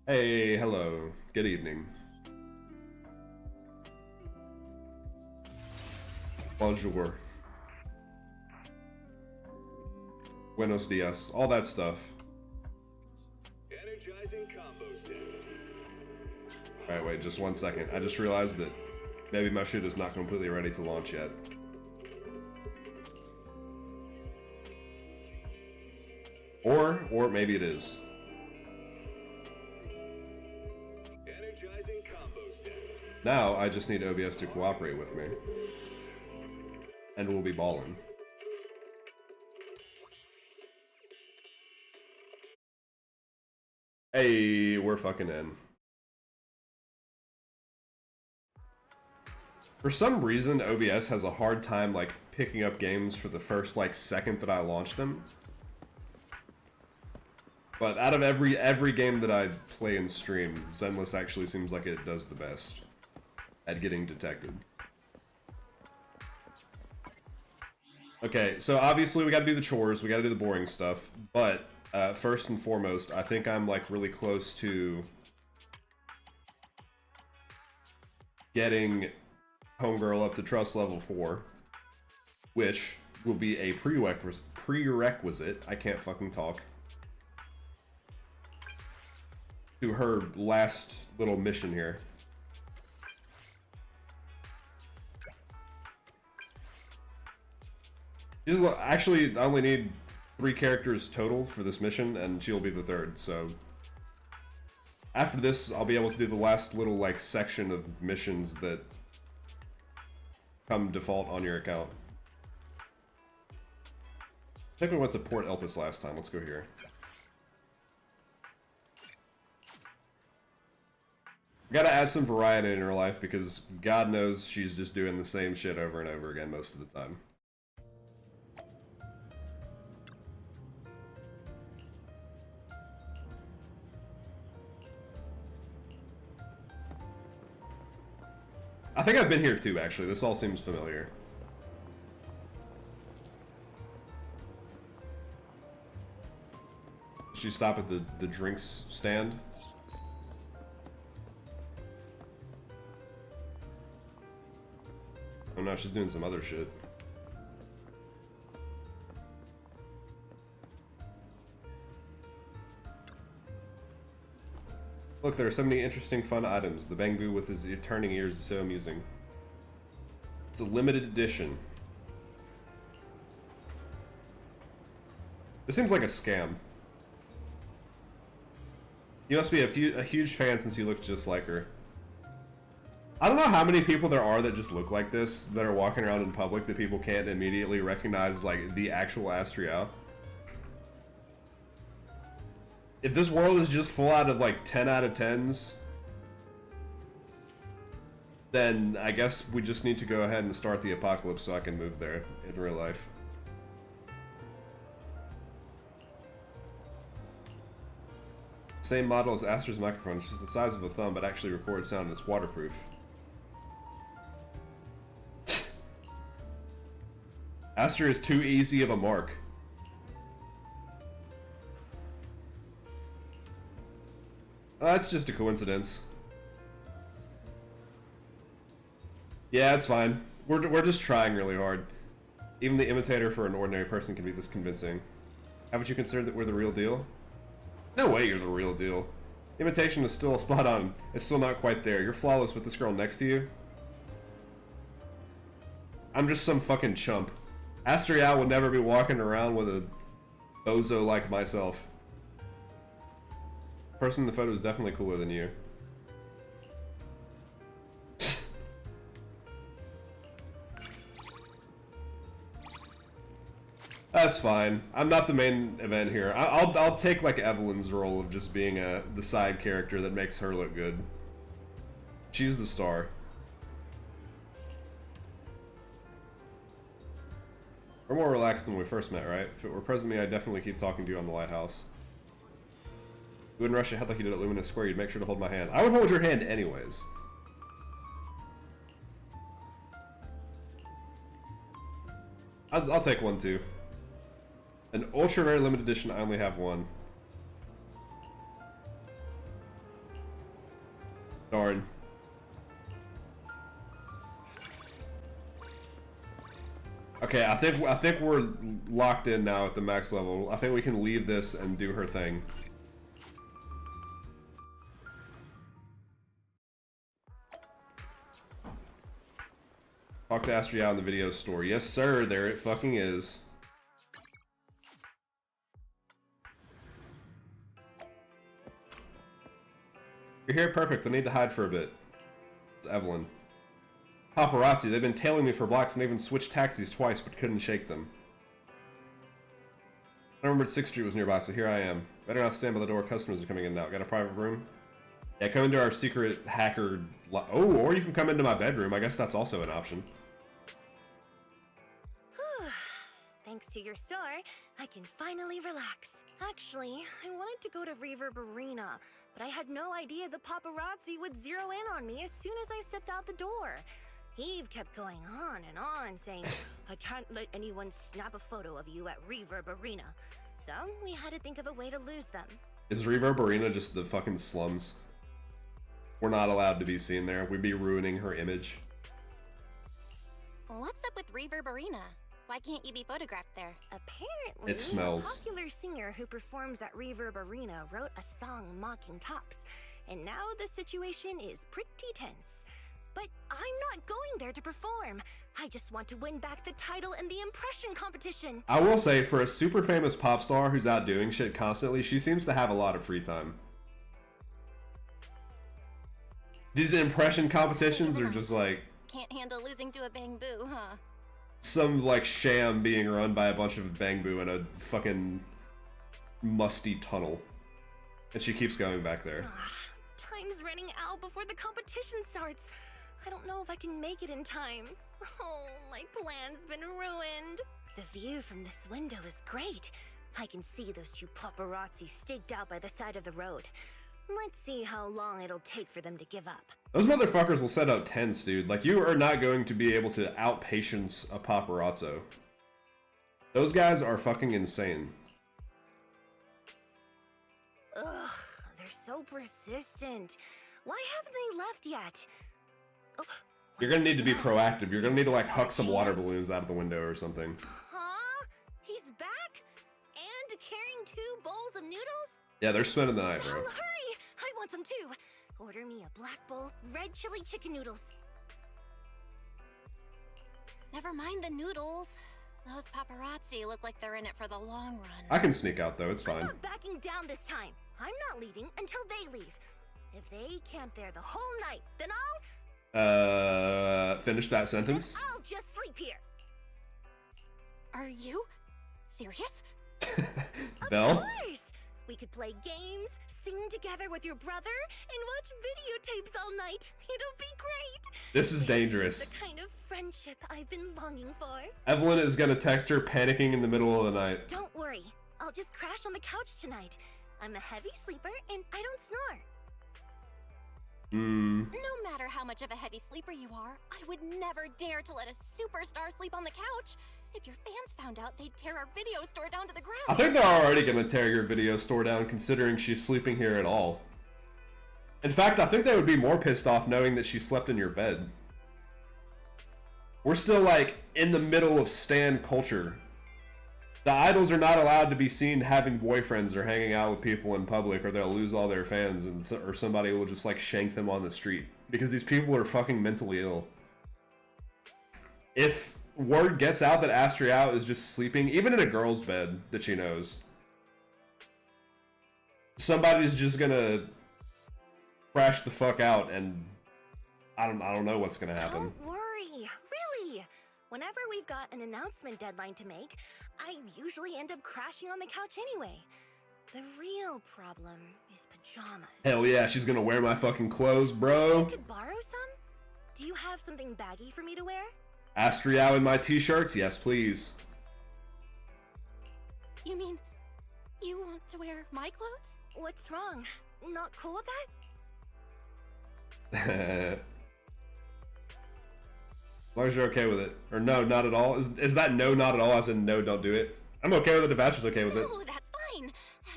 Hey, hello. Good evening. Bonjour. Buenos dias. All that stuff. Energizing combo set. Alright, wait, just 1 second. I just realized that maybe my shit is not completely ready to launch yet. Or maybe it is. Energizing combo set. Now, I just need OBS to cooperate with me. And we'll be ballin'. Hey, we're fucking in. For some reason, OBS has a hard time, like, picking up games for the first, like, second that I launch them. But out of every game that I play and stream, Zenless actually seems like it does the best at getting detected. Okay, so obviously we gotta do the chores, we gotta do the boring stuff, but first and foremost, I think I'm like really close to getting Homegirl up to trust level 4, which will be a prerequisite, I can't fucking talk, to her last little mission here. Actually, I only need 3 characters total for this mission, and she'll be the 3rd, so... After this, I'll be able to do the last little, like, section of missions that come default on your account. I think we went to Port Elpis last time. Let's go here. We gotta add some variety in her life because God knows she's just doing the same shit over and over again most of the time. I think I've been here too, actually. This all seems familiar. Should you stop at the drinks stand? Oh no, she's doing some other shit. Look, there are so many interesting, fun items. The Bangbu with his turning ears is so amusing. It's a limited edition. This seems like a scam. You must be a huge fan since you look just like her. I don't know how many people there are that just look like this, that are walking around in public that people can't immediately recognize, like, the actual Astriel. If this world is just full out of, like, 10 out of 10s, then I guess we just need to go ahead and start the apocalypse so I can move there in real life. Same model as Astra's microphone, it's just the size of a thumb, but actually records sound and it's waterproof. Astra is too easy of a mark. That's just a coincidence. Yeah, it's fine. We're just trying really hard. Even the imitator for an ordinary person can be this convincing. Haven't you considered that we're the real deal? No way you're the real deal. Imitation is still spot on. It's still not quite there. You're flawless with this girl next to you. I'm just some fucking chump. Astriel will never be walking around with a bozo like myself. The person in the photo is definitely cooler than you. That's fine. I'm not the main event here. I'll take like Evelyn's role of just being the side character that makes her look good. She's the star. We're more relaxed than when we first met, right? If it were present me, I'd definitely keep talking to you on the lighthouse. You wouldn't rush ahead like you did at Luminous Square. You'd make sure to hold my hand. I would hold your hand anyways. I'll take one too. An ultra rare limited edition, I only have one. Darn. Okay, I think we're locked in now at the max level. I think we can leave this and do her thing. Talk to Astria in the video store. Yes, sir. There it fucking is. You're here, perfect. I need to hide for a bit. It's Evelyn. Paparazzi. They've been tailing me for blocks and even switched taxis twice, but couldn't shake them. I remembered 6th Street was nearby, so here I am. Better not stand by the door. Customers are coming in now. Got a private room? Yeah, come into our secret hacker... Oh, or you can come into my bedroom. I guess that's also an option. Thanks to your store, I can finally relax. Actually, I wanted to go to Reverb Arena, but I had no idea the paparazzi would zero in on me as soon as I stepped out the door. Eve kept going on and on, saying, I can't let anyone snap a photo of you at Reverb Arena. So we had to think of a way to lose them. Is Reverb Arena just the fucking slums? We're not allowed to be seen there. We'd be ruining her image. What's up with Reverb Arena? Why can't you be photographed there? Apparently, It smells. a popular singer who performs at Reverb Arena wrote a song mocking tops, and now the situation is pretty tense. But I'm not going there to perform. I just want to win back the title in the impression competition. I will say, for a super famous pop star who's out doing shit constantly, she seems to have a lot of free time. These impression competitions are just like... Can't handle losing to a bang boo, huh? Some, like, sham being run by a bunch of bangbu in a fucking musty tunnel. And she keeps going back there. Time's running out before the competition starts. I don't know if I can make it in time. Oh, my plan's been ruined. The view from this window is great. I can see those two paparazzi staked out by the side of the road. Let's see how long it'll take for them to give up. Those motherfuckers will set up tents, dude. Like, you are not going to be able to outpatience a paparazzo. Those guys are fucking insane. Ugh, they're so persistent. Why haven't they left yet? Oh, You're gonna need to be proactive. You're gonna need to, like, huck some water balloons out of the window or something. huh? He's back? And carrying 2 bowls of noodles? Yeah, they're spending the night, bro. Oh, hurry! I want some too. Order me a black bowl, red chili chicken noodles. Never mind the noodles. Those paparazzi look like they're in it for the long run. I can sneak out, though. It's I'm fine. not backing down this time. I'm not leaving until they leave. If they camp there the whole night, then Finish that sentence? I'll just sleep here. Are you serious? Belle? Of course! We could play games, sing together with your brother, and watch videotapes all night. It'll be great! This is dangerous. The kind of friendship I've been longing for. Evelyn is gonna text her panicking in the middle of the night. Don't worry. I'll just crash on the couch tonight. I'm a heavy sleeper, and I don't snore. No matter how much of a heavy sleeper you are, I would never dare to let a superstar sleep on the couch. If your fans found out, they'd tear our video store down to the ground. I think they're already gonna tear your video store down considering she's sleeping here at all. In fact, I think they would be more pissed off knowing that she slept in your bed. We're still, like, in the middle of stan culture. The idols are not allowed to be seen having boyfriends or hanging out with people in public, or they'll lose all their fans, and or somebody will just, like, shank them on the street. Because these people are fucking mentally ill. If word gets out that Astria is just sleeping, even in a girl's bed that she knows, somebody's just gonna crash the fuck out, and I don't know what's gonna happen. Don't worry, really. Whenever we've got an announcement deadline to make, I usually end up crashing on the couch anyway. The real problem is pajamas. Hell yeah, she's gonna wear my fucking clothes, bro. I could borrow some? Do you have something baggy for me to wear? Astria in my t-shirts? Yes, please. You mean you want to wear my clothes? What's wrong? Not cool with that? As long as you're okay with it. Or no, not at all. Is that no, not at all, as in no, don't do it? I'm okay with it if Astra's okay with it. Oh, that's fine.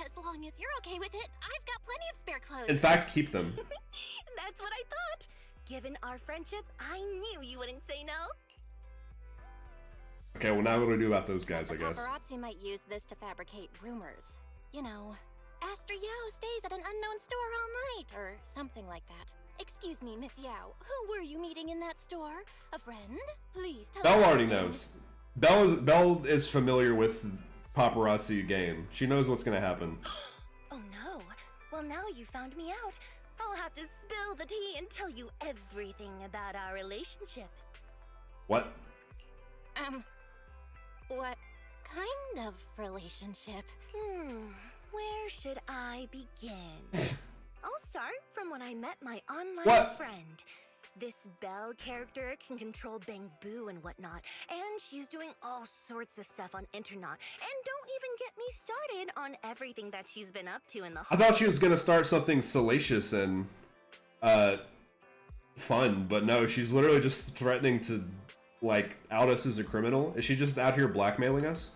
As long as you're okay with it, I've got plenty of spare clothes. In fact, keep them. That's what I thought. Given our friendship, I knew you wouldn't say no. Okay, well now what do we do about those guys, I The guess? paparazzi might use this to fabricate rumors. You know, Aster Yao stays at an unknown store all night, or something like that. Excuse me, Miss Yao, who were you meeting in that store? A friend? Please tell Belle me already everything. knows. Belle is familiar with paparazzi game. She knows what's gonna happen. Oh no. Well, now you found me out. I'll have to spill the tea and tell you everything about our relationship. What? What kind of relationship? Where should I begin? I'll start from when I met my online What? friend. This Belle character can control Bangbu and whatnot, and she's doing all sorts of stuff on internet. And don't even get me started on everything that she's been up to in the I thought she was gonna start something salacious and fun, but no, she's literally just threatening to like out us as a criminal. Is she just out here blackmailing us?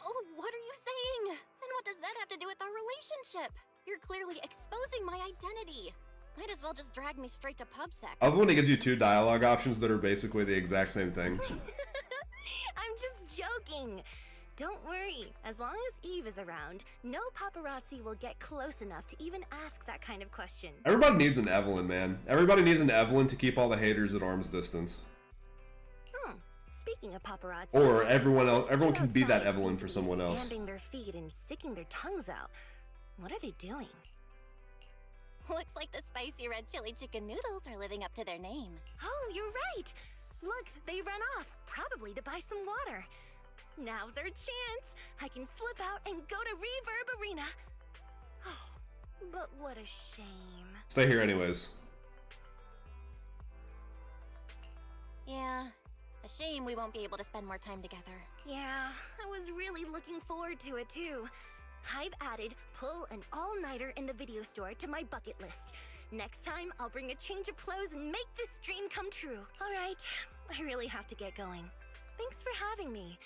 Oh, what are you saying? And what does that have to do with our relationship? You're clearly exposing my identity. Might as well just drag me straight to PubSec. I love when it gives you two dialogue options that are basically the exact same thing. I'm just joking. Don't worry. As long as Eve is around, no paparazzi will get close enough to even ask that kind of question. Everybody needs an Evelyn, man. Everybody needs an Evelyn to keep all the haters at arm's distance. Speaking of paparazzi, Or everyone else, those everyone two can be that outside Evelyn seem for to be someone else. Stamping their feet and sticking their tongues out. What are they doing? Looks like the spicy red chili chicken noodles are living up to their name. Oh, you're right. Look, they run off, probably to buy some water. Now's our chance. I can slip out and go to Reverb Arena. Oh, but what a shame. Stay here anyways. Yeah, a shame we won't be able to spend more time together. Yeah, I was really looking forward to it too. I've added pull an all-nighter in the video store to my bucket list. Next time, I'll bring a change of clothes and make this dream come true. All right, I really have to get going. Thanks for having me.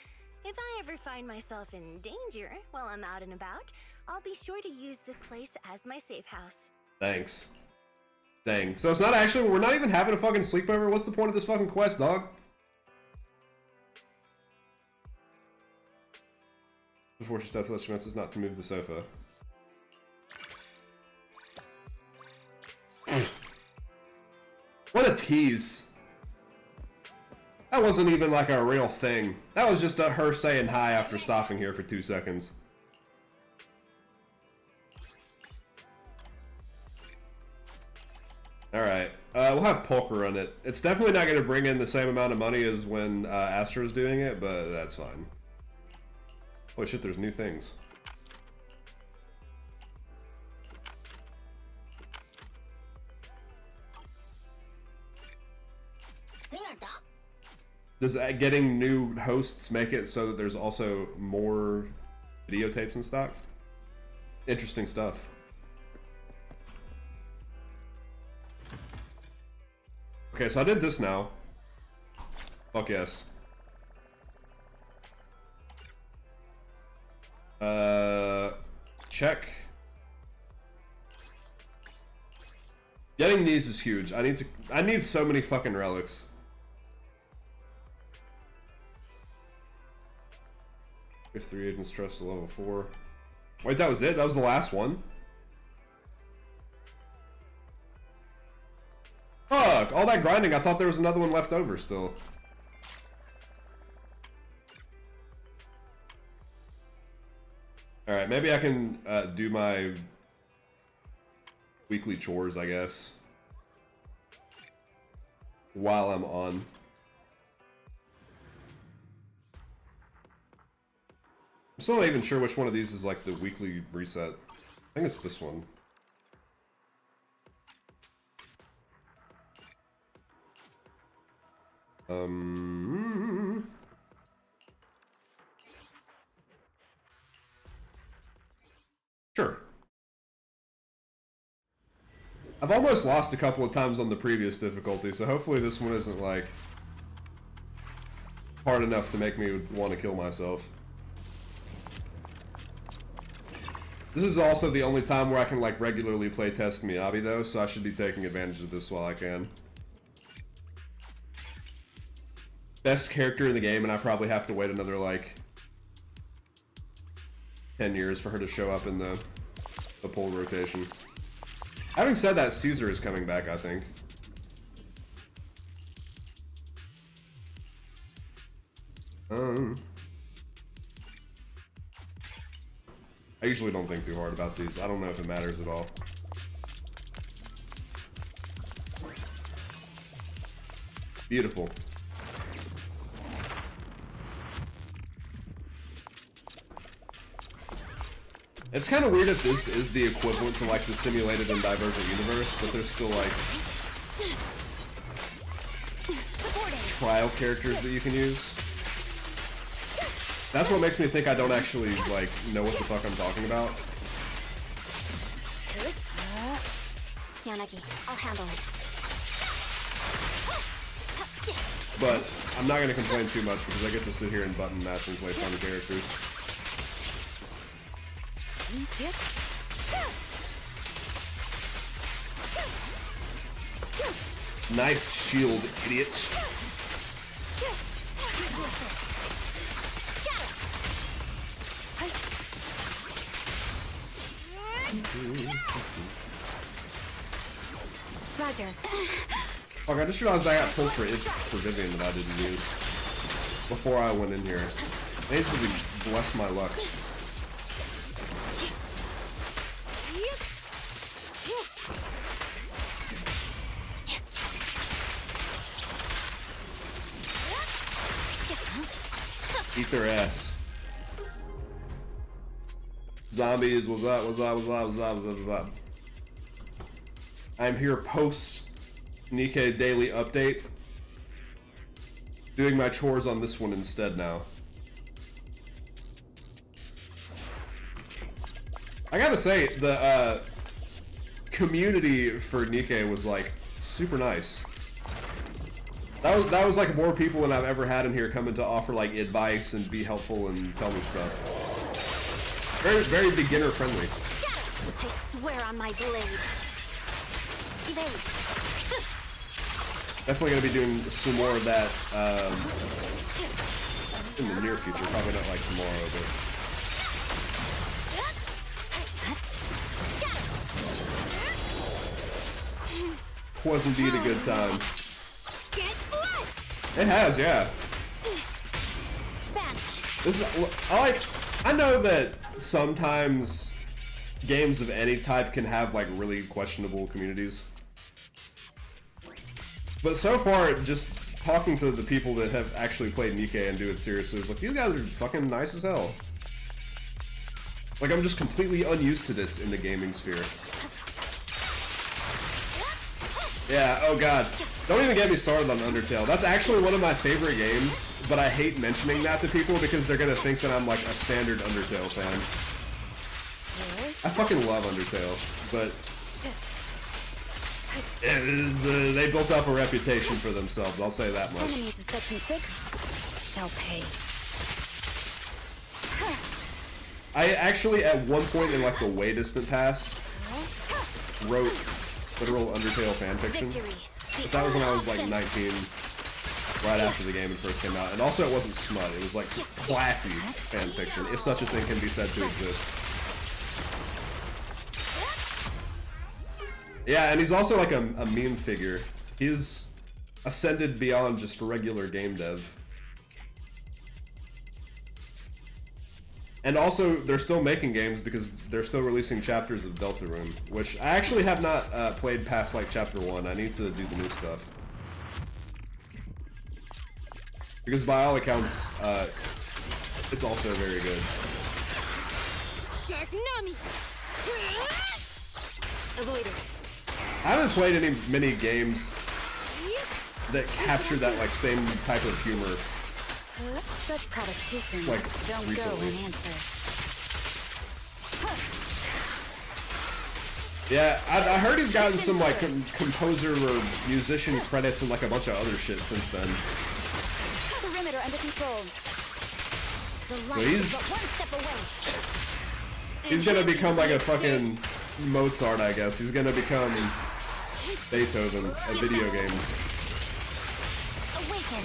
If I ever find myself in danger while I'm out and about, I'll be sure to use this place as my safe house. Thanks. Dang. So it's not actually, we're not even having a fucking sleepover? What's the point of this fucking quest, dog? Before she steps out, she mentions not to move the sofa. What a tease. That wasn't even like a real thing. That was just her saying hi after stopping here for 2 seconds. Alright, we'll have Polka run it. It's definitely not going to bring in the same amount of money as when Astro's doing it, but that's fine. Holy shit, there's new things. Does getting new hosts make it so that there's also more videotapes in stock? Interesting stuff. Okay, so I did this now. Fuck yes. Check. Getting these is huge. I need so many fucking relics. There's 3 agents trust to level 4. Wait, that was it? That was the last one? Fuck! All that grinding, I thought there was another one left over still. Alright, maybe I can do my weekly chores, I guess. While I'm on. I'm still not even sure which one of these is like the weekly reset. I think it's this one. Sure. I've almost lost a couple of times on the previous difficulty, so hopefully this one isn't like hard enough to make me want to kill myself. This is also the only time where I can like regularly play test Miyabi though, so I should be taking advantage of this while I can. Best character in the game, and I probably have to wait another like 10 years for her to show up in the poll rotation. Having said that, Caesar is coming back, I think. I usually don't think too hard about these. I don't know if it matters at all. Beautiful. It's kind of weird if this is the equivalent to like the simulated and divergent universe, but there's still like trial characters that you can use. That's what makes me think I don't actually like know what the fuck I'm talking about. Yanagi, I'll handle it. But I'm not gonna complain too much because I get to sit here and button mash and play fun characters. Nice shield, idiots. Roger. Fuck, I just realized I got pulls for Vivian that I didn't use before I went in here. They need to bless my luck. Eat their ass. Zombies, what's up, what's up, what's up, what's up, what's up, what's up? I'm here post Nikke daily update. Doing my chores on this one instead now. I gotta say, the community for Nikke was like super nice. That was like more people than I've ever had in here coming to offer like advice and be helpful and tell me stuff. Very, very beginner friendly. I swear on my blade. Definitely gonna be doing some more of that in the near future. Probably not like tomorrow, but was indeed a good time. It has, yeah. This is, I know that sometimes games of any type can have like really questionable communities. But so far, just talking to the people that have actually played Nikke and do it seriously, is like, these guys are fucking nice as hell. Like, I'm just completely unused to this in the gaming sphere. Yeah, oh god. Don't even get me started on Undertale. That's actually one of my favorite games, but I hate mentioning that to people because they're gonna think that I'm like a standard Undertale fan. I fucking love Undertale, but they built up a reputation for themselves, I'll say that much. Enemies of Section 6 shall pay. I actually, at one point in like the way distant past, wrote literal Undertale fanfiction. But that was when I was like 19, right after the game first came out. And also it wasn't smut, it was like classy fanfiction, if such a thing can be said to exist. Yeah, and he's also like a meme figure. He's ascended beyond just regular game dev. And also, they're still making games because they're still releasing chapters of Deltarune, which I actually have not played past like chapter 1. I need to do the new stuff. Because by all accounts, it's also very good. Avoid it. I haven't played many games that capture that like same type of humor. Such provocation. Like, don't recently. go and answer. Yeah, I heard he's gotten some like composer or musician credits and like a bunch of other shit since then. Perimeter under control. The So light he's is but one step away. He's gonna become like a fucking Mozart, I guess. He's gonna become Beethoven of video games. Awaken.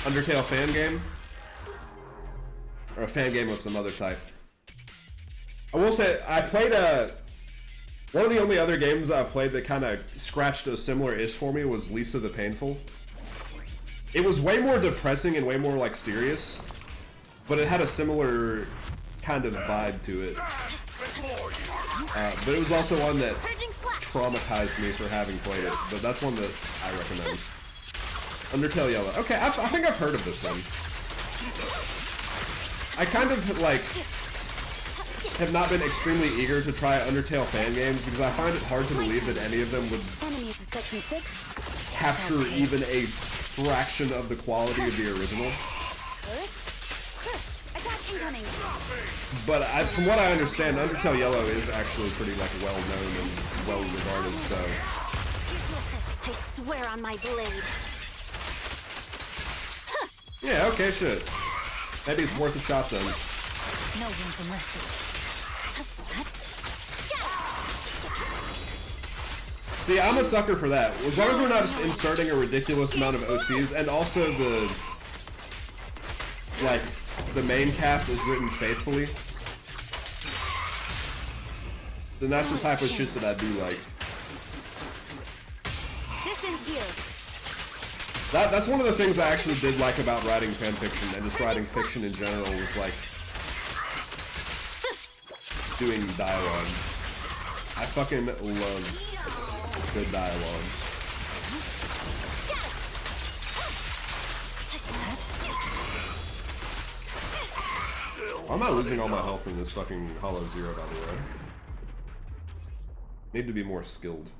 Undertale fan game? Or a fan game of some other type. I will say, I played one of the only other games I've played that kind of scratched a similar itch for me was Lisa the Painful. It was way more depressing and way more like serious, but it had a similar kind of vibe to it. But it was also one that traumatized me for having played it, but that's one that I recommend. Undertale Yellow. Okay, I think I've heard of this one. I kind of like have not been extremely eager to try Undertale fan games because I find it hard to believe that any of them would capture even a fraction of the quality of the original. But from what I understand, Undertale Yellow is actually pretty like well known and well regarded. So I swear on my blade. yeah, okay, shit. Maybe it's worth a shot then. No room for mercy. See, I'm a sucker for that. As long as we're not just inserting a ridiculous amount of OCs, and also the main cast is written faithfully, then that's the type of shit that I do like. That's one of the things I actually did like about writing fanfiction and just writing fiction in general was like doing dialogue. I fucking love good dialogue. Why am I losing all my health in this fucking Hollow Zero, by the way? Need to be more skilled.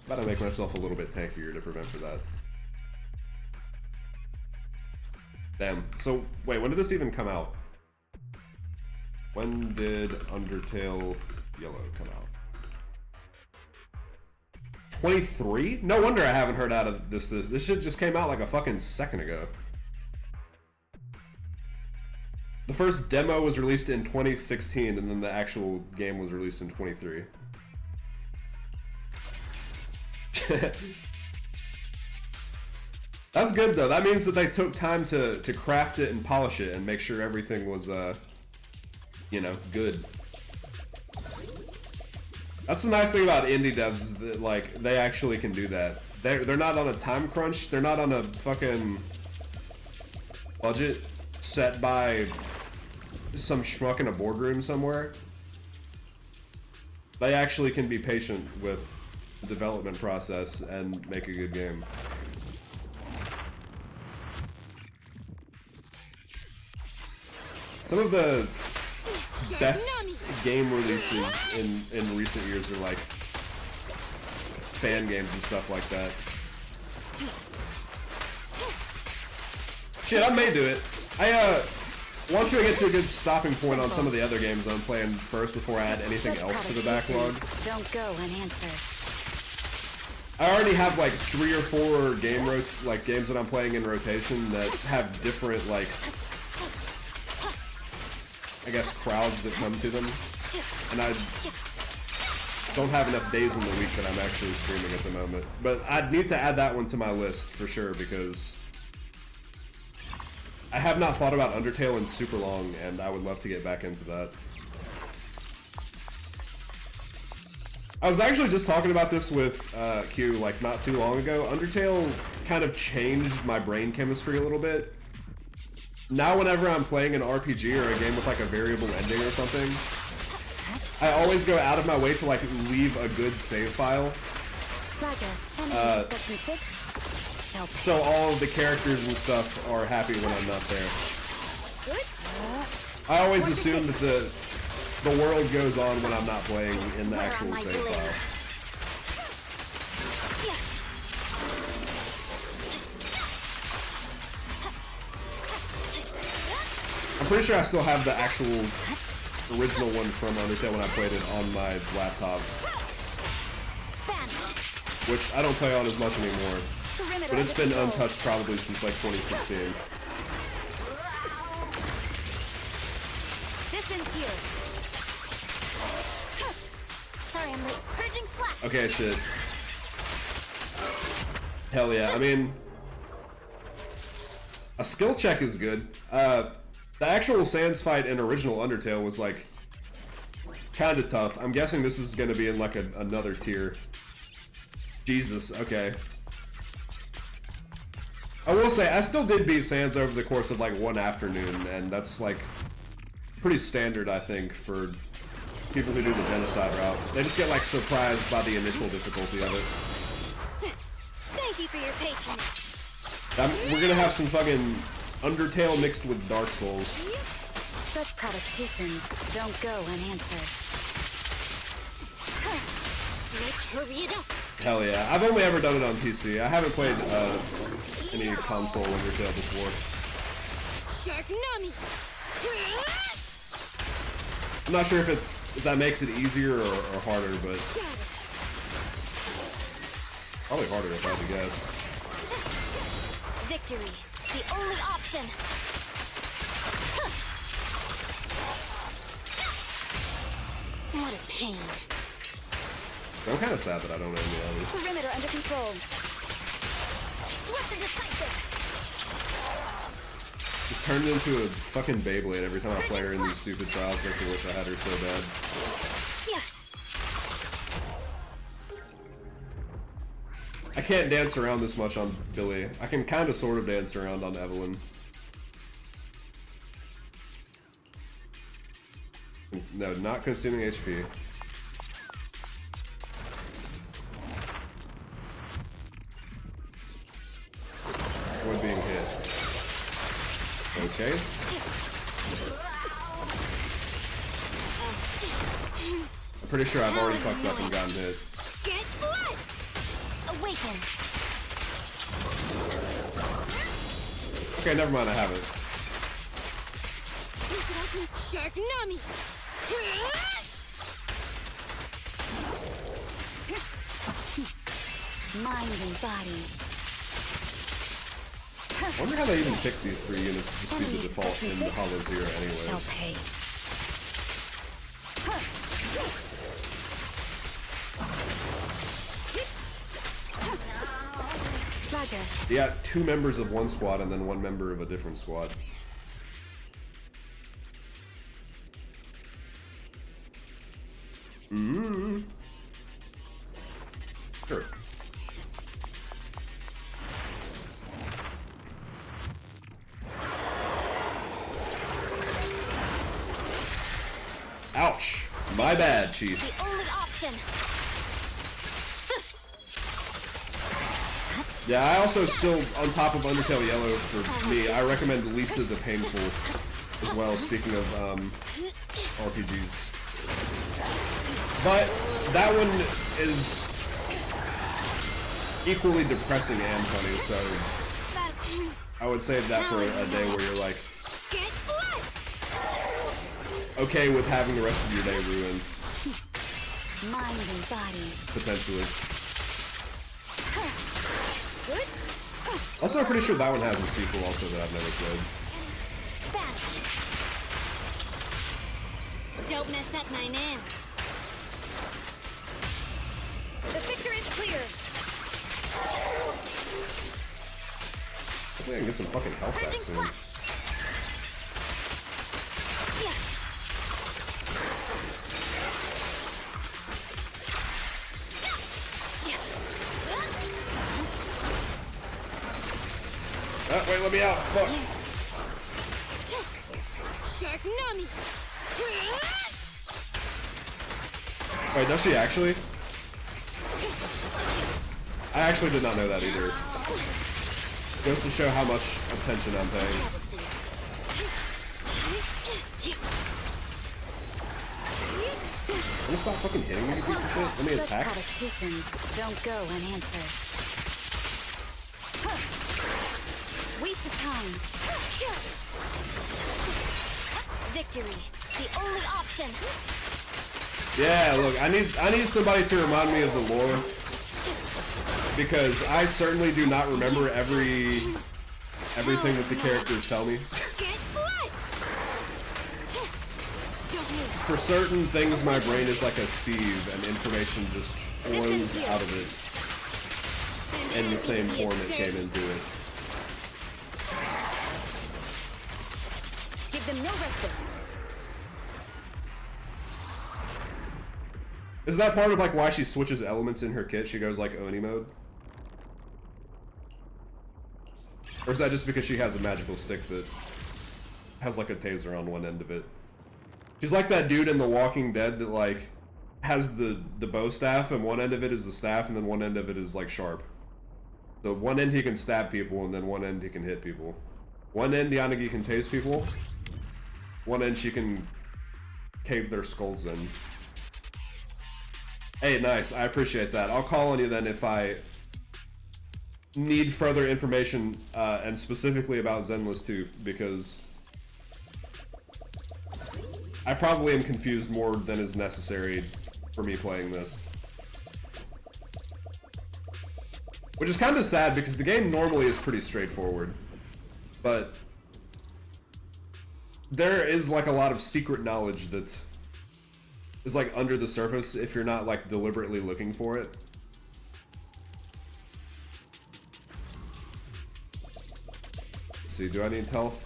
Gotta make myself a little bit tankier to prevent for that. Damn. So, wait, when did this even come out? When did Undertale Yellow come out? 23? No wonder I haven't heard out of this. This shit just came out like a fucking second ago. The first demo was released in 2016, and then the actual game was released in 23. That's good though. That means that they took time to craft it and polish it and make sure everything was, you know, good. That's the nice thing about indie devs is that like they actually can do that. They're not on a time crunch. They're not on a fucking budget set by some schmuck in a boardroom somewhere. They actually can be patient with the development process and make a good game. Some of the best game releases in recent years are like fan games and stuff like that. Shit, I may do it. I want to get to a good stopping point on some of the other games I'm playing first before I add anything else to the backlog. Don't go unanswered. I already have like 3 or 4 games that I'm playing in rotation that have different like I guess crowds that come to them, and I don't have enough days in the week that I'm actually streaming at the moment. But I'd need to add that one to my list for sure because I have not thought about Undertale in super long, and I would love to get back into that. I was actually just talking about this with Q like not too long ago. Undertale kind of changed my brain chemistry a little bit. Now whenever I'm playing an RPG or a game with like a variable ending or something, I always go out of my way to like leave a good save file. So all of the characters and stuff are happy when I'm not there. I always assume that the world goes on when I'm not playing in the actual save file. I'm pretty sure I still have the actual original one from Undertale when I played it on my laptop, which I don't play on as much anymore, but it's been untouched probably since like 2016. here. Sorry, I'm late. Purging slash. Okay, shit. Hell yeah. I mean, a skill check is good. The actual Sans fight in original Undertale was like kind of tough. I'm guessing this is going to be in like another tier. Jesus, okay. I will say, I still did beat Sans over the course of like one afternoon, and that's like pretty standard, I think, for people who do the genocide route. They just get like surprised by the initial difficulty of it. Thank you for your patience. We're gonna have some fucking Undertale mixed with Dark Souls. Such provocations don't go unanswered. Let's hurry it up. Hell yeah. I've only ever done it on PC. I haven't played any console Undertale before. Sharknami. I'm not sure if that makes it easier or harder, but probably harder if I had to guess. Victory, the only option. What a pain. I'm kind of sad that I don't know any others. Perimeter under control. What's the decisive? Just turned into a fucking Beyblade every time I play her in these stupid trials. Makes me wish I had her so bad. Yeah. I can't dance around this much on Billy. I can kind of sort of dance around on Evelyn. No, not consuming HP. Avoid being hit. Okay. I'm pretty sure I've already fucked up and gotten hit. Get blessed. Awaken. Okay, never mind, I haven't. Sharknami. Mind and body. I wonder how they even picked these three units to just be the default in the Hollow Zero Shall anyways. pay. Roger. Yeah, 2 members of one squad and then 1 member of a different squad. Sure. Ouch! My bad, Chief. The only option. Yeah, I also still, on top of Undertale Yellow, for me, I recommend Lisa the Painful as well, speaking of RPGs. But that one is equally depressing and funny, so I would save that for a day where you're like, Get blessed. okay with having the rest of your day ruined, Mind and body. potentially. Also, I'm pretty sure that one has a sequel also that I've never played. Vanish. Don't mess up my man. The picture is clear. I think I can get some fucking health back Purging soon. flash. Yeah. Ah, wait, let me out! Fuck! Sharknami. Wait, does she actually? I actually did not know that either. Goes to show how much attention I'm paying. Can you stop fucking hitting me, you piece of shit? Let me Such attack. provocations don't go unanswered. Waste of time. Victory, the only option. Yeah, look, I need somebody to remind me of the lore. Because I certainly do not remember everything that the characters tell me. Get blessed. Don't move. for certain things, my brain is like a sieve, and information just flows out of it in the same form it came into it. Give them no respite. Is that part of like why she switches elements in her kit? She goes like Oni mode? Or is that just because she has a magical stick that has like a taser on one end of it? She's like that dude in The Walking Dead that like has the bow staff, and one end of it is the staff and then one end of it is like sharp. So one end he can stab people and then one end he can hit people. One end Yanagi can tase people. One end she can cave their skulls in. Hey, nice. I appreciate that. I'll call on you then if I need further information, and specifically about Zenless 2, because I probably am confused more than is necessary for me playing this. Which is kind of sad, because the game normally is pretty straightforward. But there is like a lot of secret knowledge that is like under the surface if you're not like deliberately looking for it. Let's see, do I need health?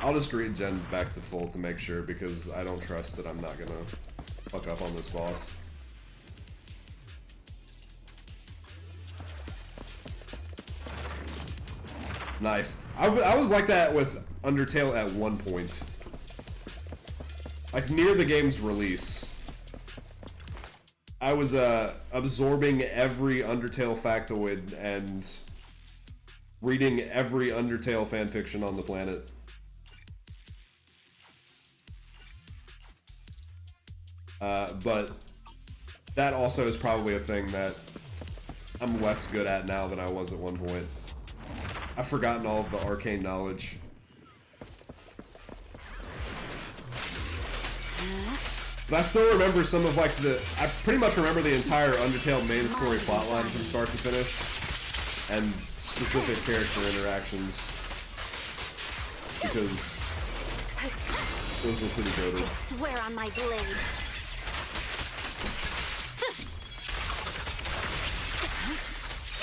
I'll just regen back to full to make sure, because I don't trust that I'm not gonna fuck up on this boss. Nice. I was like that with Undertale at one point. Like, near the game's release, I was absorbing every Undertale factoid and reading every Undertale fanfiction on the planet. But that also is probably a thing that I'm less good at now than I was at one point. I've forgotten all of the arcane knowledge. But I still remember some of like I pretty much remember the entire Undertale main story plotline from start to finish, and specific character interactions, because those were pretty goated. I swear on my blade.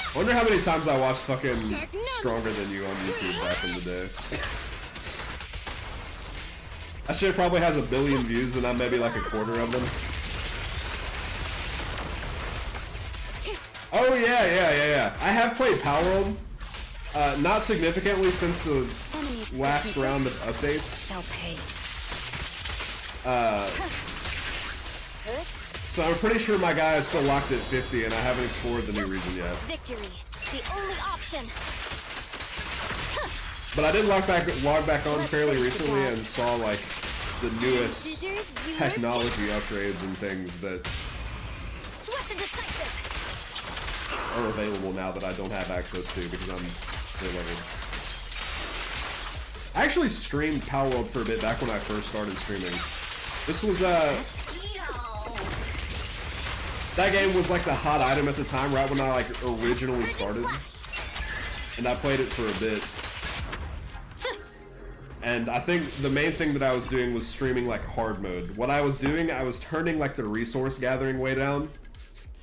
I wonder how many times I watched fucking Stronger Than You on YouTube back in the day. That shit probably has 1 billion views and I'm maybe like a quarter of them. Oh yeah. I have played Power World. Not significantly since the last round of updates. Shall pay. So I'm pretty sure my guy is still locked at 50 and I haven't explored the new region yet. Victory, the only option. But I did log back on fairly recently and saw like the newest technology upgrades and things that are available now that I don't have access to because I'm delivered. I actually streamed Power World for a bit back when I first started streaming. This was that game was like the hot item at the time, right when I like originally started, and I played it for a bit. And I think the main thing that I was doing was streaming like hard mode. What I was doing, I was turning like the resource gathering way down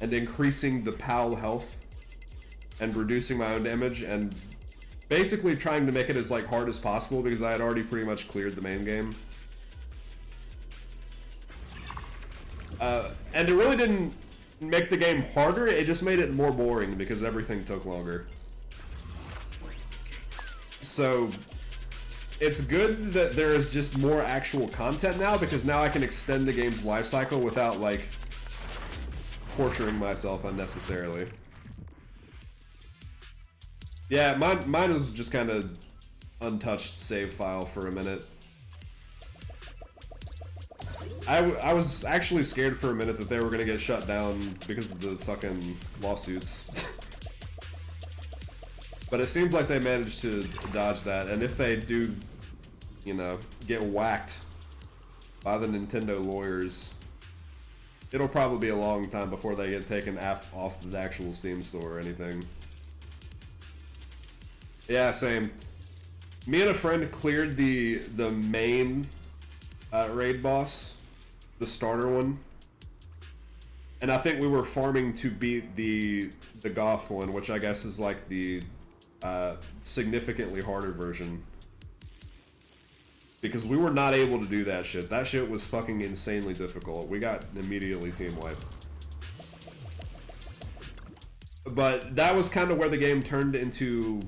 and increasing the PAL health and reducing my own damage and basically trying to make it as like hard as possible because I had already pretty much cleared the main game. And it really didn't make the game harder, it just made it more boring because everything took longer. So it's good that there is just more actual content now because now I can extend the game's life cycle without like torturing myself unnecessarily. Yeah, mine was just kind of untouched save file for a minute. I was actually scared for a minute that they were gonna get shut down because of the fucking lawsuits. But it seems like they managed to dodge that, and if they do, you know, get whacked by the Nintendo lawyers, it'll probably be a long time before they get taken off the actual Steam store or anything. Yeah, same. Me and a friend cleared the main raid boss, the starter one. And I think we were farming to beat the Goth one, which I guess is like the significantly harder version. Because we were not able to do that shit. That shit was fucking insanely difficult. We got immediately team wiped. But that was kind of where the game turned into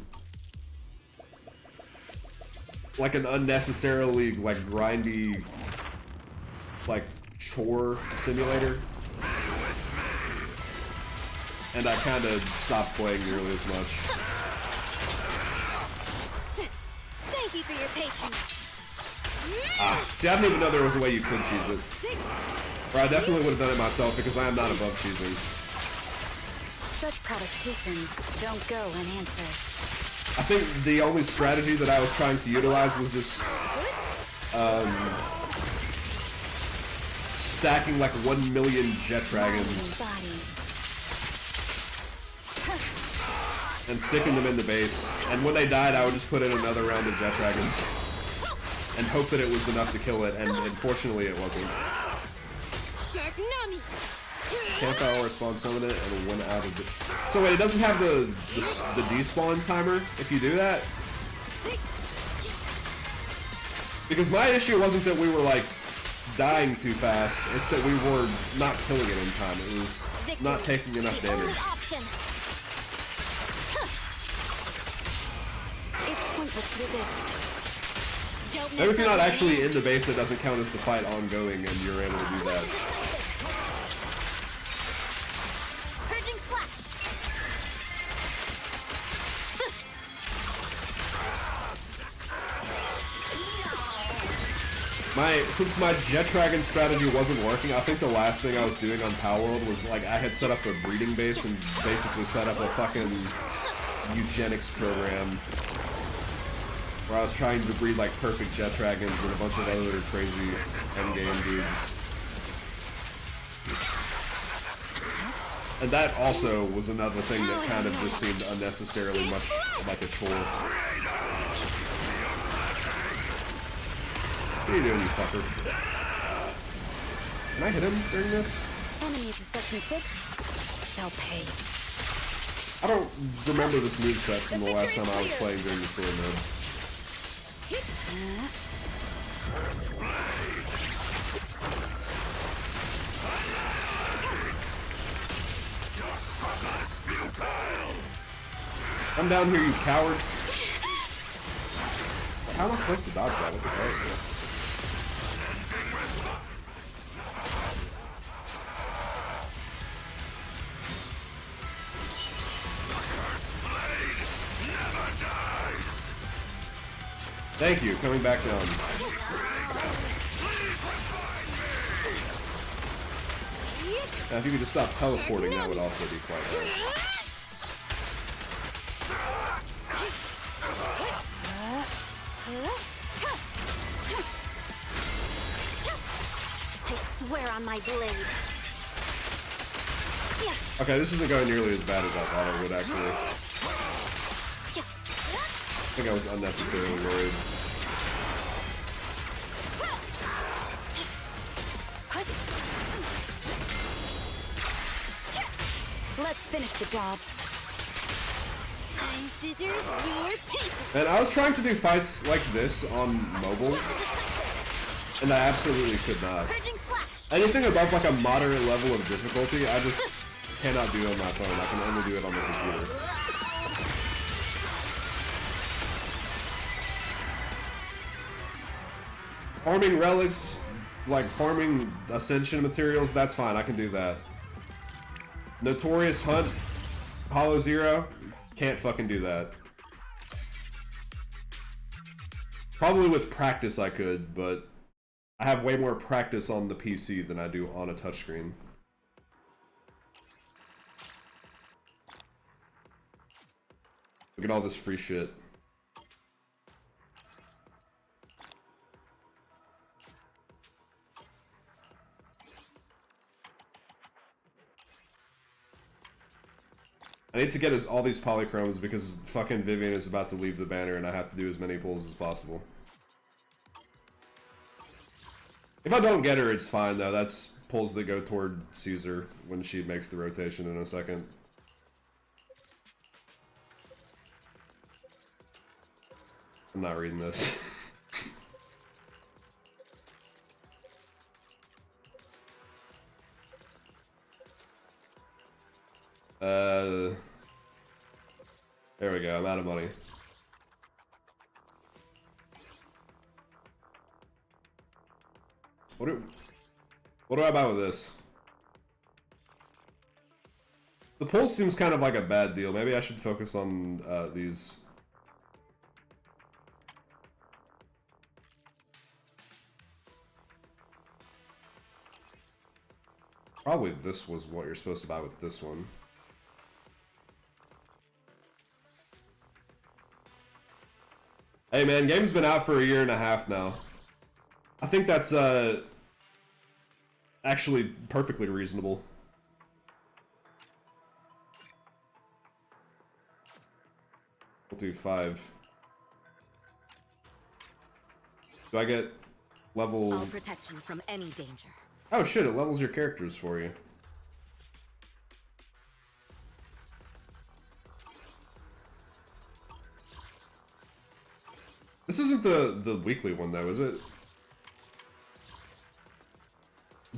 like an unnecessarily like grindy like chore simulator. And I kind of stopped playing nearly as much. Thank you for your patience. See, I didn't even know there was a way you could cheese it. Or I definitely would have done it myself because I am not above cheesing. Such provocations don't go unanswered. I think the only strategy that I was trying to utilize was just stacking like 1 million jet dragons and sticking them in the base. And when they died, I would just put in another round of jet dragons and hope that it was enough to kill it. And unfortunately, it wasn't. Campfire or spawn summon it and went out of it. So wait, it doesn't have the despawn timer if you do that? Because my issue wasn't that we were like dying too fast, it's that we were not killing it in time. It was not taking enough damage. It's pointless to resist. Maybe if you're not actually in the base, it doesn't count as the fight ongoing and you're able to do that. Since my jet dragon strategy wasn't working, I think the last thing I was doing on Palworld was like I had set up a breeding base and basically set up a fucking eugenics program where I was trying to breed like perfect jet dragons and a bunch of other crazy endgame dudes. And that also was another thing that kind of just seemed unnecessarily much like a chore. What are you doing, you fucker? Can I hit him during this? Enemies of section 6 shall pay. I don't remember this moveset from the last time I was playing during the story mode. Come down here, you coward. How am I supposed to dodge that? What the hell? Thank you, coming back down. Now, if you could just stop teleporting, that would also be quite nice. I swear on my blade. Okay, this isn't going nearly as bad as I thought it would, actually. I think I was unnecessarily worried. Let's finish the job. I'm scissors, you're paper. And I was trying to do fights like this on mobile, and I absolutely could not. Anything above like a moderate level of difficulty, I just cannot do on my phone. I can only do it on the computer. Farming relics, like farming ascension materials, that's fine, I can do that. Notorious Hunt, Hollow Zero, can't fucking do that. Probably with practice I could, but I have way more practice on the PC than I do on a touchscreen. Look at all this free shit. I need to get all these polychromes because fucking Vivian is about to leave the banner and I have to do as many pulls as possible. If I don't get her, it's fine though. That's pulls that go toward Caesar when she makes the rotation in a second. I'm not reading this. There we go. I'm out of money. What do I buy with this? The pulse seems kind of like a bad deal. Maybe I should focus on these. Probably this was what you're supposed to buy with this one. Hey man, game's been out for a year and a half now. I think that's actually perfectly reasonable. We'll do 5. Do I get level... I'll protect you from any danger. Oh shit, it levels your characters for you. This isn't the weekly one though, is it?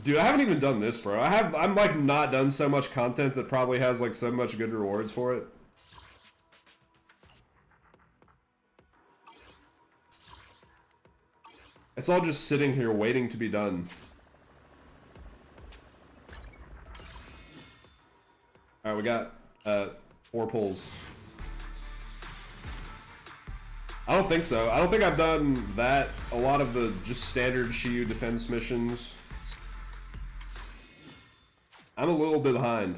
Dude, I haven't even done this, bro. I'm like not done so much content that probably has like so much good rewards for it. It's all just sitting here waiting to be done. Alright, we got 4 pulls. I don't think so. I don't think I've done that. A lot of the just standard Shiyu defense missions. I'm a little bit behind.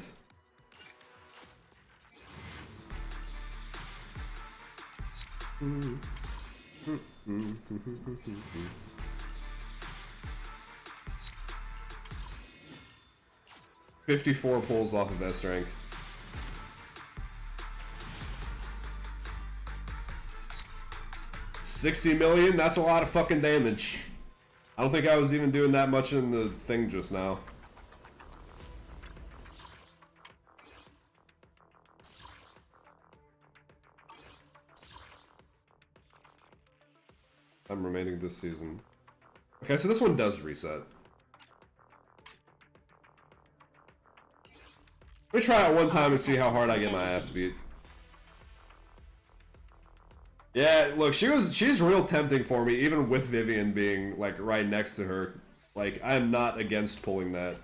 $54 pulls off of S rank. $60 million? That's a lot of fucking damage. I don't think I was even doing that much in the thing just now. I'm remaining this season. Okay, so this one does reset. Let me try it one time and see how hard I get my ass beat. Yeah, look, she's real tempting for me, even with Vivian being like right next to her. Like, I am not against pulling that.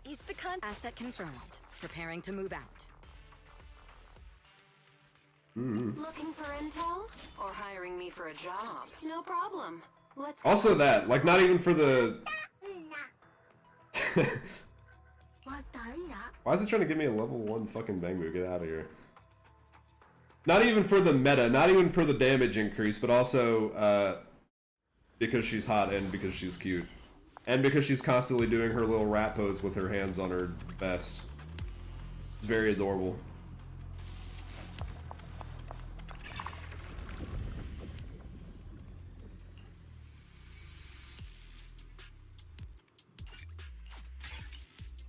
Is the asset confirmed? Preparing to move out. Looking for intel? Or hiring me for a job? No problem. Let's go. Also that, like, not even for the... Why is it trying to give me a level 1 fucking Bangu? Get out of here. Not even for the meta, not even for the damage increase, but also because she's hot and because she's cute. And because she's constantly doing her little rat pose with her hands on her vest. It's very adorable.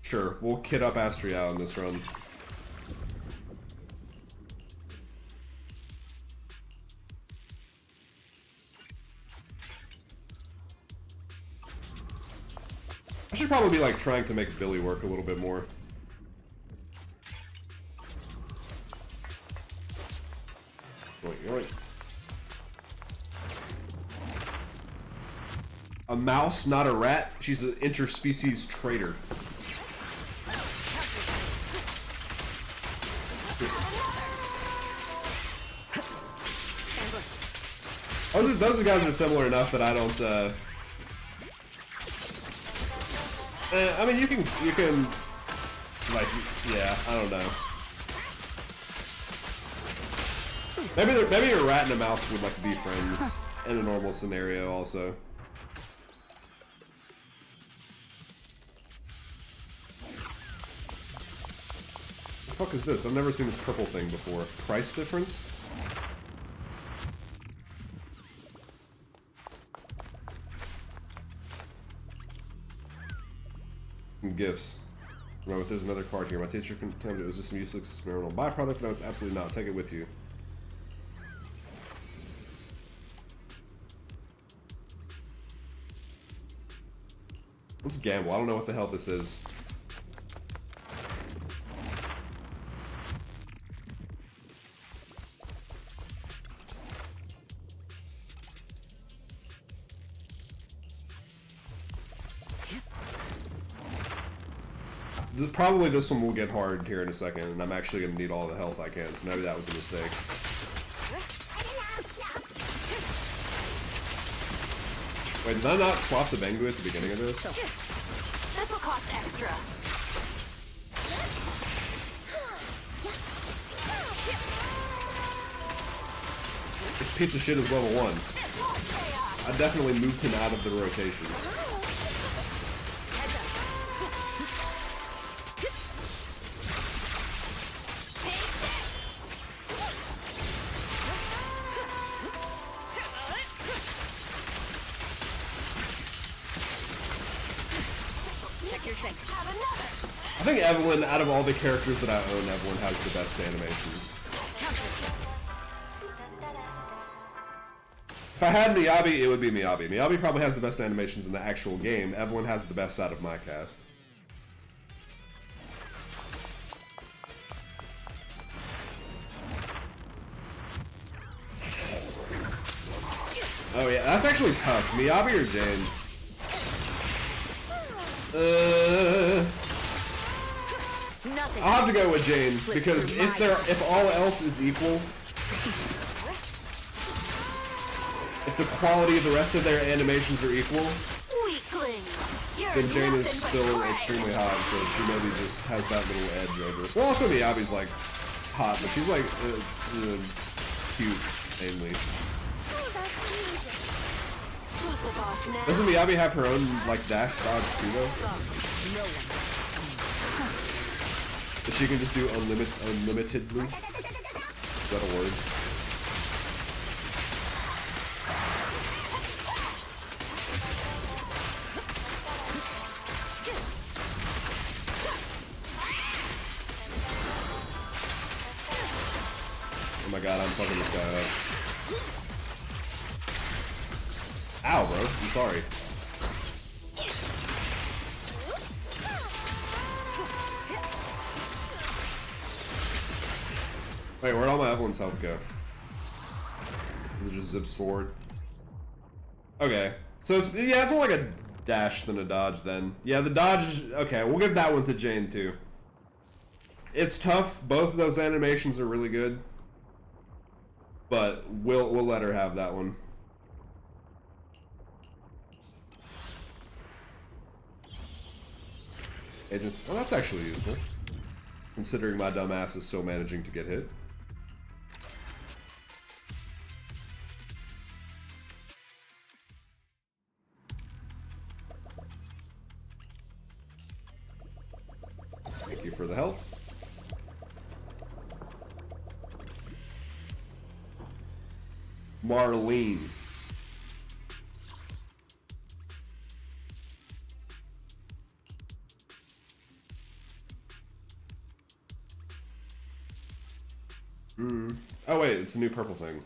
Sure, we'll kit up Astria in this run. I should probably be like trying to make Billy work a little bit more. Yoink, yoink. A mouse, not a rat. She's an interspecies traitor. Those guys are similar enough that I don't, I mean, you can, like, yeah, I don't know. Maybe a rat and a mouse would, like, be friends in a normal scenario, also. The fuck is this? I've never seen this purple thing before. Price difference? Some gifts. Remember, there's another card here. My teacher contended it was just some useless experimental byproduct. No, it's absolutely not. Take it with you. Let's gamble. I don't know what the hell this is. Probably this one will get hard here in a second, and I'm actually going to need all the health I can, so maybe that was a mistake. Wait, did I not swap the Bengu at the beginning of this? This will cost extra. This piece of shit is level 1. I definitely moved him out of the rotation. I think Evelyn, out of all the characters that I own, Evelyn has the best animations. If I had Miyabi, it would be Miyabi. Miyabi probably has the best animations in the actual game. Evelyn has the best out of my cast. Oh yeah, that's actually tough. Miyabi or Jane? I'll have to go with Jane, because if all else is equal, if the quality of the rest of their animations are equal, then Jane is still extremely hot, so she maybe just has that little edge over. Well, also Miyabi's like hot, but she's like cute, mainly. Doesn't Miyabi have her own like dash dodge too though? That she can just do unlimitedly? Is that a word? Oh my god, I'm fucking this guy up. Ow, bro. I'm sorry. Wait, where'd all my Evelyn's health go? It just zips forward. Okay. So, it's more like a dash than a dodge then. Yeah, the dodge... Okay, we'll give that one to Jane too. It's tough. Both of those animations are really good. But we'll let her have that one. Agents. Well, that's actually useful. Considering my dumb ass is still managing to get hit. Thank you for the health. Marlene. Oh wait, it's a new purple thing.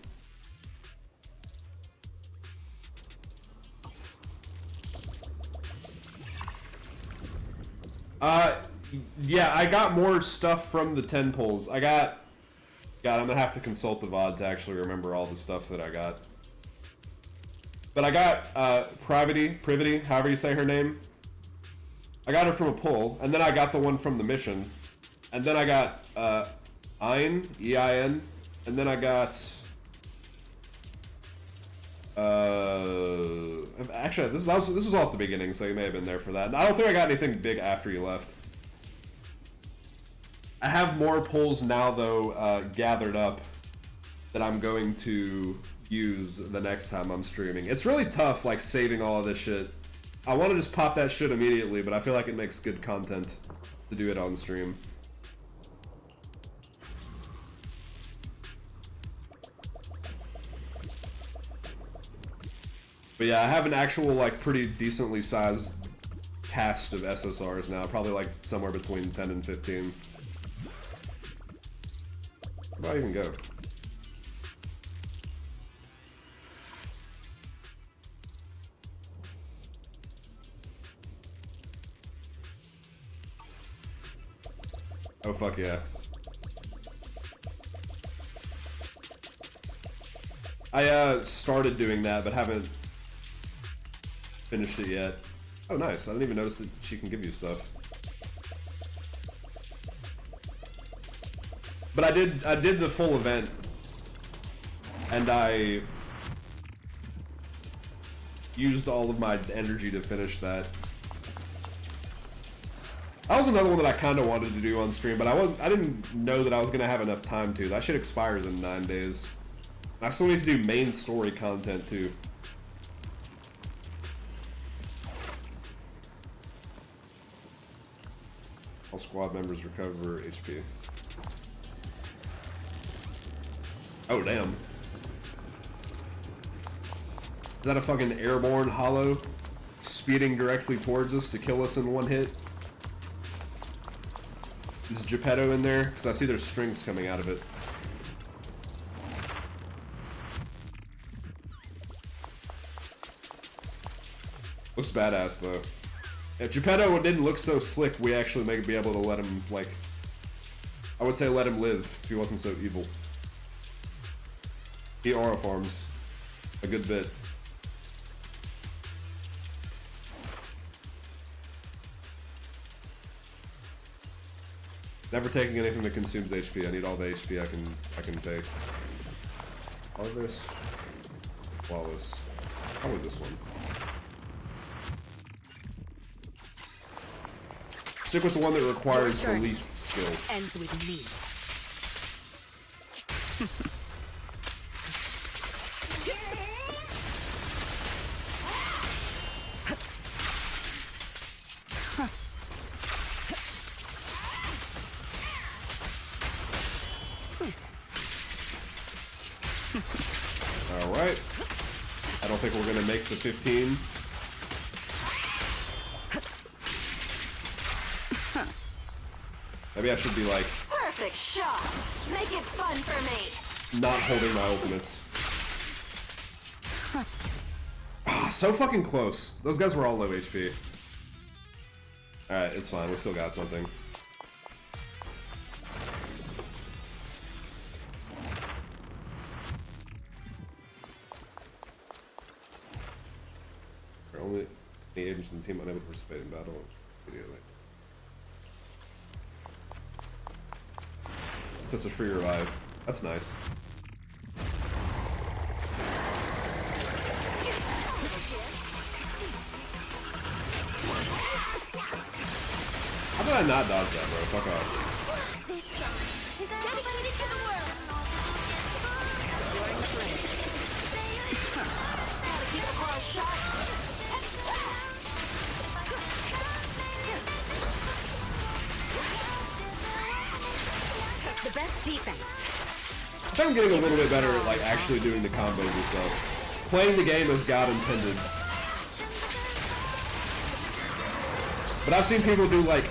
Yeah, I got more stuff from the 10 pulls. I got... God, I'm gonna have to consult the VOD to actually remember all the stuff that I got. But I got, Privity, however you say her name. I got her from a pull, and then I got the one from the mission. And then I got, Ein, E-I-N, and then I got... Actually, this was all at the beginning, so you may have been there for that. And I don't think I got anything big after you left. I have more pulls now, though, gathered up that I'm going to use the next time I'm streaming. It's really tough, like, saving all of this shit. I want to just pop that shit immediately, but I feel like it makes good content to do it on stream. But yeah, I have an actual, like, pretty decently sized cast of SSRs now, probably like somewhere between 10 and 15. Where do I even go? Oh fuck yeah. I started doing that, but haven't finished it yet. Oh nice, I didn't even notice that she can give you stuff. But I did the full event, and I used all of my energy to finish that. That was another one that I kind of wanted to do on stream, but I didn't know that I was gonna have enough time to. That shit expires in 9 days. I still need to do main story content too. All squad members recover HP. Oh damn. Is that a fucking airborne hollow speeding directly towards us to kill us in one hit? Is Geppetto in there? Because I see there's strings coming out of it. Looks badass though. If Geppetto didn't look so slick, we actually may be able to let him, like, I would say let him live if he wasn't so evil. He aura farms a good bit. Never taking anything that consumes HP. I need all the HP I can take. Harvest. Flawless. Probably this one. Stick with the one that requires the least skill. Ends with me. Alright. I don't think we're gonna make the 15. Maybe I should be like... Perfect shot! Make it fun for me! not holding my ultimates. Ah, so fucking close. Those guys were all low HP. Alright, it's fine. We still got something. Are only any agents in the team unable to participate in battle immediately. That's a free revive. That's nice. How did I not dodge that, bro? Fuck off. This song is dedicated to the world. The best defense. I think I'm getting a little bit better at like actually doing the combos and stuff. Playing the game as God intended. But I've seen people do like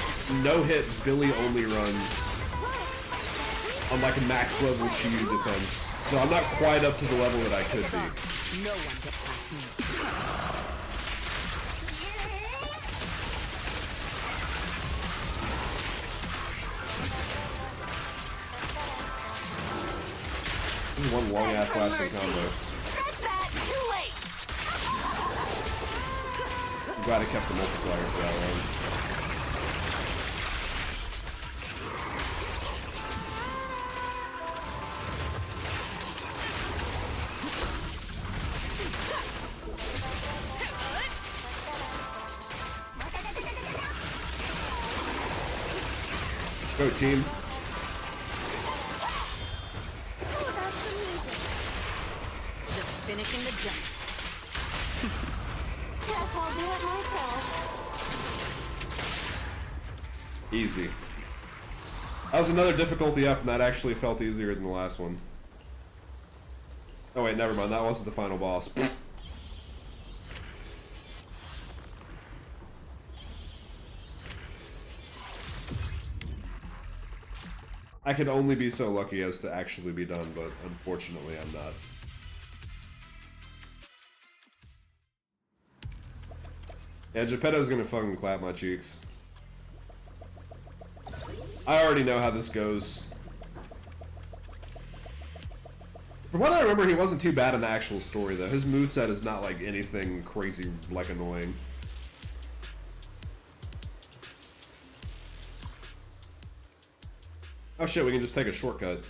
no-hit Billy only runs on like a max level Chiyu defense. So I'm not quite up to the level that I could be. No one gets past me. This is one long ass lasting combo. I'm glad I kept the multiplier for that one. Go team. Just finishing the jump. Guess I'll do it myself. Easy. That was another difficulty up, and that actually felt easier than the last one. Oh wait, never mind. That wasn't the final boss. I could only be so lucky as to actually be done, but unfortunately I'm not. Yeah, Geppetto's gonna fucking clap my cheeks. I already know how this goes. From what I remember, he wasn't too bad in the actual story, though. His moveset is not, like, anything crazy, like, annoying. Oh shit, we can just take a shortcut.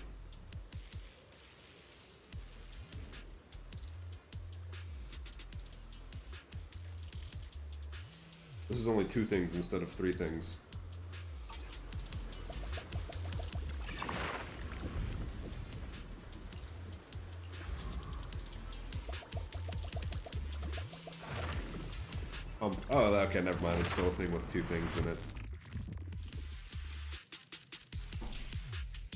This is only 2 things instead of 3 things. Oh, okay, never mind. It's still a thing with 2 things in it.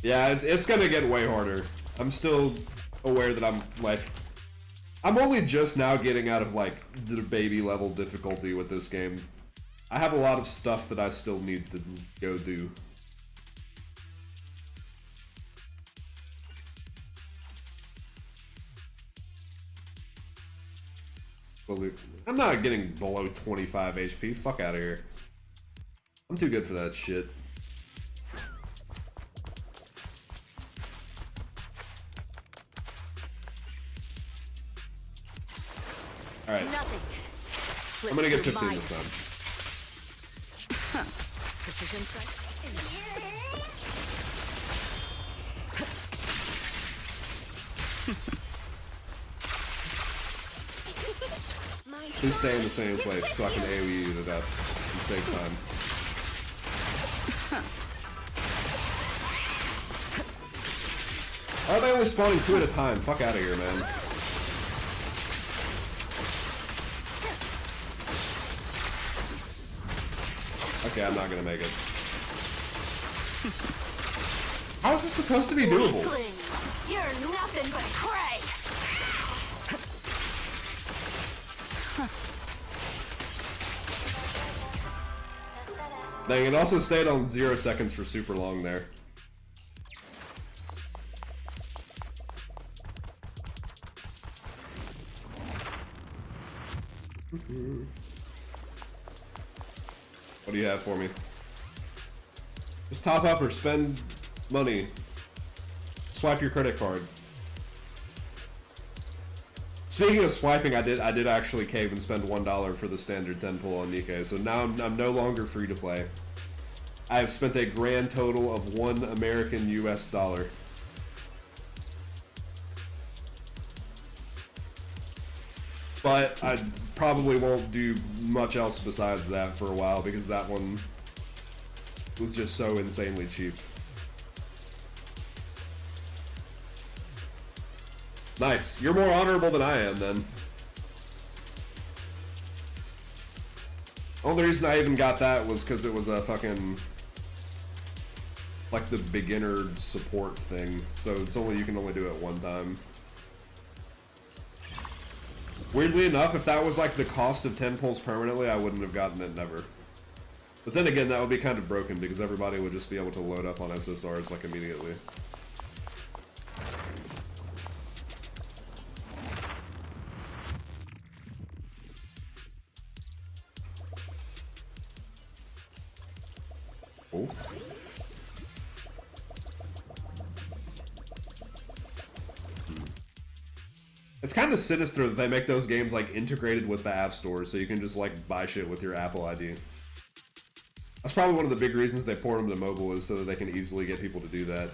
Yeah, it's gonna get way harder. I'm still aware that I'm only just now getting out of, like, the baby level difficulty with this game. I have a lot of stuff that I still need to go do. I'm not getting below 25 HP. Fuck out of here. I'm too good for that shit. Alright. I'm gonna get 15 this time. Precision strike. Please stay in the same place so I can AoE you to death and save time. Why are they only spawning 2 at a time? Fuck out of here, man. Okay, I'm not gonna make it. How is this supposed to be doable? You're nothing but prey! Dang, it also stayed on 0 seconds for super long there. What do you have for me? Just top up or spend money. Swipe your credit card. Speaking of swiping, I did actually cave and spend $1 for the standard 10 pull on Nikkei, so now I'm no longer free to play. I have spent a grand total of $1 American US dollar. But I probably won't do much else besides that for a while because that one was just so insanely cheap. Nice. You're more honorable than I am, then. Only reason I even got that was because it was a fucking... like the beginner support thing. So it's only, you can only do it one time. Weirdly enough, if that was like the cost of 10 pulls permanently, I wouldn't have gotten it never. But then again, that would be kind of broken because everybody would just be able to load up on SSRs like immediately. Oh. It's kind of sinister that they make those games like integrated with the app store so you can just like buy shit with your Apple ID. That's probably one of the big reasons they port them to mobile, is so that they can easily get people to do that.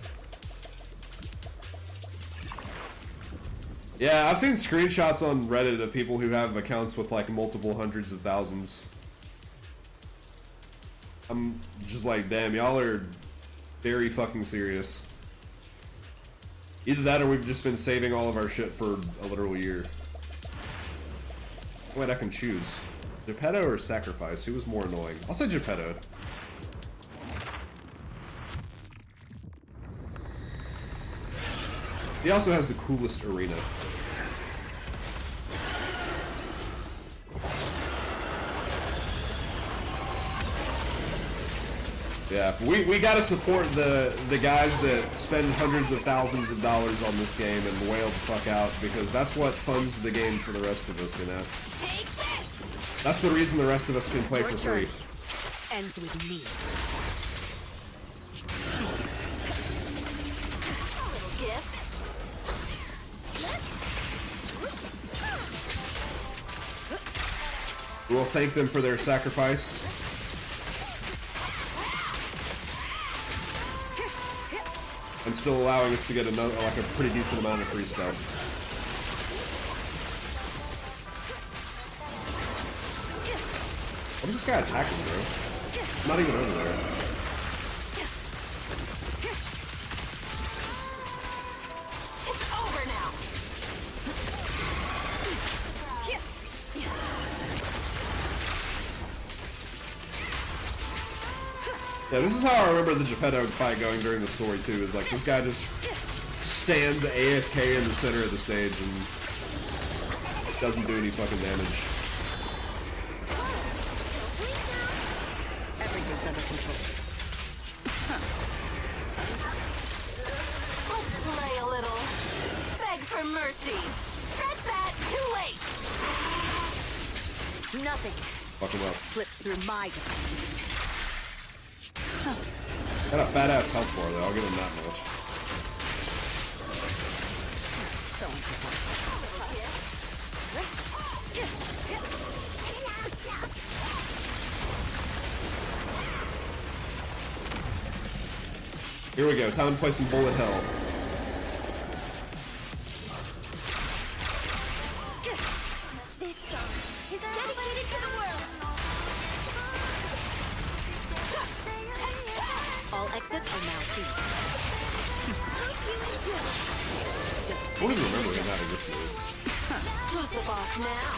Yeah, I've seen screenshots on Reddit of people who have accounts with like multiple hundreds of thousands. I'm just like, damn, y'all are very fucking serious. Either that or we've just been saving all of our shit for a literal year. Wait, I can choose. Geppetto or Sacrifice? Who was more annoying? I'll say Geppetto. He also has the coolest arena. Yeah, we gotta support the guys that spend hundreds of thousands of dollars on this game and wail the fuck out, because that's what funds the game for the rest of us, you know? That's the reason the rest of us can play for free. Ends with me. We'll thank them for their sacrifice. And still allowing us to get another, like a pretty decent amount of free stuff. What is this guy attacking, bro? He's not even over there. It's over now. Yeah, this is how I remember the Geppetto fight going during the story too, is like this guy just stands AFK in the center of the stage and doesn't do any fucking damage. Everything's under control. Let's play a little. Beg for mercy. That's that. Too late. Nothing Fuck him up. slips through my defense. Got a fat ass health bar though, I'll give him that much. So Here we go, time to play some bullet hell. This song is dedicated to the world. all exits are now sealed. I don't even remember him having this move. Who's the boss now?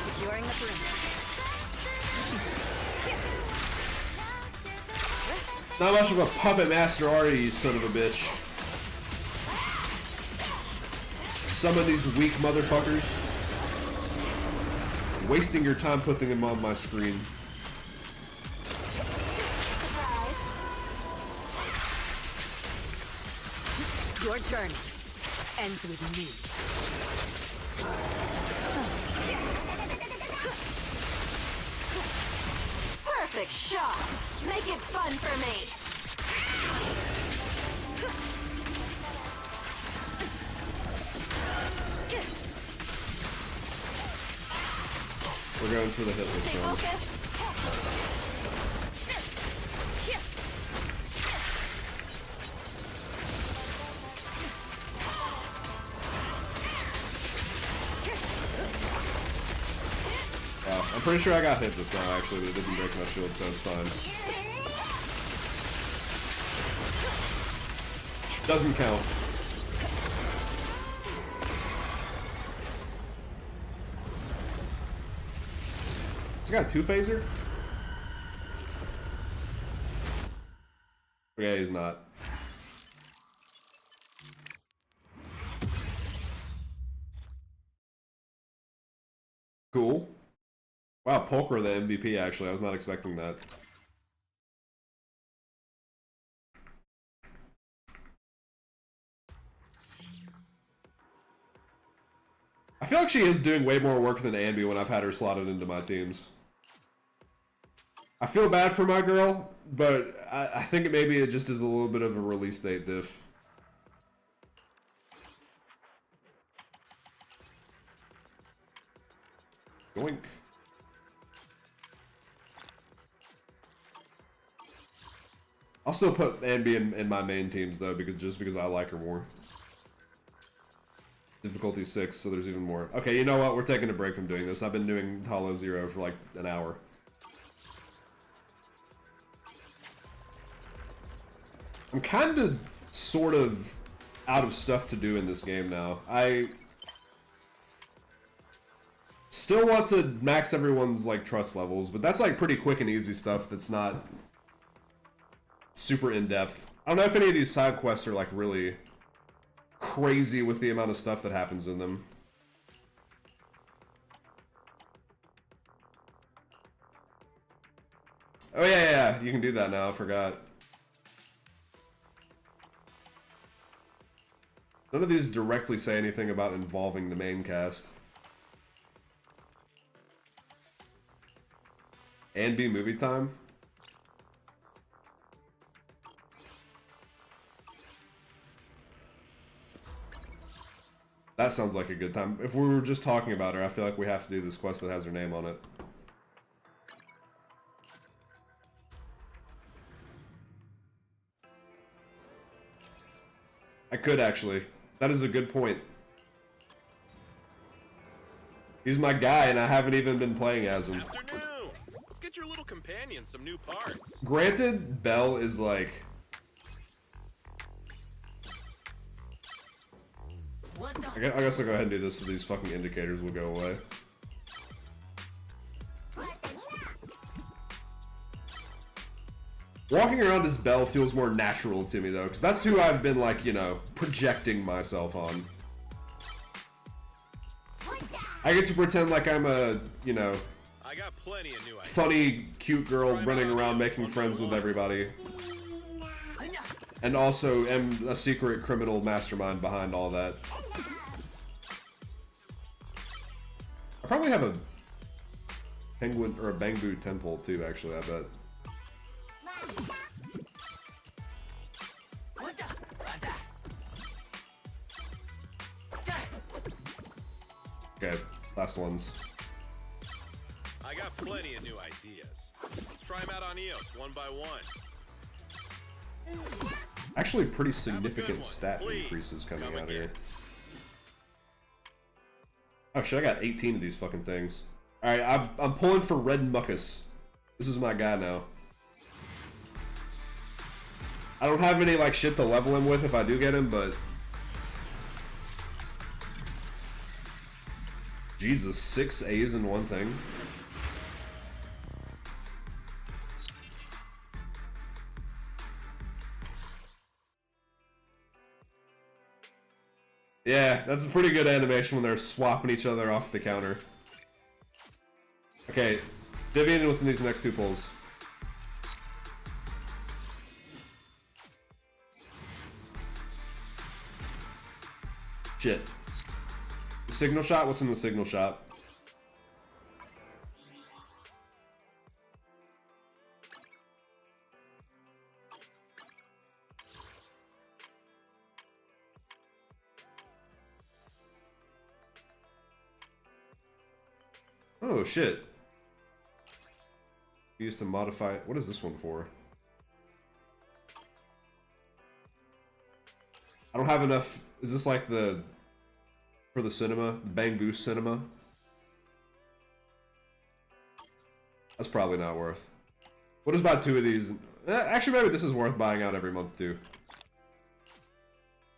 Securing the perimeter. Not much of a puppet master are you, you son of a bitch. Some of these weak motherfuckers. Wasting your time putting them on my screen. Your journey ends with me. Perfect shot. Make it fun for me. We're going for the hit this round. I'm pretty sure I got hit this time actually, but it didn't break my shield, so it's fine. Doesn't count. He's got a two-phaser? Okay, he's not. Cool. Wow, Polkra the MVP actually. I was not expecting that. I feel like she is doing way more work than Ambi when I've had her slotted into my teams. I feel bad for my girl, but I think maybe it just is a little bit of a release date diff. Yoink. I'll still put Ambi in my main teams though, because I like her more. Difficulty 6, so there's even more. Okay, you know what? We're taking a break from doing this. I've been doing Hollow Zero for like an hour. I'm kind of, sort of, out of stuff to do in this game now. I still want to max everyone's like trust levels, but that's like pretty quick and easy stuff that's not super in-depth. I don't know if any of these side quests are like really crazy with the amount of stuff that happens in them. Oh yeah, you can do that now, I forgot. None of these directly say anything about involving the main cast. And be movie time? That sounds like a good time. If we were just talking about her, I feel like we have to do this quest that has her name on it. I could actually. That is a good point. He's my guy and I haven't even been playing as him. Afternoon. Let's get your little companion some new parts. Granted, Belle is like... I guess I'll go ahead and do this so these fucking indicators will go away. Walking around as Belle feels more natural to me though, because that's who I've been like, you know, projecting myself on. I get to pretend like I'm a, you know, I got plenty of new ideas. funny, cute girl running around making friends with everybody. And also am a secret criminal mastermind behind all that. I probably have a penguin or a bamboo temple too, actually, I bet. Okay, last ones. I got plenty of new ideas. Let's try them out on EOS one by one. Actually, pretty significant stat increases coming out here. Oh shit, I got 18 of these fucking things. Alright, I'm pulling for Red Muckus. This is my guy now. I don't have any like shit to level him with if I do get him, but... Jesus, 6 A's in one thing. Yeah, that's a pretty good animation when they're swapping each other off the counter. Okay, Vivian with these next two pulls. Shit. The signal shot? What's in the signal shot? Oh shit. Used to modify. What is this one for? I don't have enough. Is this like the for the cinema? The Bang Boost cinema? That's probably not worth. What is about 2 of these? Actually, maybe this is worth buying out every month too.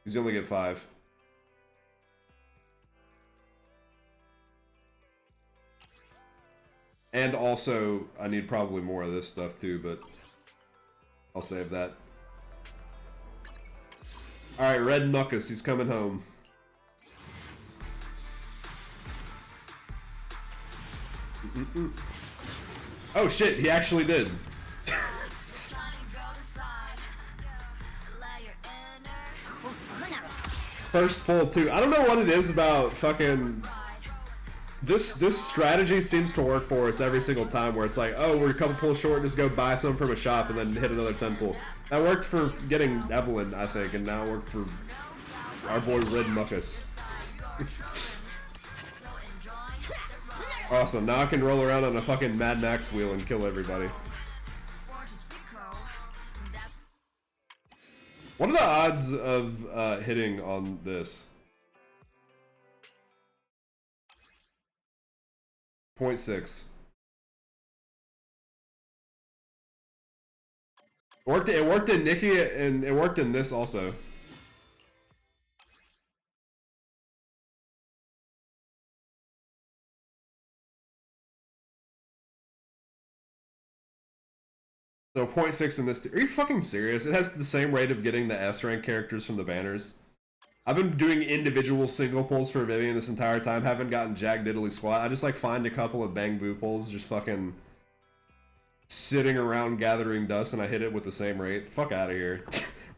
Because you only get 5. And also, I need probably more of this stuff too, but I'll save that. Alright, Red Muckus, he's coming home. Oh shit, he actually did. First pull too. I don't know what it is about fucking... This strategy seems to work for us every single time, where it's like, oh, we're a couple pulls short, just go buy some from a shop and then hit another 10 pull. That worked for getting Evelyn, I think, and now it worked for our boy Red Muckus. Awesome, now I can roll around on a fucking Mad Max wheel and kill everybody. What are the odds of hitting on this? 0.6. It worked in Nikki and it worked in this also. So 0.6 in this too. Are you fucking serious? It has the same rate of getting the S rank characters from the banners. I've been doing individual single pulls for Vivian this entire time. Haven't gotten jack diddly squat. I just like find a couple of bang boo pulls, just fucking sitting around gathering dust, and I hit it with the same rate. Fuck out of here.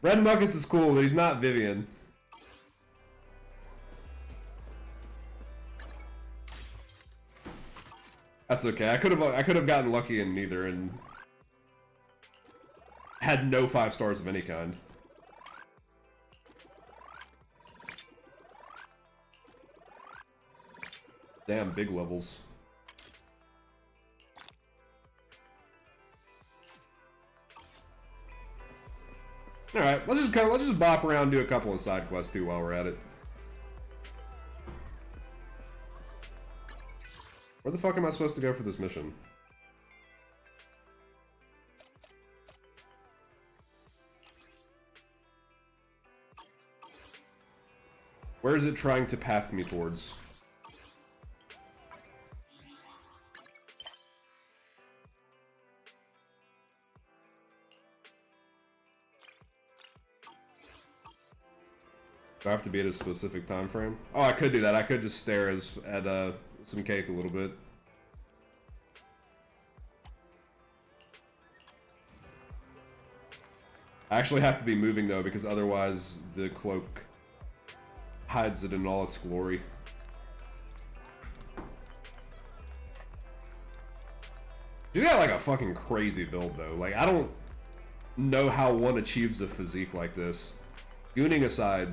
Red Muckus is cool, but he's not Vivian. That's okay. I could have gotten lucky in neither and had no 5 stars of any kind. Damn, big levels. All right, let's just bop around and do a couple of side quests too while we're at it. Where the fuck am I supposed to go for this mission? Where is it trying to path me towards? Do I have to be at a specific time frame? Oh, I could do that. I could just stare at some cake a little bit. I actually have to be moving though, because otherwise the cloak hides it in all its glory. You got like a fucking crazy build though. Like, I don't know how one achieves a physique like this. Gooning aside.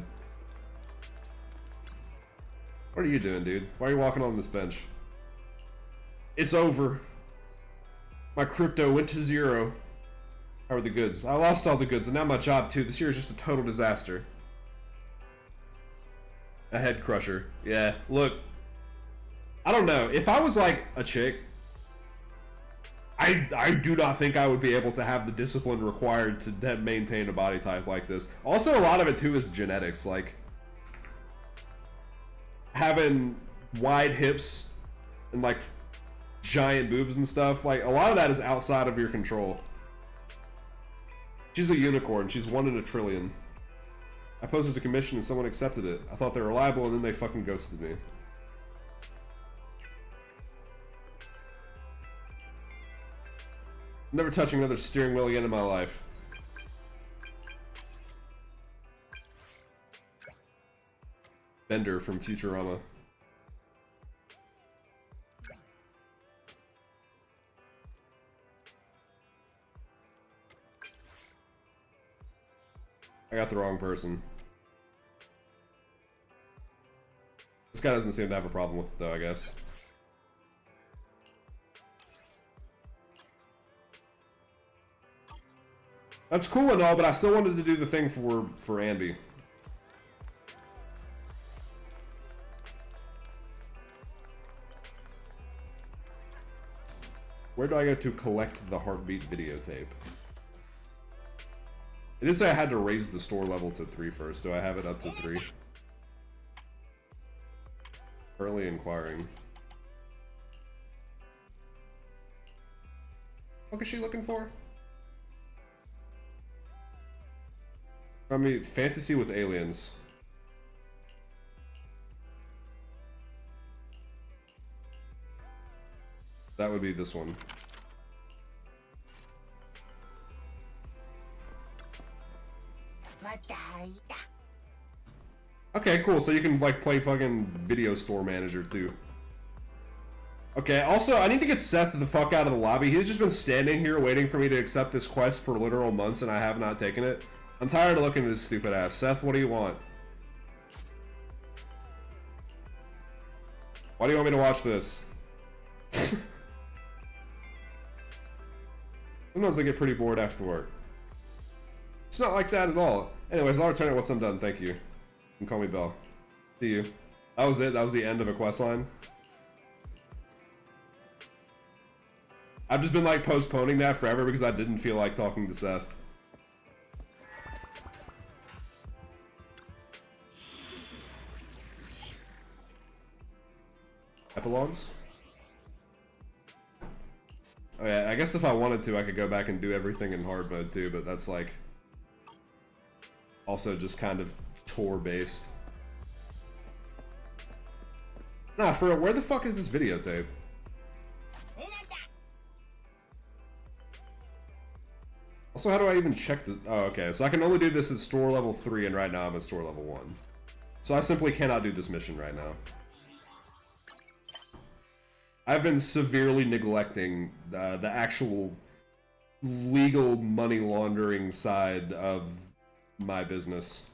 What are you doing, dude? Why are you walking on this bench? It's over. My crypto went to 0. How are the goods? I lost all the goods, and now my job too. This year is just a total disaster. A head crusher. Yeah, look. I don't know. If I was like a chick, I do not think I would be able to have the discipline required to maintain a body type like this. Also, a lot of it too is genetics. Like, having wide hips and like giant boobs and stuff, like a lot of that is outside of your control. She's a unicorn. She's 1 in a trillion. I posted a commission and someone accepted it. I thought they were reliable and then they fucking ghosted me. Never touching another steering wheel again in my life. Bender from Futurama. I got the wrong person. This guy doesn't seem to have a problem with it though, I guess. That's cool and all, but I still wanted to do the thing for Anby. Where do I go to collect the heartbeat videotape? It did say I had to raise the store level to 3 first. Do I have it up to 3? Currently inquiring. What is she looking for? I mean, fantasy with aliens. That would be this one. Okay, cool. So you can like play fucking video store manager too. Okay, also I need to get Seth the fuck out of the lobby. He's just been standing here waiting for me to accept this quest for literal months and I have not taken it. I'm tired of looking at his stupid ass. Seth, what do you want? Why do you want me to watch this? Sometimes I get pretty bored after work. It's not like that at all. Anyways, I'll return it once I'm done. Thank you. You can call me Belle. See you. That was it. That was the end of a quest line. I've just been like postponing that forever because I didn't feel like talking to Seth. Epilogues? Oh yeah, I guess if I wanted to, I could go back and do everything in hard mode too, but that's like also just kind of tour based. Nah, for real, where the fuck is this videotape? Also, how do I even check this? Oh, okay, so I can only do this at store level 3, and right now I'm at store level 1. So I simply cannot do this mission right now. I've been severely neglecting the actual legal money laundering side of my business.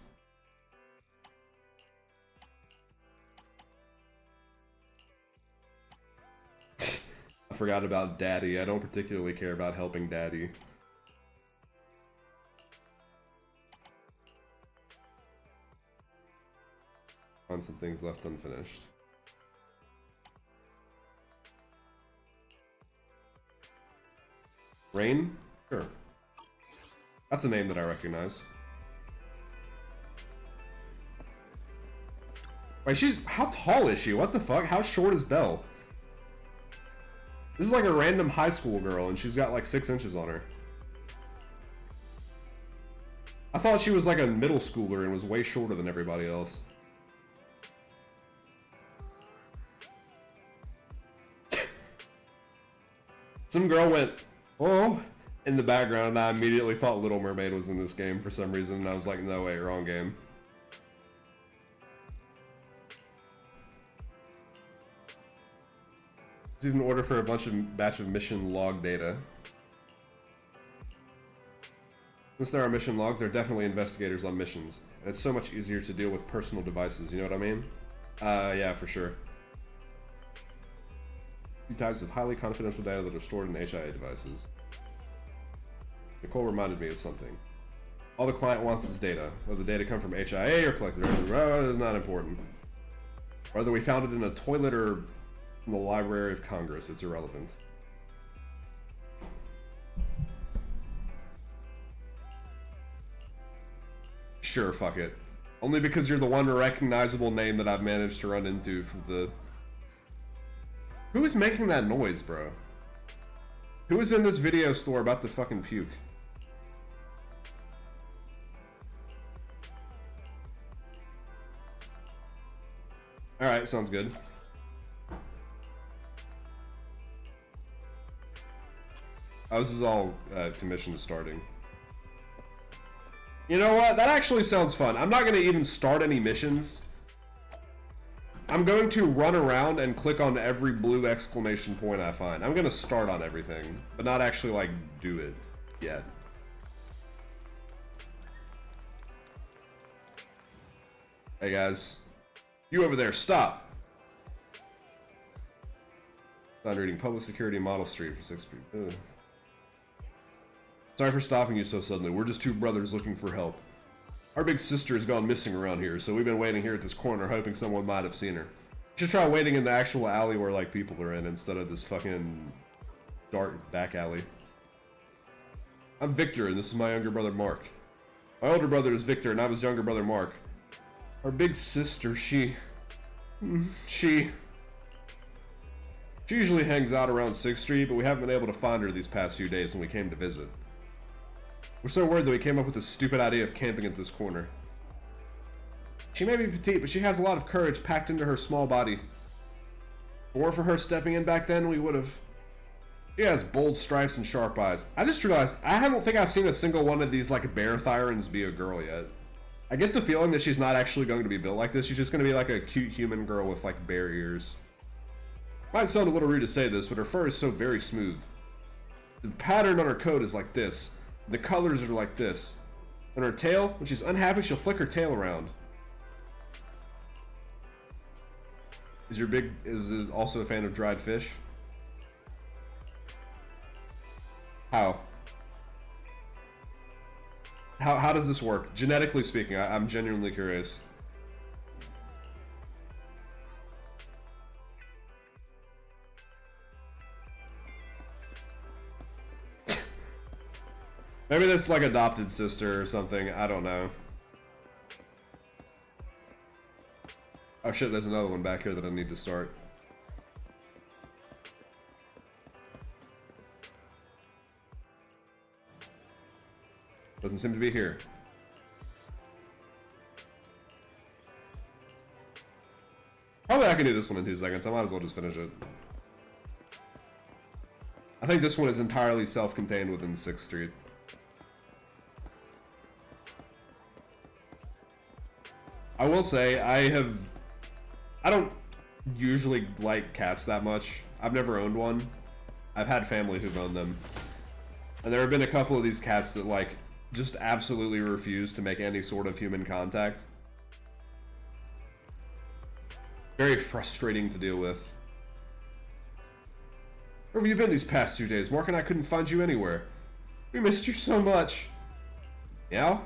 I forgot about Daddy. I don't particularly care about helping Daddy. On some things left unfinished. Rain? Sure. That's a name that I recognize. Wait, how tall is she? What the fuck? How short is Belle? This is like a random high school girl, and she's got like 6 inches on her. I thought she was like a middle schooler and was way shorter than everybody else. Some girl went, "Oh," in the background, and I immediately thought Little Mermaid was in this game for some reason, and I was like, no way, wrong game. There's even an order for a batch of mission log data. Since there are mission logs, there are definitely investigators on missions, and it's so much easier to deal with personal devices, you know what I mean? Yeah, for sure. 2 types of highly confidential data that are stored in HIA devices. Nicole reminded me of something. All the client wants is data. Whether the data come from HIA or collected is not important. Whether we found it in a toilet or in the Library of Congress, it's irrelevant. Sure, fuck it. Only because you're the one recognizable name that I've managed to run into for the... Who is making that noise, bro? Who is in this video store about to fucking puke? Alright, sounds good. Oh, this is all commission starting. You know what? That actually sounds fun. I'm not going to even start any missions. I'm going to run around and click on every blue exclamation point I find. I'm going to start on everything, but not actually, like, do it yet. Hey, guys. You over there, stop! I'm reading Public Security Model Street for 6 people. Sorry for stopping you so suddenly. We're just 2 brothers looking for help. Our big sister has gone missing around here, so we've been waiting here at this corner hoping someone might have seen her. You should try waiting in the actual alley where, like, people are in instead of this fucking dark back alley. I'm Victor, and this is my younger brother, Mark. My older brother is Victor, and I'm his younger brother, Mark. Our big sister, she usually hangs out around 6th Street, but we haven't been able to find her these past few days when we came to visit. We're so worried that we came up with this stupid idea of camping at this corner. She may be petite, but she has a lot of courage packed into her small body. If it weren't for her stepping in back then, we would have... She has bold stripes and sharp eyes. I just realized, I don't think I've seen a single one of these, like, bear thyrans be a girl yet. I get the feeling that she's not actually going to be built like this. She's just going to be like a cute human girl with, like, bear ears. Might sound a little rude to say this, but her fur is so very smooth. The pattern on her coat is like this. The colors are like this. And her tail, when she's unhappy, she'll flick her tail around. Is it also a fan of dried fish? How? How does this work? Genetically speaking, I'm genuinely curious. Maybe that's like adopted sister or something. I don't know. Oh shit, there's another one back here that I need to start. Doesn't seem to be here. Probably can do this one in 2 seconds. I might as well just finish it. I think this one is entirely self-contained within 6th Street. I will say, I don't usually like cats that much. I've never owned one. I've had family who've owned them. And there have been a couple of these cats that, like, just absolutely refuse to make any sort of human contact. Very frustrating to deal with. Where have you been these past 2 days? Mark and I couldn't find you anywhere. We missed you so much. Meow?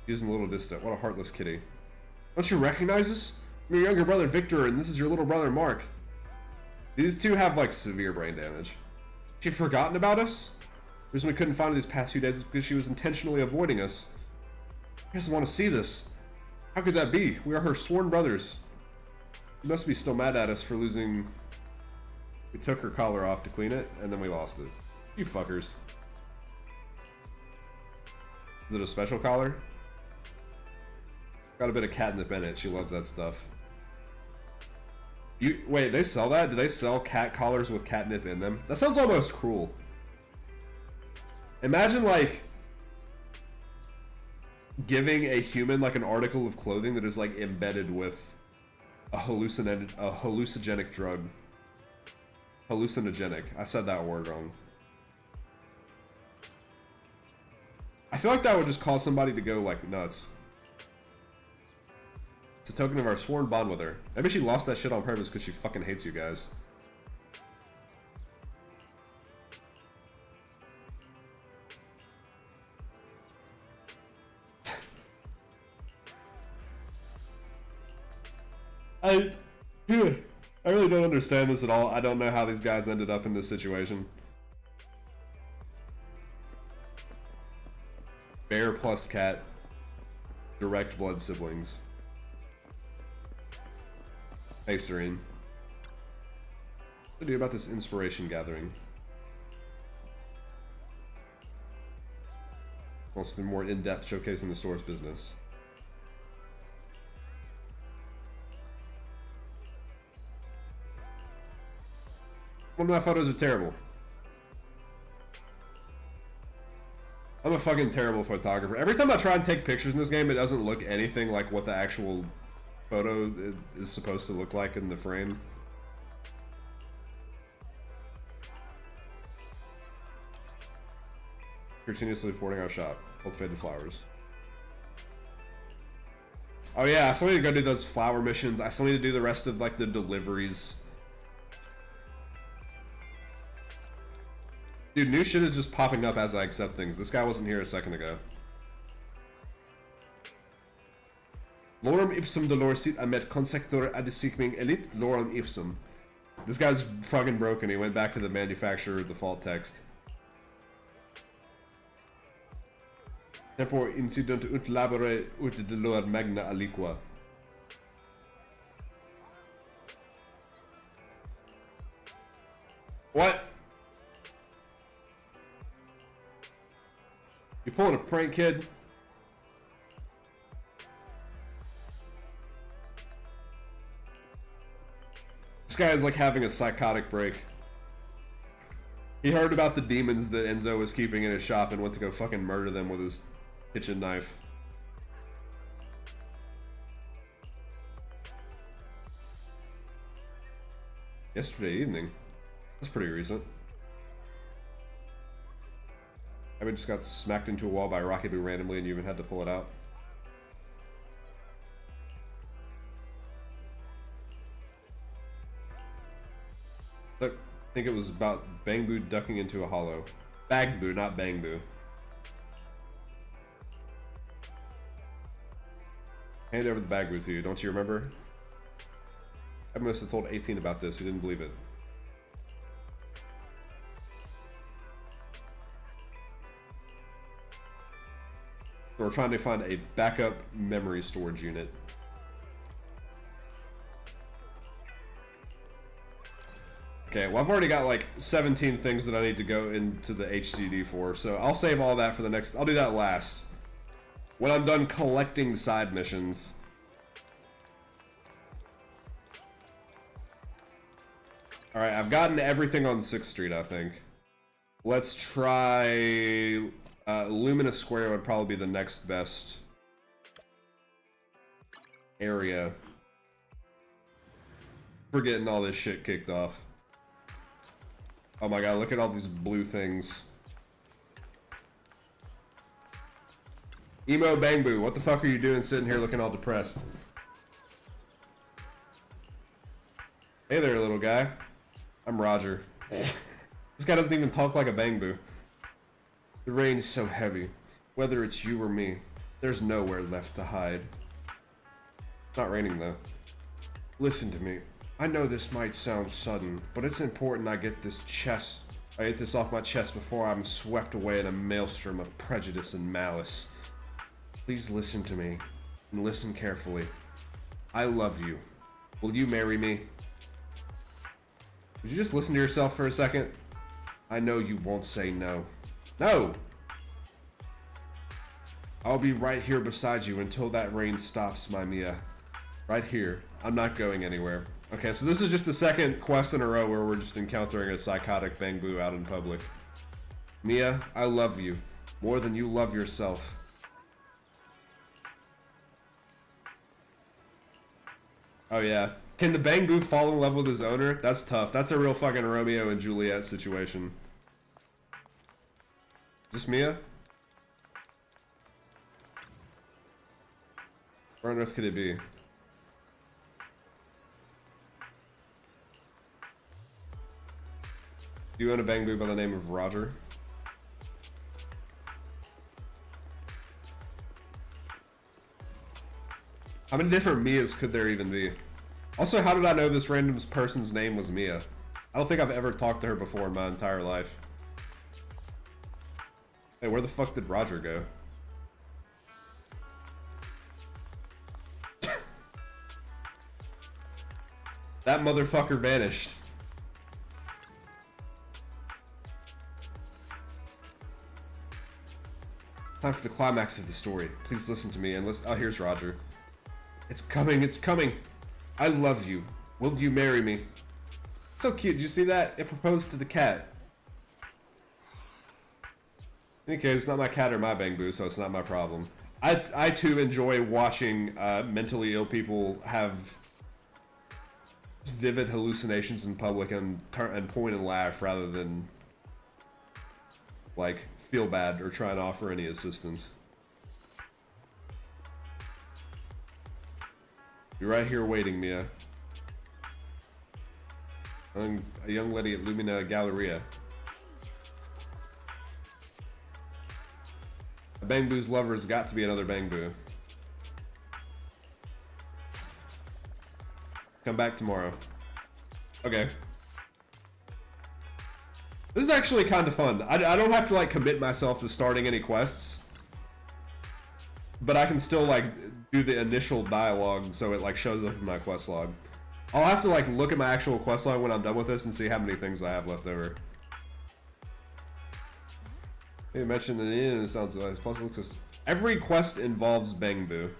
He's a little distant. What a heartless kitty. Don't you recognize us? I'm your younger brother Victor, and this is your little brother Mark. These two have, like, severe brain damage. She had forgotten about us? The reason we couldn't find her these past few days is because she was intentionally avoiding us. She doesn't want to see this. How could that be? We are her sworn brothers. She must be still mad at us for losing... We took her collar off to clean it, and then we lost it. You fuckers. Is it a special collar? Got a bit of catnip in it. She loves that stuff. Wait, they sell that? Do they sell cat collars with catnip in them? That sounds almost cruel. Imagine, like, giving a human, like, an article of clothing that is, like, embedded with a hallucinogenic drug. Hallucinogenic. I said that word wrong. I feel like that would just cause somebody to go, like, nuts. It's a token of our sworn bond with her. Maybe she lost that shit on purpose because she fucking hates you guys. I really don't understand this at all. I don't know how these guys ended up in this situation. Bear plus cat. Direct blood siblings. Hey, Serene. What to do about this inspiration gathering? Wants to do more in-depth showcasing the store's business. One of my photos are terrible. I'm a fucking terrible photographer. Every time I try and take pictures in this game, it doesn't look anything like what the actual photo is supposed to look like in the frame. Continuously supporting our shop. Cultivated flowers. Oh yeah, I still need to go do those flower missions. I still need to do the rest of, like, the deliveries. Dude, new shit is just popping up as I accept things. This guy wasn't here a second ago. Lorem ipsum dolorsit amet consector adisicming elite lorem ipsum. This guy's fucking broken. He went back to the manufacturer default text. Tempor incident ut labore ut dolor magna aliqua. What? You pulling a prank, kid? This guy is like having a psychotic break. He heard about the demons that Enzo was keeping in his shop and went to go fucking murder them with his kitchen knife. Yesterday evening. That's pretty recent. I just got smacked into a wall by Rocky Boo randomly and you even had to pull it out. I think it was about Bang Boo ducking into a hollow. Bag Boo, not Bang Boo. Hand over the Bag Boo to you, don't you remember? I must have told 18 about this, who didn't believe it. So we're trying to find a backup memory storage unit. Okay, well I've already got like 17 things that I need to go into the HDD for, so I'll save all that for the next, I'll do that last. When I'm done collecting side missions. Alright, I've gotten everything on 6th Street, I think. Let's try... Lumina Square would probably be the next best area for getting all this shit kicked off. Oh my god, look at all these blue things. Emo Bangbu, what the fuck are you doing sitting here looking all depressed? Hey there, little guy. I'm Roger. This guy doesn't even talk like a Bangbu. The rain is so heavy. Whether it's you or me, there's nowhere left to hide. It's not raining though. Listen to me. I know this might sound sudden, but it's important I get this off my chest before I'm swept away in a maelstrom of prejudice and malice. Please listen to me, and listen carefully. I love you. Will you marry me? Would you just listen to yourself for a second? I know you won't say no. No! I'll be right here beside you until that rain stops, my Mia. Right here. I'm not going anywhere. Okay, so this is just the second quest in a row where we're just encountering a psychotic Bangbu out in public. Mia, I love you. More than you love yourself. Oh yeah. Can the Bangbu fall in love with his owner? That's tough. That's a real fucking Romeo and Juliet situation. Is this Mia? Where on earth could it be? Do you own a Bangbu by the name of Roger? How many different Mias could there even be? Also, how did I know this random person's name was Mia? I don't think I've ever talked to her before in my entire life. Hey, where the fuck did Roger go? That motherfucker vanished. Time for the climax of the story. Please listen to me and listen. Oh, here's Roger. It's coming, it's coming. I love you. Will you marry me? So cute, did you see that? It proposed to the cat. In any case, it's not my cat or my Bangbu, so it's not my problem. I too enjoy watching mentally ill people have vivid hallucinations in public and point and laugh rather than like feel bad or try and offer any assistance. You're right here waiting, Mia. I'm a young lady at Lumina Galleria. A Bangbu's lover's got to be another Bangbu. Come back tomorrow. Okay. This is actually kind of fun. I don't have to like commit myself to starting any quests. But I can still like do the initial dialogue so it like shows up in my quest log. I'll have to like look at my actual quest log when I'm done with this and see how many things I have left over. You mentioned in the end, it sounds like plus it looks as every quest involves Bangbu.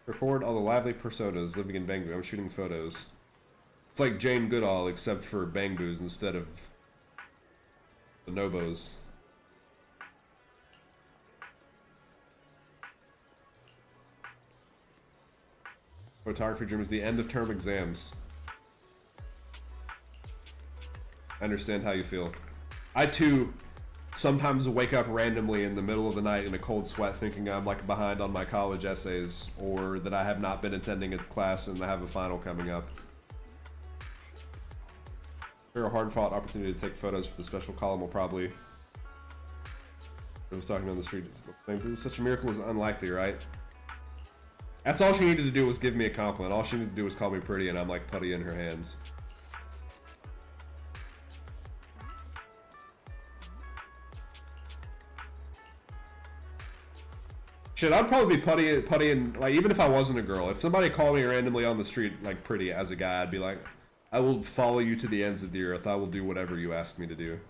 Record all the lively personas living in Bangbu. I'm shooting photos. It's like Jane Goodall except for Bangbus instead of bonobos. Photography dream is the end of term exams. I understand how you feel. I too sometimes wake up randomly in the middle of the night in a cold sweat thinking I'm like behind on my college essays or that I have not been attending a class and I have a final coming up. A hard-fought opportunity to take photos with the special column will probably... I was talking on the street. Such a miracle is unlikely, right? That's all she needed to do was give me a compliment. All she needed to do was call me pretty and I'm like putty in her hands. Shit, I'd probably be putty and like even if I wasn't a girl. If somebody called me randomly on the street like pretty as a guy, I'd be like, I will follow you to the ends of the earth. I will do whatever you ask me to do.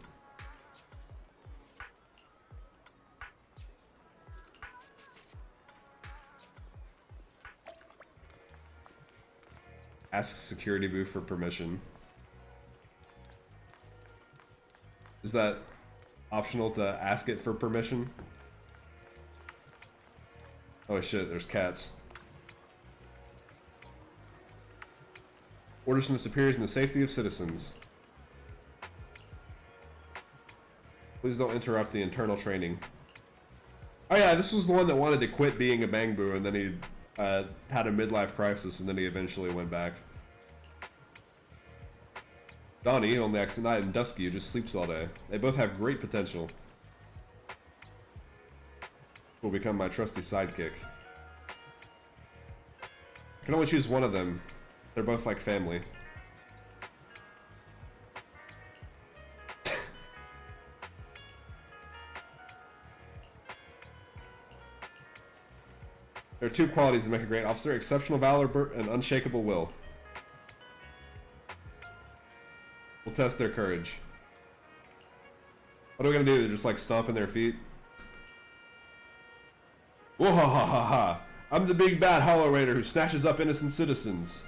Ask security booth for permission. Is that optional to ask it for permission? Oh shit, there's cats. Orders from the superiors and the safety of citizens. Please don't interrupt the internal training. Oh yeah, this was the one that wanted to quit being a Bangbu, and then he had a midlife crisis, and then he eventually went back. Donnie only acts at night, and Dusky just sleeps all day. They both have great potential. Will become my trusty sidekick. I can only choose one of them. They're both like family. There are two qualities that make a great officer: exceptional valor and unshakable will. We'll test their courage. What are we gonna do? They're just like stomping their feet? Whoa ha ha ha ha! I'm the big bad Hollow Raider who snatches up innocent citizens.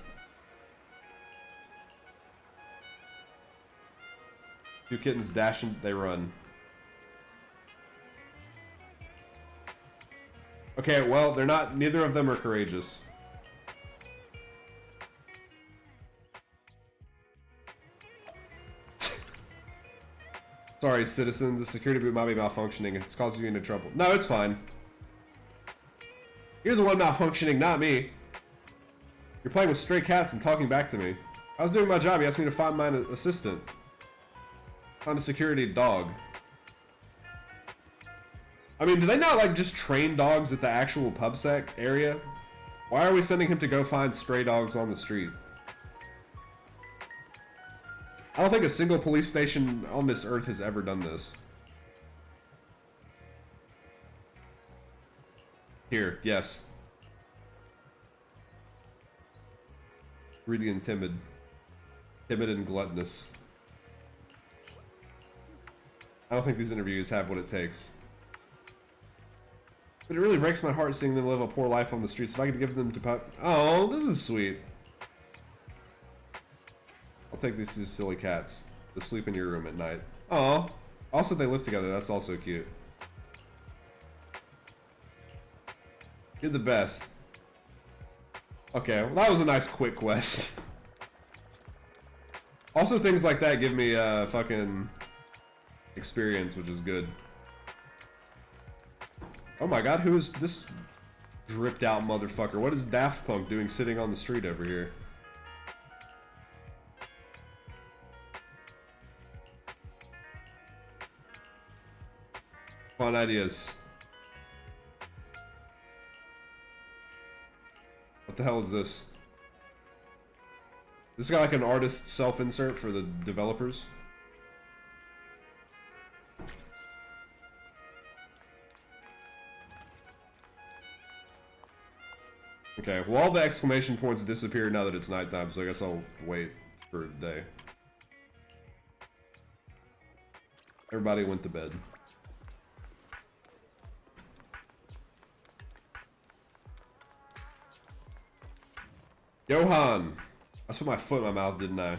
Two kittens dash and they run. Okay, well, they're not, neither of them are courageous. Sorry, citizen, the security boot might be malfunctioning. It's causing you into trouble. No, it's fine. You're the one malfunctioning, not me. You're playing with stray cats and talking back to me. I was doing my job, you asked me to find my assistant. Find a security dog. I mean, do they not, like, just train dogs at the actual PubSec area? Why are we sending him to go find stray dogs on the street? I don't think a single police station on this earth has ever done this. Here, yes. Greedy and timid. Timid and gluttonous. I don't think these interviews have what it takes. But it really breaks my heart seeing them live a poor life on the streets. If I could give them to pup. Oh, this is sweet. I'll take these two silly cats to sleep in your room at night. Oh, also they live together. That's also cute. You're the best. Okay, well, that was a nice quick quest. Also, things like that give me fucking experience, which is good. Oh my god, who is this dripped out motherfucker? What is Daft Punk doing sitting on the street over here? Fun ideas. What the hell is this? This got like an artist self-insert for the developers. Okay, well all the exclamation points disappear now that it's nighttime, so I guess I'll wait for a day. Everybody went to bed. Johan! I put my foot in my mouth, didn't I?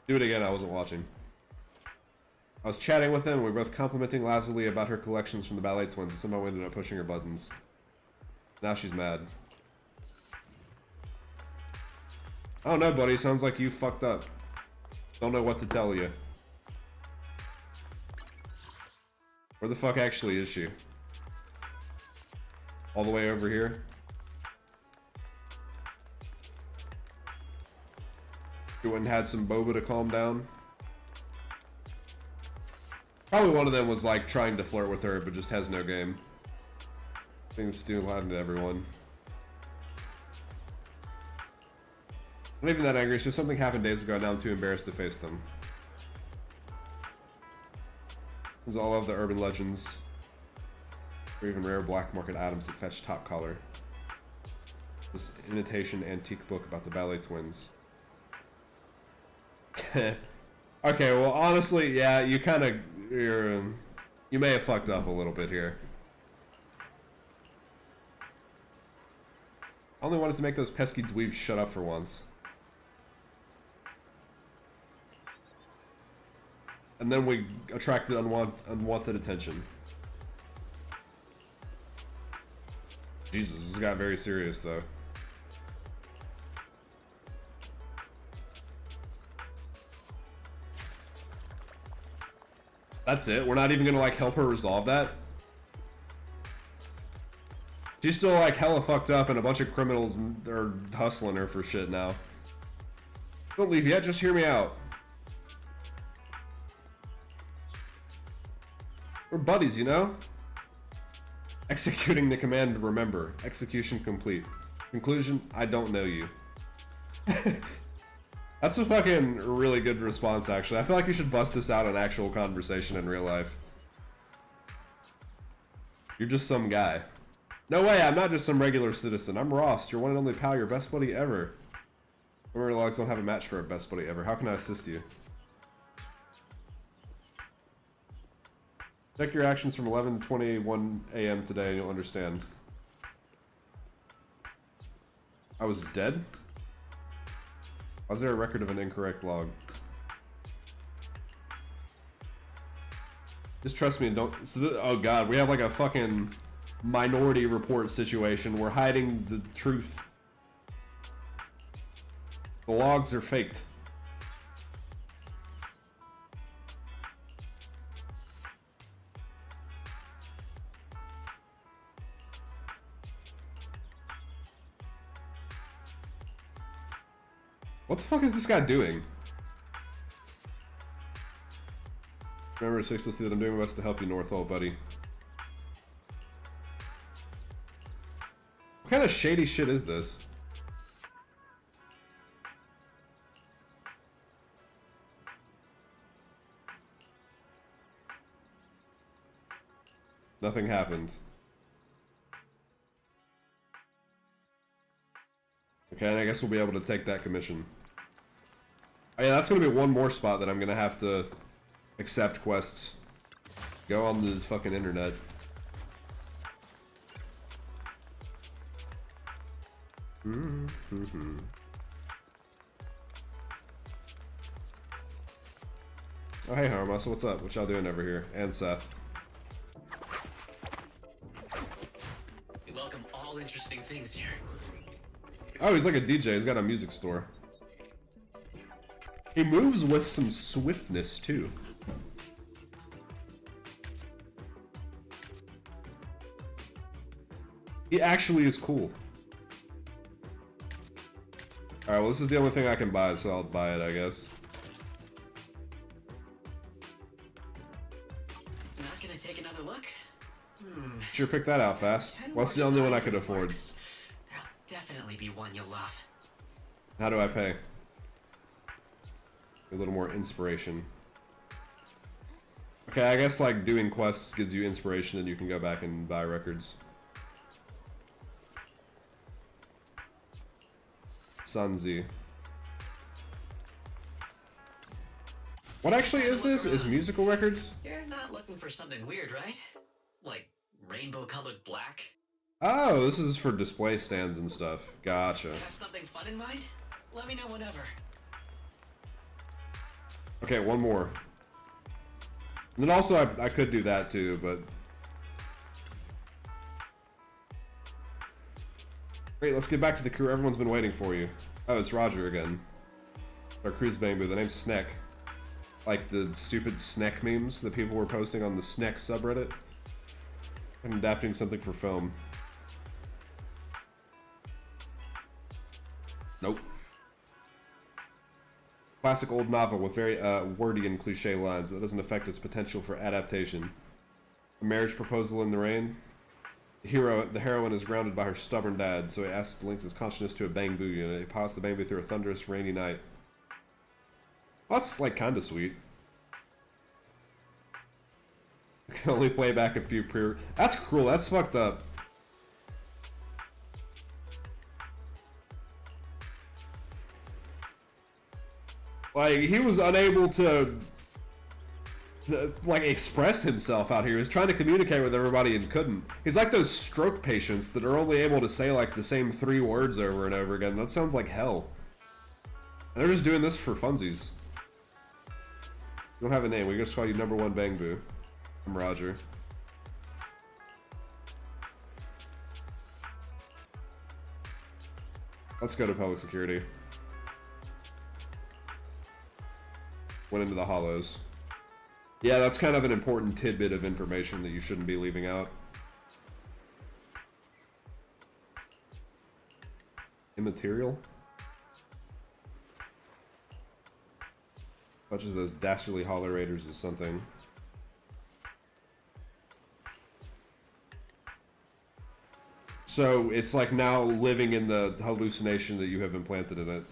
Do it again, I wasn't watching. I was chatting with him, and we were both complimenting Lazuli about her collections from the Ballet Twins, and somehow we ended up pushing her buttons. Now she's mad. I don't know, buddy. Sounds like you fucked up. Don't know what to tell you. Where the fuck actually is she? All the way over here? You went and had some boba to calm down? Probably one of them was like trying to flirt with her, but just has no game. Things still happen to everyone. I'm not even that angry, it's just something happened days ago, now I'm too embarrassed to face them. There's all of the urban legends, or even rare black market items that fetch top collar. This imitation antique book about the Ballet Twins. Okay, well honestly, yeah, you kind of, you may have fucked up a little bit here. I only wanted to make those pesky dweebs shut up for once. and then we attract the unwanted attention. Jesus, this got very serious though. That's it? We're not even gonna like help her resolve that? She's still like hella fucked up and a bunch of criminals are hustling her for shit now. Don't leave yet, just hear me out. We're buddies, you know? Executing the command, remember. Execution complete. Conclusion, I don't know you. That's a fucking really good response, actually. I feel like you should bust this out in actual conversation in real life. You're just some guy. No way, I'm not just some regular citizen. I'm Ross, your one and only pal, your best buddy ever. Memory logs don't have a match for a best buddy ever. How can I assist you? Check your actions from 11:21 a.m. today and you'll understand. I was dead? Why is there a record of an incorrect log? Just trust me and don't... oh god, we have like a fucking Minority Report situation. We're hiding the truth. The logs are faked. What the fuck is this guy doing? Remember, 6 will see that I'm doing my best to help you, Northall, buddy. What kind of shady shit is this? Nothing happened. Okay, and I guess we'll be able to take that commission. Oh yeah, that's gonna be one more spot that I'm gonna have to accept quests. Go on the fucking internet. Mm-hmm. Oh hey Harmus, what's up? What y'all doing over here? And Seth. We welcome all interesting things here. Oh, he's like a DJ. He's got a music store. He moves with some swiftness, too. He actually is cool. Alright, well, this is the only thing I can buy, so I'll buy it, I guess. Not gonna take another look? Sure picked that out fast. What's the only one I could afford? There'll definitely be one you'll love. How do I pay? A little more inspiration. Okay, I guess like doing quests gives you inspiration and you can go back and buy records. Sunzi. What actually is this? Is musical records? You're not looking for something weird, right? Like rainbow-colored black? Oh, this is for display stands and stuff. Gotcha. Got something fun in mind? Let me know whenever. Okay, one more. And then also I could do that too, but... Great, let's get back to the crew. Everyone's been waiting for you. Oh, it's Roger again. Our crew's bamboo. The name's Sneck. Like the stupid Sneck memes that people were posting on the Sneck subreddit. I'm adapting something for film. Nope. Classic old novel with very wordy and cliche lines, but that doesn't affect its potential for adaptation. A marriage proposal in the rain. The heroine is grounded by her stubborn dad, so he asks to link his consciousness to a bamboo unit. He pilots the bamboo through a thunderous, rainy night. Well, that's like kind of sweet. I can only play back a few pre. That's cruel. That's fucked up. Like, he was unable to like, express himself out here. He was trying to communicate with everybody and couldn't. He's like those stroke patients that are only able to say, like, the same 3 words over and over again. That sounds like hell. And they're just doing this for funsies. You don't have a name. We just call you number 1 Bang Boo. I'm Roger. Let's go to public security. Went into the hollows. Yeah, that's kind of an important tidbit of information that you shouldn't be leaving out. Immaterial? Much as those dastardly hollow raiders is something. So it's like now living in the hallucination that you have implanted in it.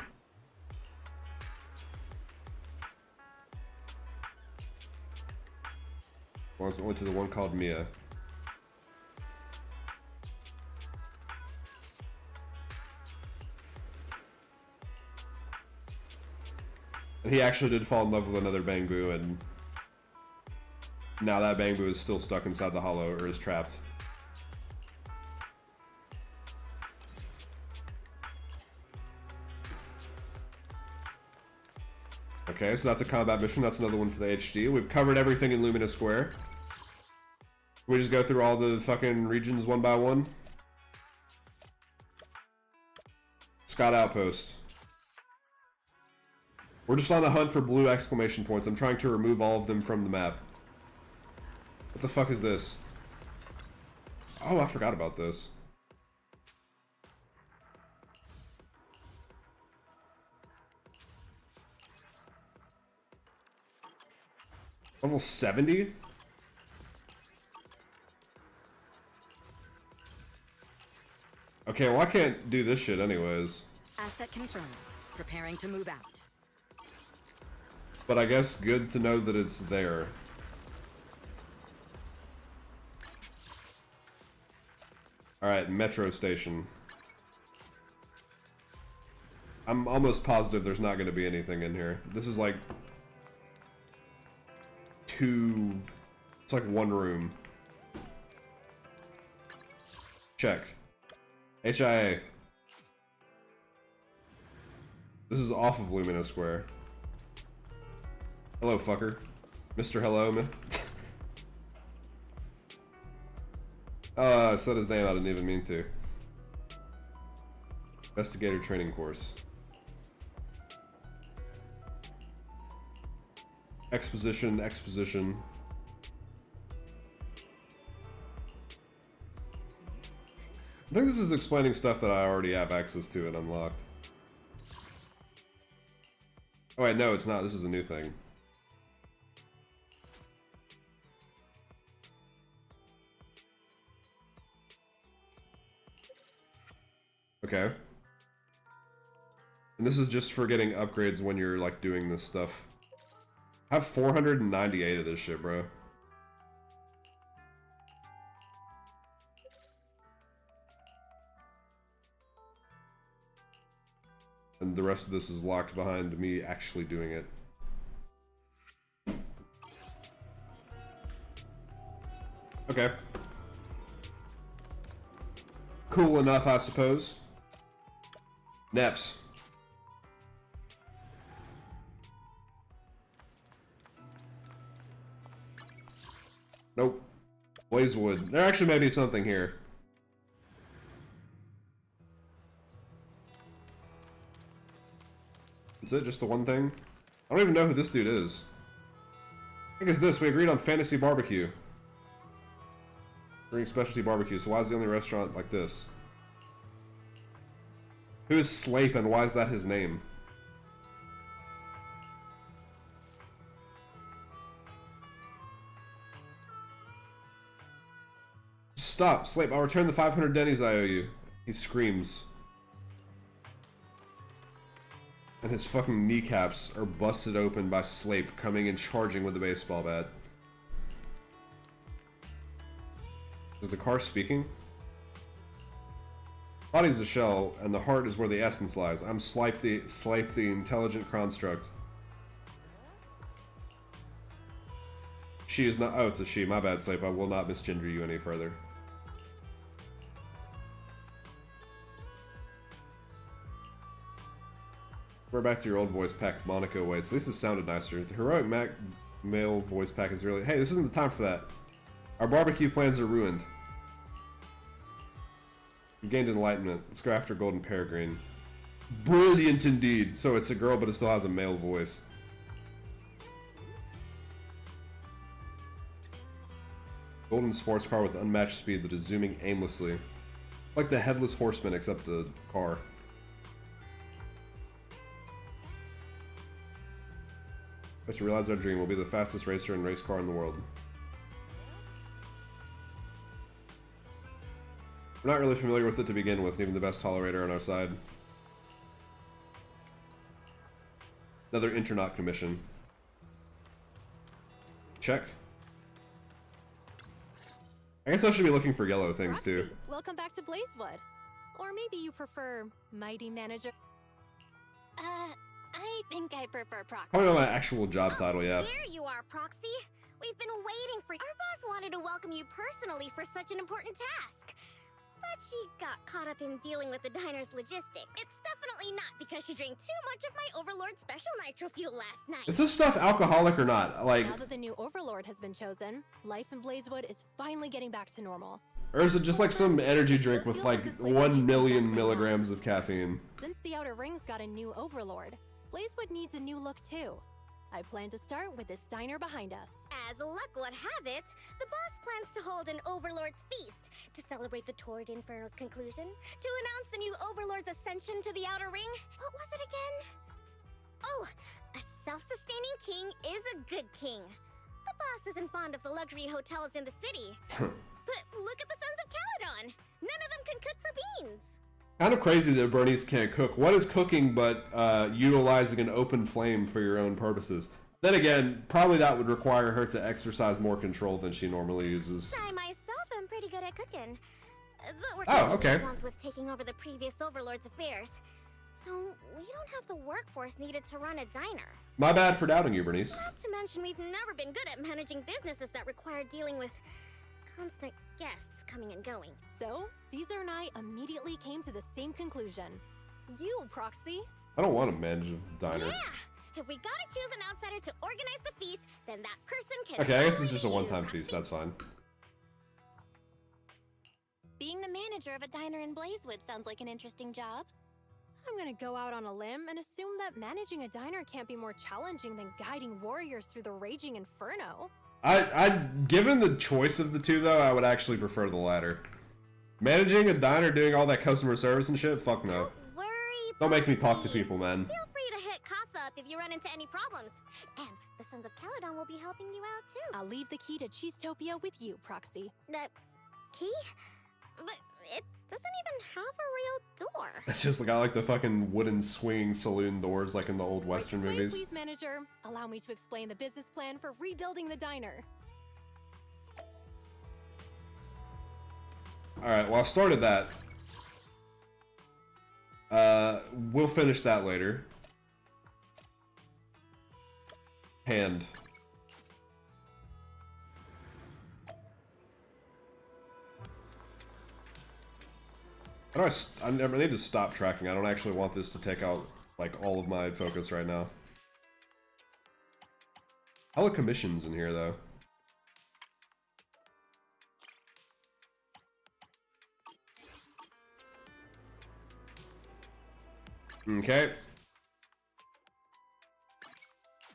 Well, it's only to the one called Mia. And he actually did fall in love with another Bang Boo, and now that Bang Boo is still stuck inside the hollow, or is trapped. Okay, so that's a combat mission. That's another one for the HD. We've covered everything in Lumina Square. We just go through all the fucking regions one by one. Scott Outpost. We're just on the hunt for blue exclamation points. I'm trying to remove all of them from the map. What the fuck is this? Oh, I forgot about this. Level 70? Okay, well I can't do this shit anyways. Asset confirmed. Preparing to move out. But I guess good to know that it's there. Alright, metro station. I'm almost positive there's not going to be anything in here. This is like... It's like one room. Check. HIA. This is off of Lumina Square. Hello, fucker. Mr. Hello, man. I said his name, I didn't even mean to. Investigator training course. Exposition, exposition. I think this is explaining stuff that I already have access to and unlocked. Oh wait, no, it's not. This is a new thing. Okay. And this is just for getting upgrades when you're like doing this stuff. I have 498 of this shit, bro. And the rest of this is locked behind me actually doing it. Okay. Cool enough, I suppose. Neps. Nope. Blazewood. There actually may be something here. Is it just the one thing? I don't even know who this dude is. I think it's this. We agreed on Fantasy Barbecue. Bring specialty barbecue, so why is the only restaurant like this? Who is Slape and why is that his name? Stop, Slape, I'll return the 500 Denny's I owe you. He screams. And his fucking kneecaps are busted open by Slape coming and charging with a baseball bat. Is the car speaking? Body's a shell, and the heart is where the essence lies. I'm Slape the intelligent construct. She is not. Oh, it's a she. My bad, Slape. I will not misgender you any further. We're back to your old voice pack. Monaco waits. At least it sounded nicer. The heroic Male voice pack is really... Hey, this isn't the time for that. Our barbecue plans are ruined. You gained enlightenment. Let's go after Golden Peregrine. Brilliant indeed. So it's a girl, but it still has a male voice. Golden sports car with unmatched speed that is zooming aimlessly. Like the Headless Horseman, except a car. But you realize our dream will be the fastest racer and race car in the world. We're not really familiar with it to begin with, and even the best tolerator on our side. Another Internaut commission. Check. I guess I should be looking for yellow things too. Roxy, welcome back to Blazewood. Or maybe you prefer Mighty Manager. I think I prefer Proxy. Probably not my actual job title, yeah. There you are, Proxy. We've been waiting for you. Our boss wanted to welcome you personally for such an important task. But she got caught up in dealing with the diner's logistics. It's definitely not because she drank too much of my Overlord Special Nitro Fuel last night. Is this stuff alcoholic or not? Like, Now that the new Overlord has been chosen, life in Blazewood is finally getting back to normal. or is it just like some energy drink with like 1 million milligrams of caffeine? Since the Outer Rings got a new Overlord, Blazewood needs a new look too. I plan to start with this diner behind us. As luck would have it, the boss plans to hold an Overlord's Feast to celebrate the Torrid Inferno's conclusion, to announce the new Overlord's ascension to the Outer Ring. What was it again? Oh, a self-sustaining king is a good king. The boss isn't fond of the luxury hotels in the city. But look at the Sons of Caledon. None of them can cook for beans. Kind of crazy that Bernice can't cook. What is cooking but utilizing an open flame for your own purposes? Then again, probably that would require her to exercise more control than she normally uses. I myself am pretty good at cooking. But we're Oh, okay. swamped with taking over the previous Overlord's affairs. So we don't have the workforce needed to run a diner. My bad for doubting you, Bernice. Not to mention we've never been good at managing businesses that require dealing with constant guests coming and going. So, Caesar and I immediately came to the same conclusion. You, Proxy! I don't want to manage a diner. Yeah! If we gotta choose an outsider to organize the feast, then that person can Okay, I guess it's only just a be you, one-time Proxy. feast. That's fine. Being the manager of a diner in Blazewood sounds like an interesting job. I'm gonna go out on a limb and assume that managing a diner can't be more challenging than guiding warriors through the raging inferno. Given the choice of the two, though, I would actually prefer the latter. Managing a diner, doing all that customer service and shit, fuck no. Don't worry, Don't make me talk to Proxy. people, man. Feel free to hit Casa up if you run into any problems. And the Sons of Caledon will be helping you out too. I'll leave the key to Cheesetopia with you, Proxy. The key? But it doesn't even have a real door. It's just like the fucking wooden swinging saloon doors like in the old Western Right, movies. please, manager. Allow me to explain the business plan for rebuilding the diner. Alright, well I started that. We'll finish that later. Hand. How do I need to stop tracking. I don't actually want this to take out, like, all of my focus right now. Hella commissions in here, though. Okay.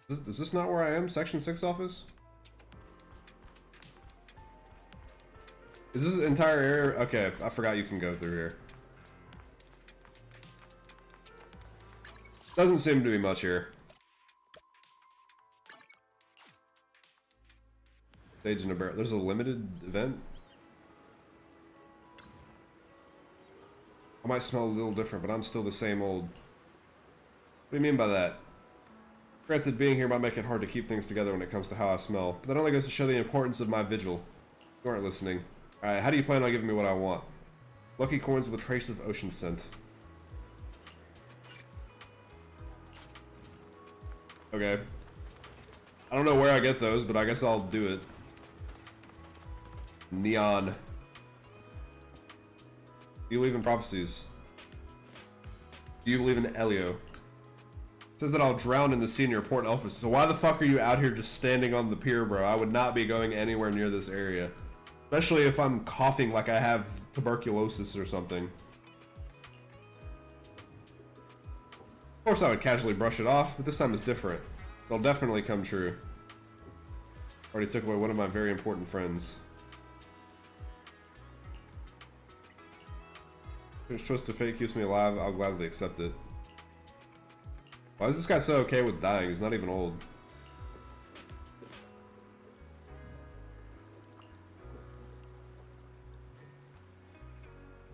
Is this not where I am? Section 6 office? Is this an entire area? Okay, I forgot you can go through here. Doesn't seem to be much here. Stage in a barrel. There's a limited event? I might smell a little different, but I'm still the same old. What do you mean by that? Granted, being here might make it hard to keep things together when it comes to how I smell, but that only goes to show the importance of my vigil. You aren't listening. Alright, how do you plan on giving me what I want? Lucky coins with a trace of ocean scent. Okay. I don't know where I get those, but I guess I'll do it. Neon. Do you believe in prophecies? Do you believe in Elio? It says that I'll drown in the sea near Port Elpis. So why the fuck are you out here just standing on the pier, bro? I would not be going anywhere near this area. Especially if I'm coughing like I have tuberculosis or something. Of course I would casually brush it off, but this time it's different. It'll definitely come true. Already took away one of my very important friends. If twist of fate keeps me alive, I'll gladly accept it. Why is this guy so okay with dying? He's not even old.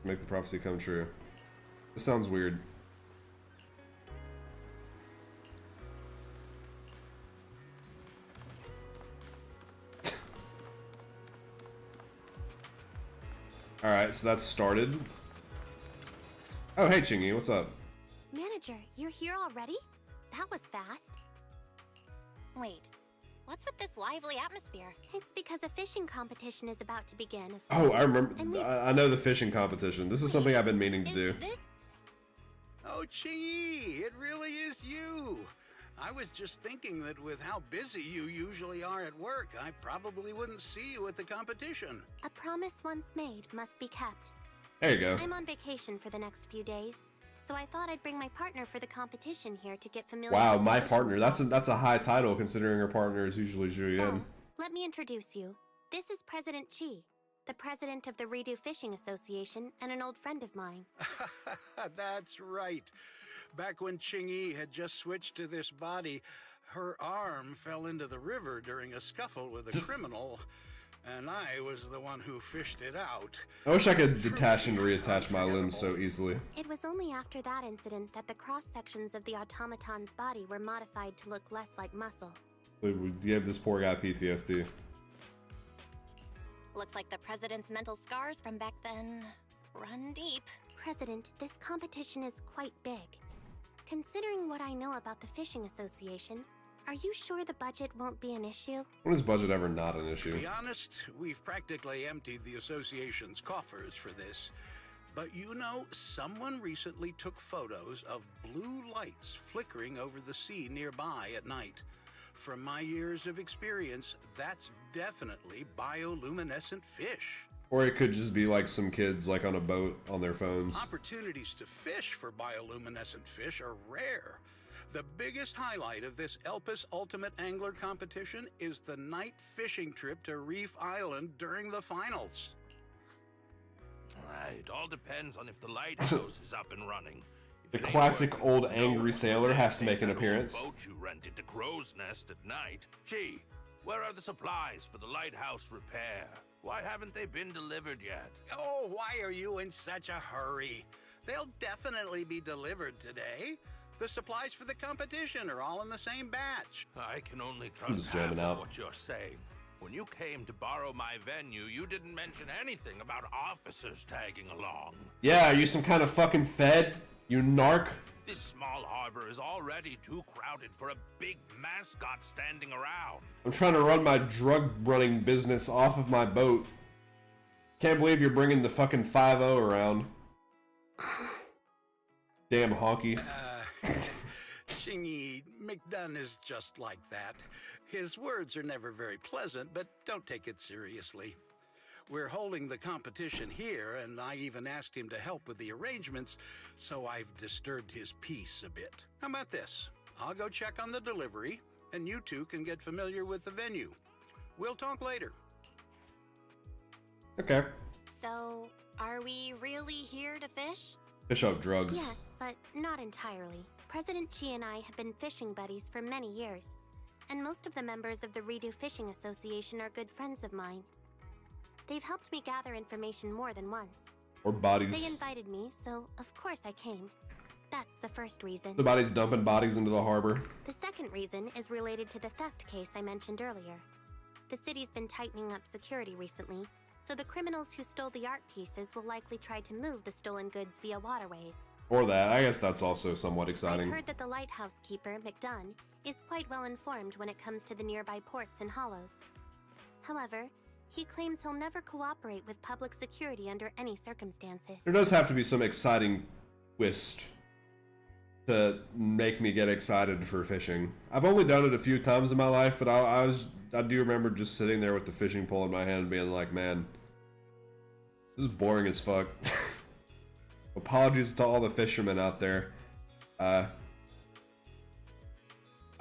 Make the prophecy come true. This sounds weird. Alright, so that's started. Oh, hey Chingy, what's up? Manager, you're here already? That was fast. Wait, what's with this lively atmosphere? It's because a fishing competition is about to begin. Oh, I remember. I know the fishing competition. This is something I've been meaning to do. Oh, Chingy, it really is you. I was just thinking that with how busy you usually are at work, I probably wouldn't see you at the competition. A promise once made must be kept. There you go. I'm on vacation for the next few days, so I thought I'd bring my partner for the competition here to get familiar Wow, with my the partner. fishing That's a high title considering her partner is usually Julienne. Oh, let me introduce you. This is President Chi, the president of the Redo Fishing Association and an old friend of mine. That's right. Back when Chingy had just switched to this body, her arm fell into the river during a scuffle with a criminal, and I was the one who fished it out. I wish I could detach and reattach my limbs so easily. It was only after that incident that the cross-sections of the automaton's body were modified to look less like muscle. We gave this poor guy PTSD. Looks like the president's mental scars from back then run deep. President, this competition is quite big. Considering what I know about the Fishing Association, are you sure the budget won't be an issue? When is budget ever not an issue? To be honest, we've practically emptied the association's coffers for this. But you know, someone recently took photos of blue lights flickering over the sea nearby at night. From my years of experience, that's definitely bioluminescent fish. Or it could just be like some kids like on a boat on their phones. Opportunities to fish for bioluminescent fish are rare. The biggest highlight of this Elpis Ultimate Angler competition is the night fishing trip to Reef Island during the finals. It all depends on if the lighthouse is up and running. The classic old angry sailor has to make an appearance. Boat you rented to Crow's Nest at night. Gee, where are the supplies for the lighthouse repair? Why haven't they been delivered yet? Oh, why are you in such a hurry? They'll definitely be delivered today. The supplies for the competition are all in the same batch. I can only trust half of what you're saying. When you came to borrow my venue, you didn't mention anything about officers tagging along. Yeah, are you some kind of fucking Fed? You narc? This small harbor is already too crowded for a big mascot standing around. I'm trying to run my drug running business off of my boat. Can't believe you're bringing the fucking 5-0 around. Damn honky. Chingy, McDunn is just like that. His words are never very pleasant, but don't take it seriously. We're holding the competition here, and I even asked him to help with the arrangements, so I've disturbed his peace a bit. How about this? I'll go check on the delivery, and you two can get familiar with the venue. We'll talk later. Okay. So, are we really here to fish? Fish up drugs. Yes, but not entirely. President Chi and I have been fishing buddies for many years, and most of the members of the Redo Fishing Association are good friends of mine. They've helped me gather information more than once. Or bodies. They invited me, so of course I came. That's the first reason. The bodies dumping bodies into the harbor. The second reason is related to the theft case I mentioned earlier. The city's been tightening up security recently, so the criminals who stole the art pieces will likely try to move the stolen goods via waterways. Or that. I guess that's also somewhat exciting. I've heard that the lighthouse keeper, McDunn, is quite well informed when it comes to the nearby ports and hollows. However, he claims he'll never cooperate with public security under any circumstances. There does have to be some exciting twist to make me get excited for fishing. I've only done it a few times in my life, but I do remember just sitting there with the fishing pole in my hand and being like, man, this is boring as fuck. Apologies to all the fishermen out there. I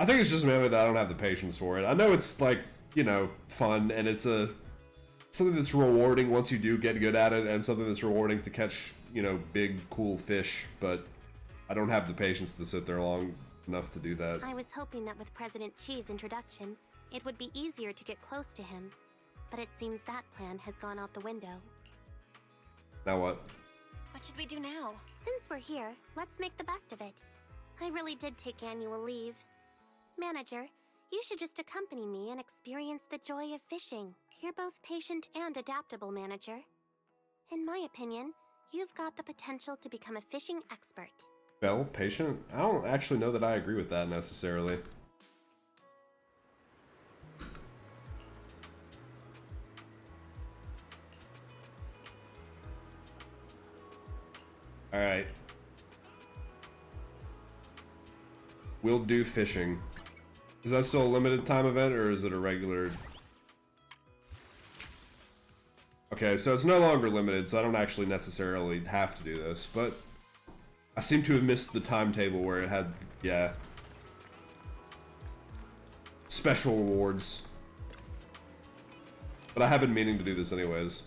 think it's just mainly that I don't have the patience for it. I know it's like, you know, fun, and it's something that's rewarding once you do get good at it, and something that's rewarding to catch, you know, big, cool fish, but I don't have the patience to sit there long enough to do that. I was hoping that with President Chi's introduction, it would be easier to get close to him, but it seems that plan has gone out the window. Now what? What should we do now? Since we're here, let's make the best of it. I really did take annual leave. Manager, you should just accompany me and experience the joy of fishing. You're both patient and adaptable, Manager. In my opinion, you've got the potential to become a fishing expert. Well, patient? I don't actually know that I agree with that necessarily. Alright. We'll do fishing. Is that still a limited time event, or is it a regular? Okay, so it's no longer limited, so I don't actually necessarily have to do this, but I seem to have missed the timetable where it had, yeah, special rewards. But I have been meaning to do this anyways.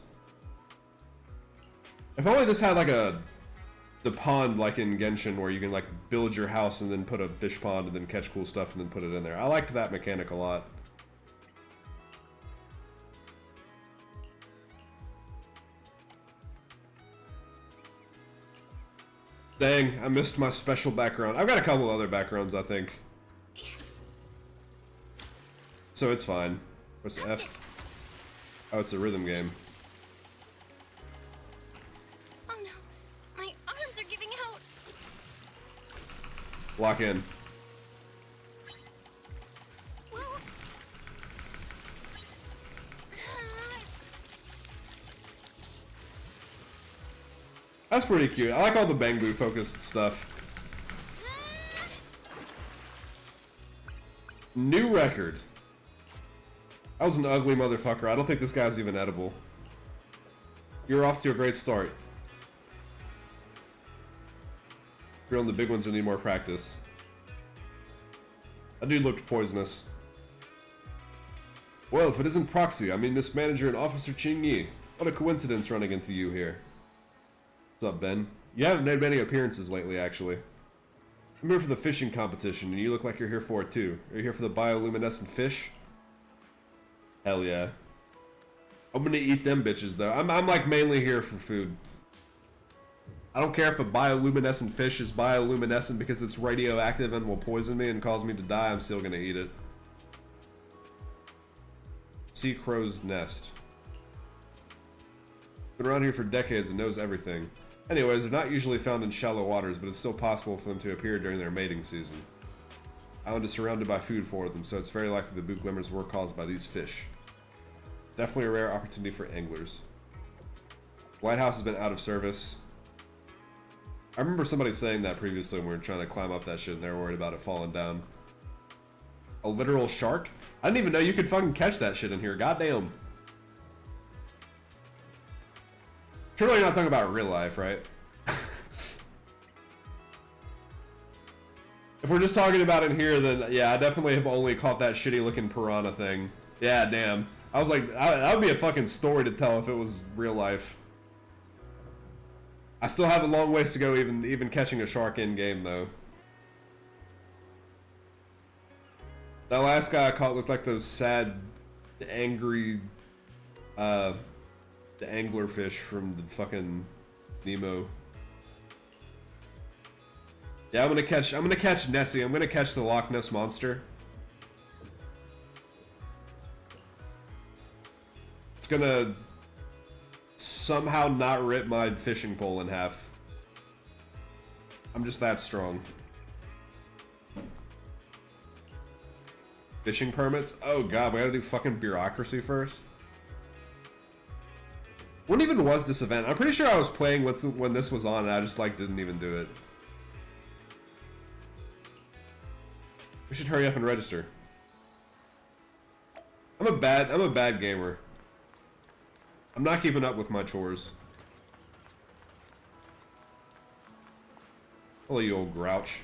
If only this had like the pond like in Genshin, where you can like build your house and then put a fish pond and then catch cool stuff and then put it in there. I liked that mechanic a lot. Dang, I missed my special background. I've got a couple other backgrounds, I think. So it's fine. What's F? Oh, it's a rhythm game. Oh no, my arms are giving out. Lock in. That's pretty cute. I like all the Bangbu focused stuff. New record. That was an ugly motherfucker. I don't think this guy's even edible. You're off to a great start. Grilling the big ones will need more practice. That dude looked poisonous. Well, if it isn't Proxy, I mean Miss Manager and Officer Ching Yi. What a coincidence running into you here. What's up, Ben? You haven't made many appearances lately, actually. I'm here for the fishing competition, and you look like you're here for it too. Are you here for the bioluminescent fish? Hell yeah. I'm gonna eat them bitches, though. I'm like mainly here for food. I don't care if a bioluminescent fish is bioluminescent because it's radioactive and will poison me and cause me to die. I'm still gonna eat it. Sea crow's nest. Been around here for decades and knows everything. Anyways, they're not usually found in shallow waters, but it's still possible for them to appear during their mating season. Island is surrounded by food for them, so it's very likely the boot glimmers were caused by these fish. Definitely a rare opportunity for anglers. Lighthouse has been out of service. I remember somebody saying that previously when we were trying to climb up that shit and they were worried about it falling down. A literal shark? I didn't even know you could fucking catch that shit in here, goddamn. Surely you're not talking about real life, right? If we're just talking about in here, then yeah, I definitely have only caught that shitty looking piranha thing. Yeah, damn. I was like, that would be a fucking story to tell if it was real life. I still have a long ways to go even catching a shark in game though. That last guy I caught looked like those sad, angry, the anglerfish from the fucking Nemo. Yeah, I'm gonna catch Nessie. I'm gonna catch the Loch Ness Monster. It's gonna somehow not rip my fishing pole in half. I'm just that strong. Fishing permits? Oh god, we gotta do fucking bureaucracy first. When even was this event? I'm pretty sure I was playing with when this was on and I just like didn't even do it. We should hurry up and register. I'm a bad gamer. I'm not keeping up with my chores. Hello, you old grouch.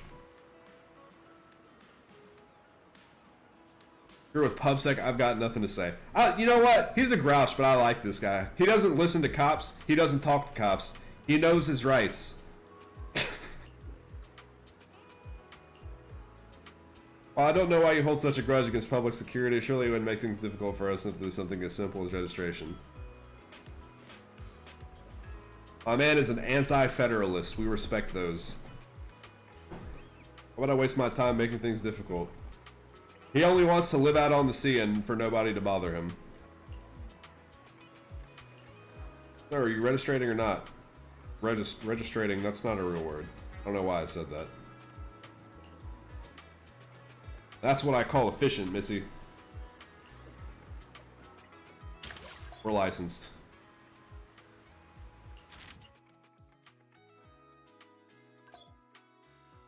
You're with PubSec, I've got nothing to say. You know what? He's a grouch, but I like this guy. He doesn't listen to cops. He doesn't talk to cops. He knows his rights. Well, I don't know why you hold such a grudge against public security. Surely it would make things difficult for us if there's something as simple as registration. My man is an anti-federalist. We respect those. Why would I waste my time making things difficult? He only wants to live out on the sea and for nobody to bother him. So, are you registrating or not? Registrating, that's not a real word. I don't know why I said that. That's what I call efficient, Missy. We're licensed.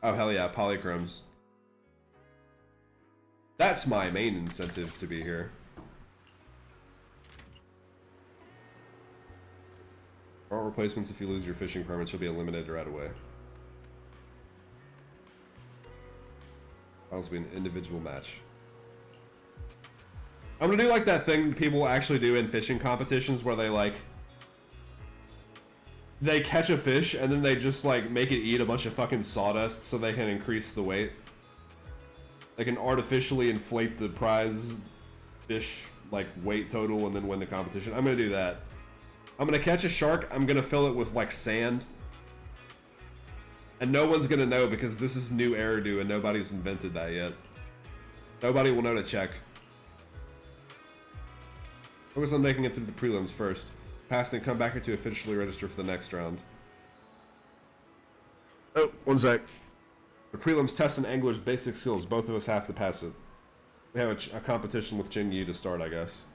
Oh, hell yeah, polychromes. That's my main incentive to be here. Warrant replacements if you lose your fishing permit shall be eliminated right away. That'll be an individual match. I'm gonna do like that thing people actually do in fishing competitions where they like... They catch a fish and then they just like make it eat a bunch of fucking sawdust so they can increase the weight. They can artificially inflate the prize fish like weight total and then win the competition. I'm gonna do that. I'm gonna catch a shark, I'm gonna fill it with like sand. And no one's gonna know because this is new Eridu and nobody's invented that yet. Nobody will know to check. Focus on making it through the prelims first. Pass and come back here to officially register for the next round. Oh, one sec. The prelims test an angler's basic skills. Both of us have to pass it. We have a competition with Jing Yi to start, I guess.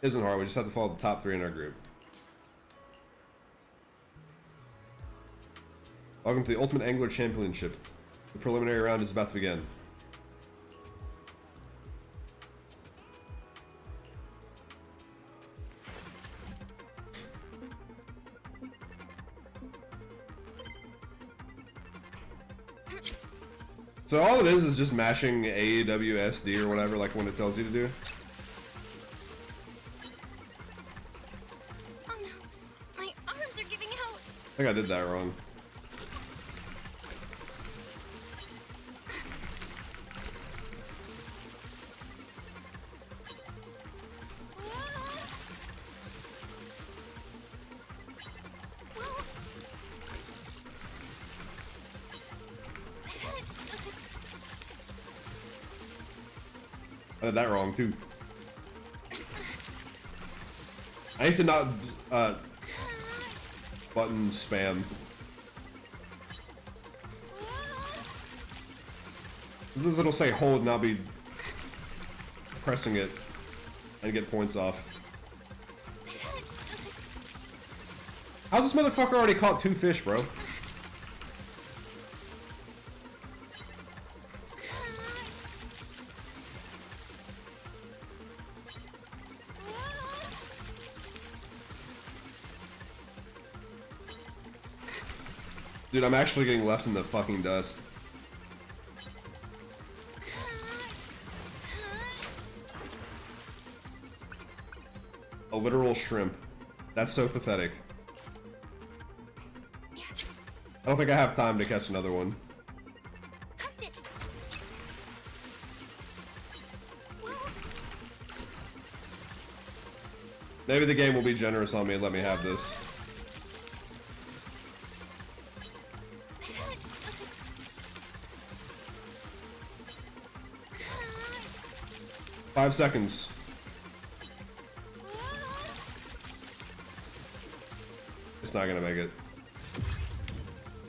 Isn't hard, we just have to follow the top 3 in our group. Welcome to the Ultimate Angler Championship. The preliminary round is about to begin. So all it is just mashing AWSD or whatever, like when it tells you to do. Oh no, my arms are giving out. I think I did that wrong. I did that wrong too. I need to not button spam. Sometimes it'll say hold and I'll be pressing it and get points off. How's this motherfucker already caught 2 fish, bro? Dude, I'm actually getting left in the fucking dust. A literal shrimp. That's so pathetic. I don't think I have time to catch another one. Maybe the game will be generous on me and let me have this. Five seconds. It's not gonna make it.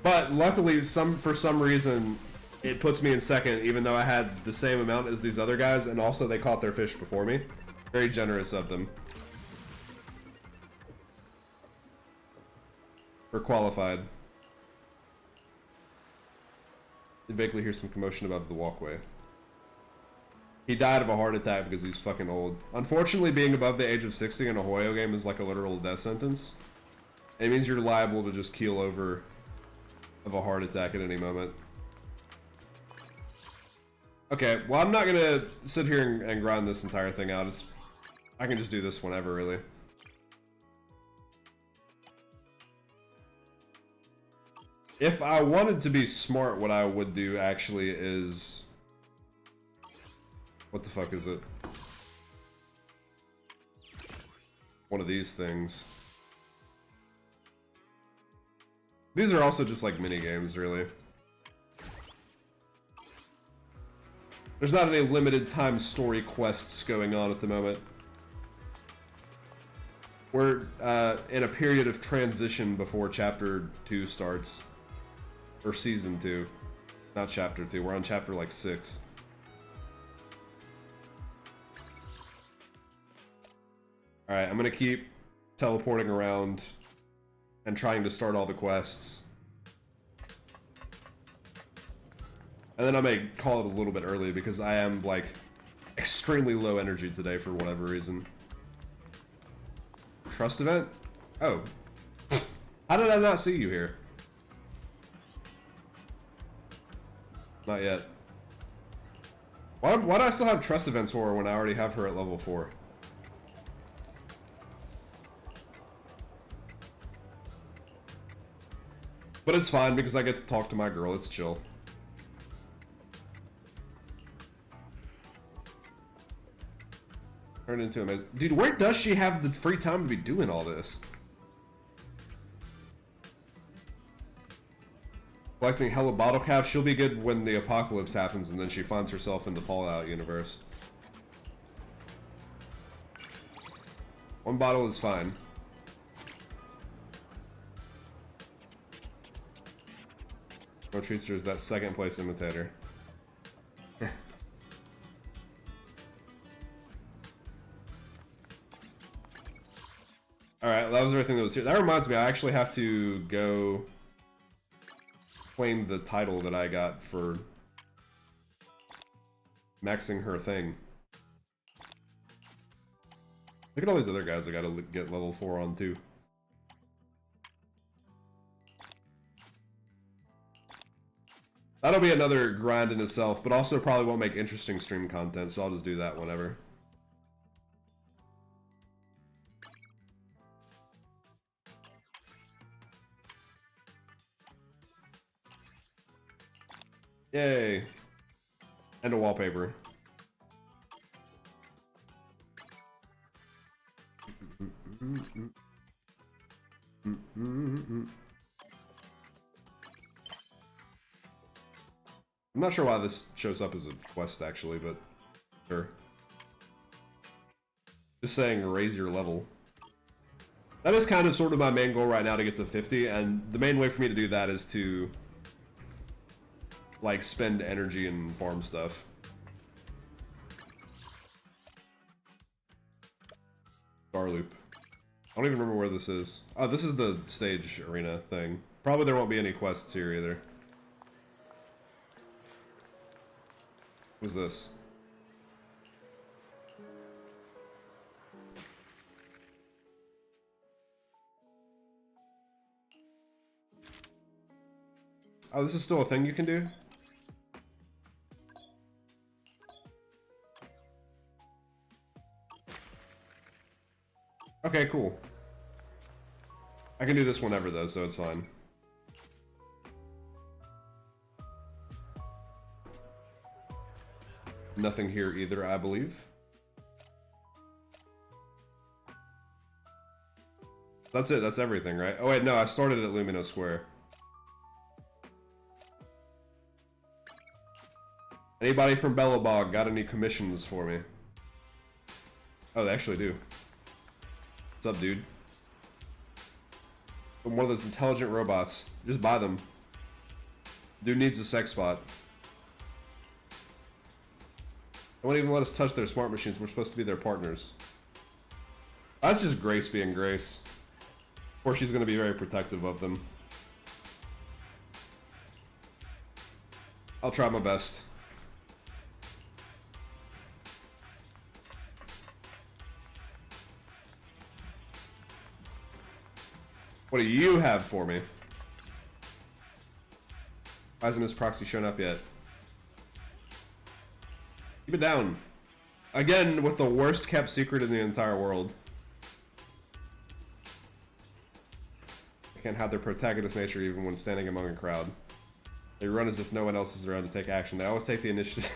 But luckily, for some reason, it puts me in second, even though I had the same amount as these other guys, and also they caught their fish before me. Very generous of them. We're qualified. You vaguely hear some commotion above the walkway. He died of a heart attack because he's fucking old. Unfortunately, being above the age of 60 in a Hoyo game is like a literal death sentence. It means you're liable to just keel over of a heart attack at any moment. Okay, well, I'm not gonna sit here and grind this entire thing out. I can just do this whenever, really. If I wanted to be smart, what I would do actually is... What the fuck is it? One of these things. These are also just like mini games, really. There's not any limited time story quests going on at the moment. We're in a period of transition before Chapter 2 starts. Or Season 2. Not Chapter 2. We're on Chapter like 6. Alright, I'm gonna keep teleporting around and trying to start all the quests. And then I may call it a little bit early because I am, like, extremely low energy today for whatever reason. Trust event? Oh. How did I not see you here? Not yet. Why do I still have trust events for her when I already have her at level 4? But it's fine because I get to talk to my girl. It's chill. Turn into a... Dude, where does she have the free time to be doing all this? Collecting hella bottle caps. She'll be good when the apocalypse happens and then she finds herself in the Fallout universe. One bottle is fine. No treats her as that second place imitator. Alright, that was everything that was here. That reminds me, I actually have to go claim the title that I got for maxing her thing. Look at all these other guys I gotta get level 4 on too. That'll be another grind in itself, but also probably won't make interesting stream content, so I'll just do that whenever. Yay. And a wallpaper. I'm not sure why this shows up as a quest, actually, but sure. Just saying, raise your level. That is kind of sort of my main goal right now, to get to 50, and the main way for me to do that is to, like, spend energy and farm stuff. Star Loop. I don't even remember where this is. Oh, this is the stage arena thing. Probably there won't be any quests here either. What's this? Oh, this is still a thing you can do? Okay, cool. I can do this whenever though, so it's fine. Nothing here either, I believe. That's it, that's everything, right? Oh wait, no, I started at Lumino Square. Anybody from Bellabog got any commissions for me? Oh, they actually do. What's up, dude? I'm one of those intelligent robots. Just buy them. Dude needs a sex spot. They won't even let us touch their smart machines. We're supposed to be their partners. That's just Grace being Grace. Of course, she's going to be very protective of them. I'll try my best. What do you have for me? Why hasn't this proxy shown up yet? Keep it down. Again, with the worst kept secret in the entire world. They can't hide their protagonist nature even when standing among a crowd. They run as if no one else is around to take action. They always take the initiative.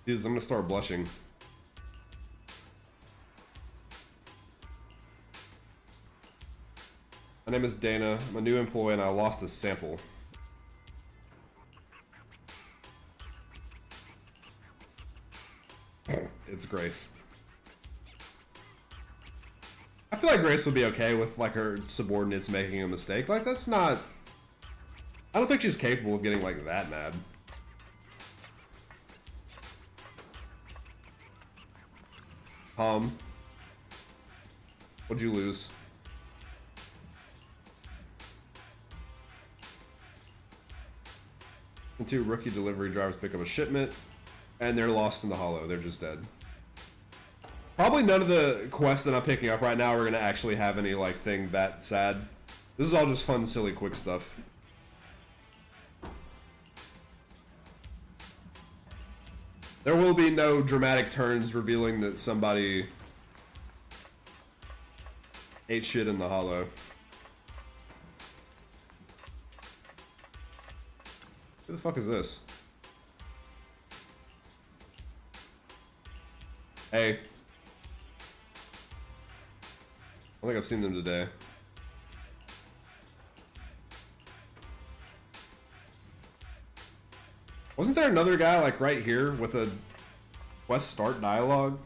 Jesus, I'm gonna start blushing. My name is Dana. I'm a new employee and I lost a sample. It's Grace. I feel like Grace would be okay with like her subordinates making a mistake. Like that's not... I don't think she's capable of getting like that mad. What'd you lose? And 2 rookie delivery drivers pick up a shipment, and they're lost in the hollow. They're just dead. Probably none of the quests that I'm picking up right now are gonna actually have any like thing that sad. This is all just fun, silly, quick stuff. There will be no dramatic turns revealing that somebody ate shit in the hollow. Who the fuck is this? Hey. I don't think I've seen them today. Wasn't there another guy like right here with a quest start dialogue?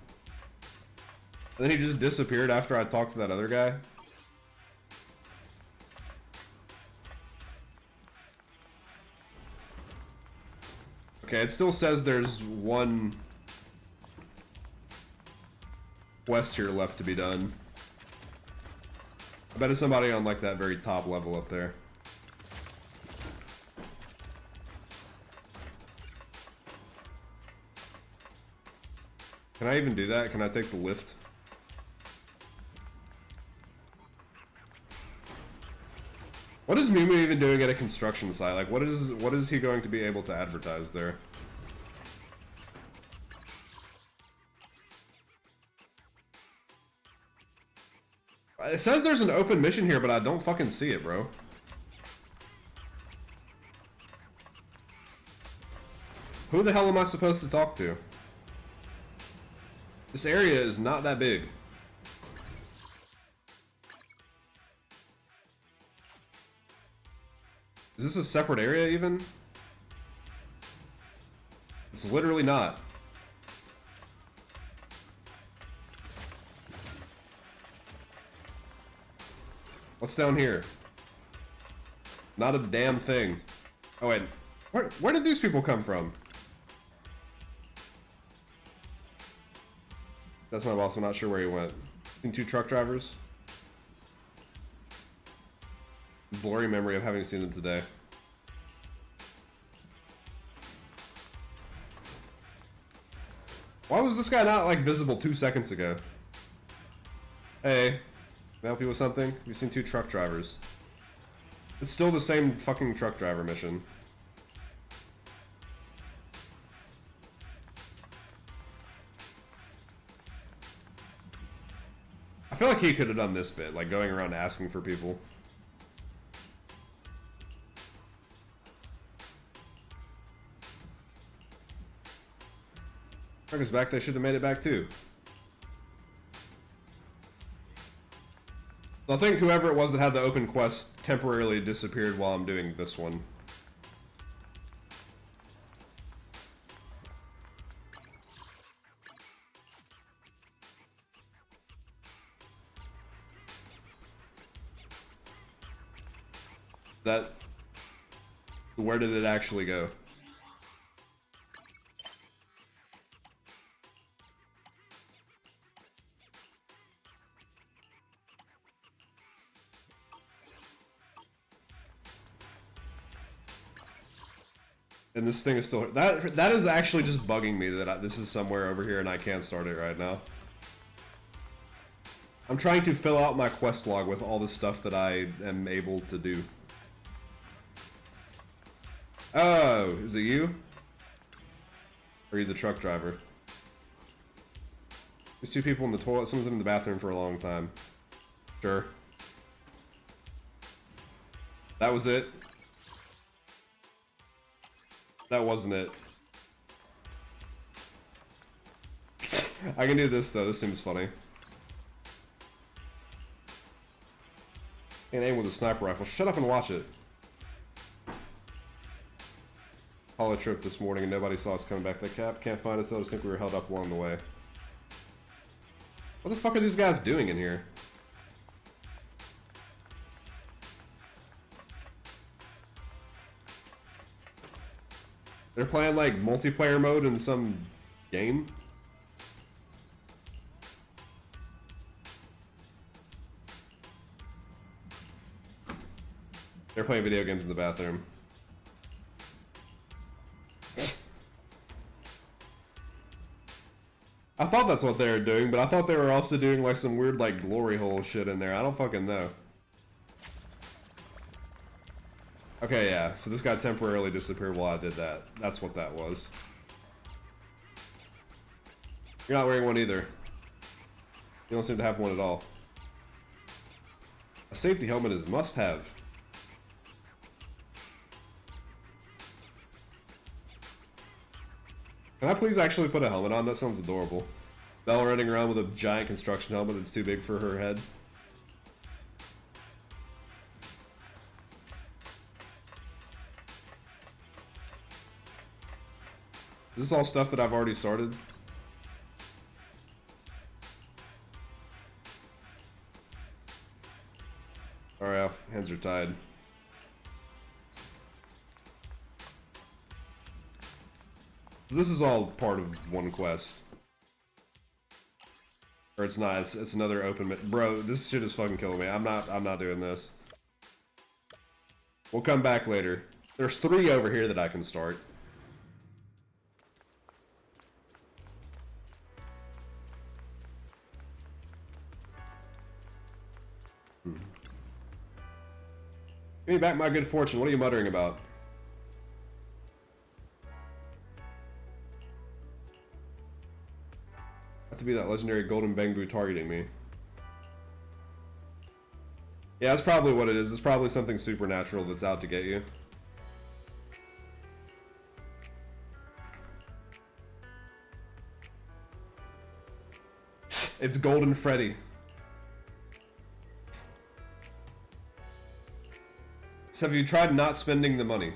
And then he just disappeared after I talked to that other guy? Okay, it still says there's one quest here left to be done. I bet it's somebody on like that very top level up there. Can I even do that? Can I take the lift? What is Mumu even doing at a construction site? Like, what is he going to be able to advertise there? It says there's an open mission here, but I don't fucking see it, bro. Who the hell am I supposed to talk to? This area is not that big. Is this a separate area even? It's literally not. What's down here? Not a damn thing. Oh wait, where did these people come from? That's my boss, I'm not sure where he went. Seen 2 truck drivers. Blurry memory of having seen them today. Why was this guy not like visible 2 seconds ago? Hey, can I help you with something? We've seen 2 truck drivers. It's still the same fucking truck driver mission. I feel like he could have done this bit, like going around asking for people. Trucker's back, they should have made it back too. So I think whoever it was that had the open quest temporarily disappeared while I'm doing this one. Where did it actually go? And this thing is still... That is actually just bugging me that this is somewhere over here and I can't start it right now. I'm trying to fill out my quest log with all the stuff that I am able to do. Oh, is it you? Or are you the truck driver? There's two people in the toilet, someone's in the bathroom for a long time. Sure. That was it. That wasn't it. I can do this though, this seems funny. Can't aim with a sniper rifle. Shut up and watch it. Holo trip this morning and nobody saw us coming back. That cap can't find us though, just think we were held up along the way. What the fuck are these guys doing in here? They're playing like multiplayer mode in some game? They're playing video games in the bathroom. I thought that's what they were doing, but I thought they were also doing like some weird like glory hole shit in there. I don't fucking know. Okay, yeah, so this guy temporarily disappeared while I did that. That's what that was. You're not wearing one either. You don't seem to have one at all. A safety helmet is must-have. Can I please actually put a helmet on? That sounds adorable. Belle running around with a giant construction helmet that's too big for her head. Is this all stuff that I've already started? Alright, hands are tied. This is all part of one quest. Or it's not, it's another open... Bro, this shit is fucking killing me. I'm not doing this. We'll come back later. There's 3 over here that I can start. Give me back my good fortune. What are you muttering about? To be that legendary golden bamboo targeting me. Yeah, that's probably what it is. It's probably something supernatural that's out to get you. It's Golden Freddy. So have you tried not spending the money?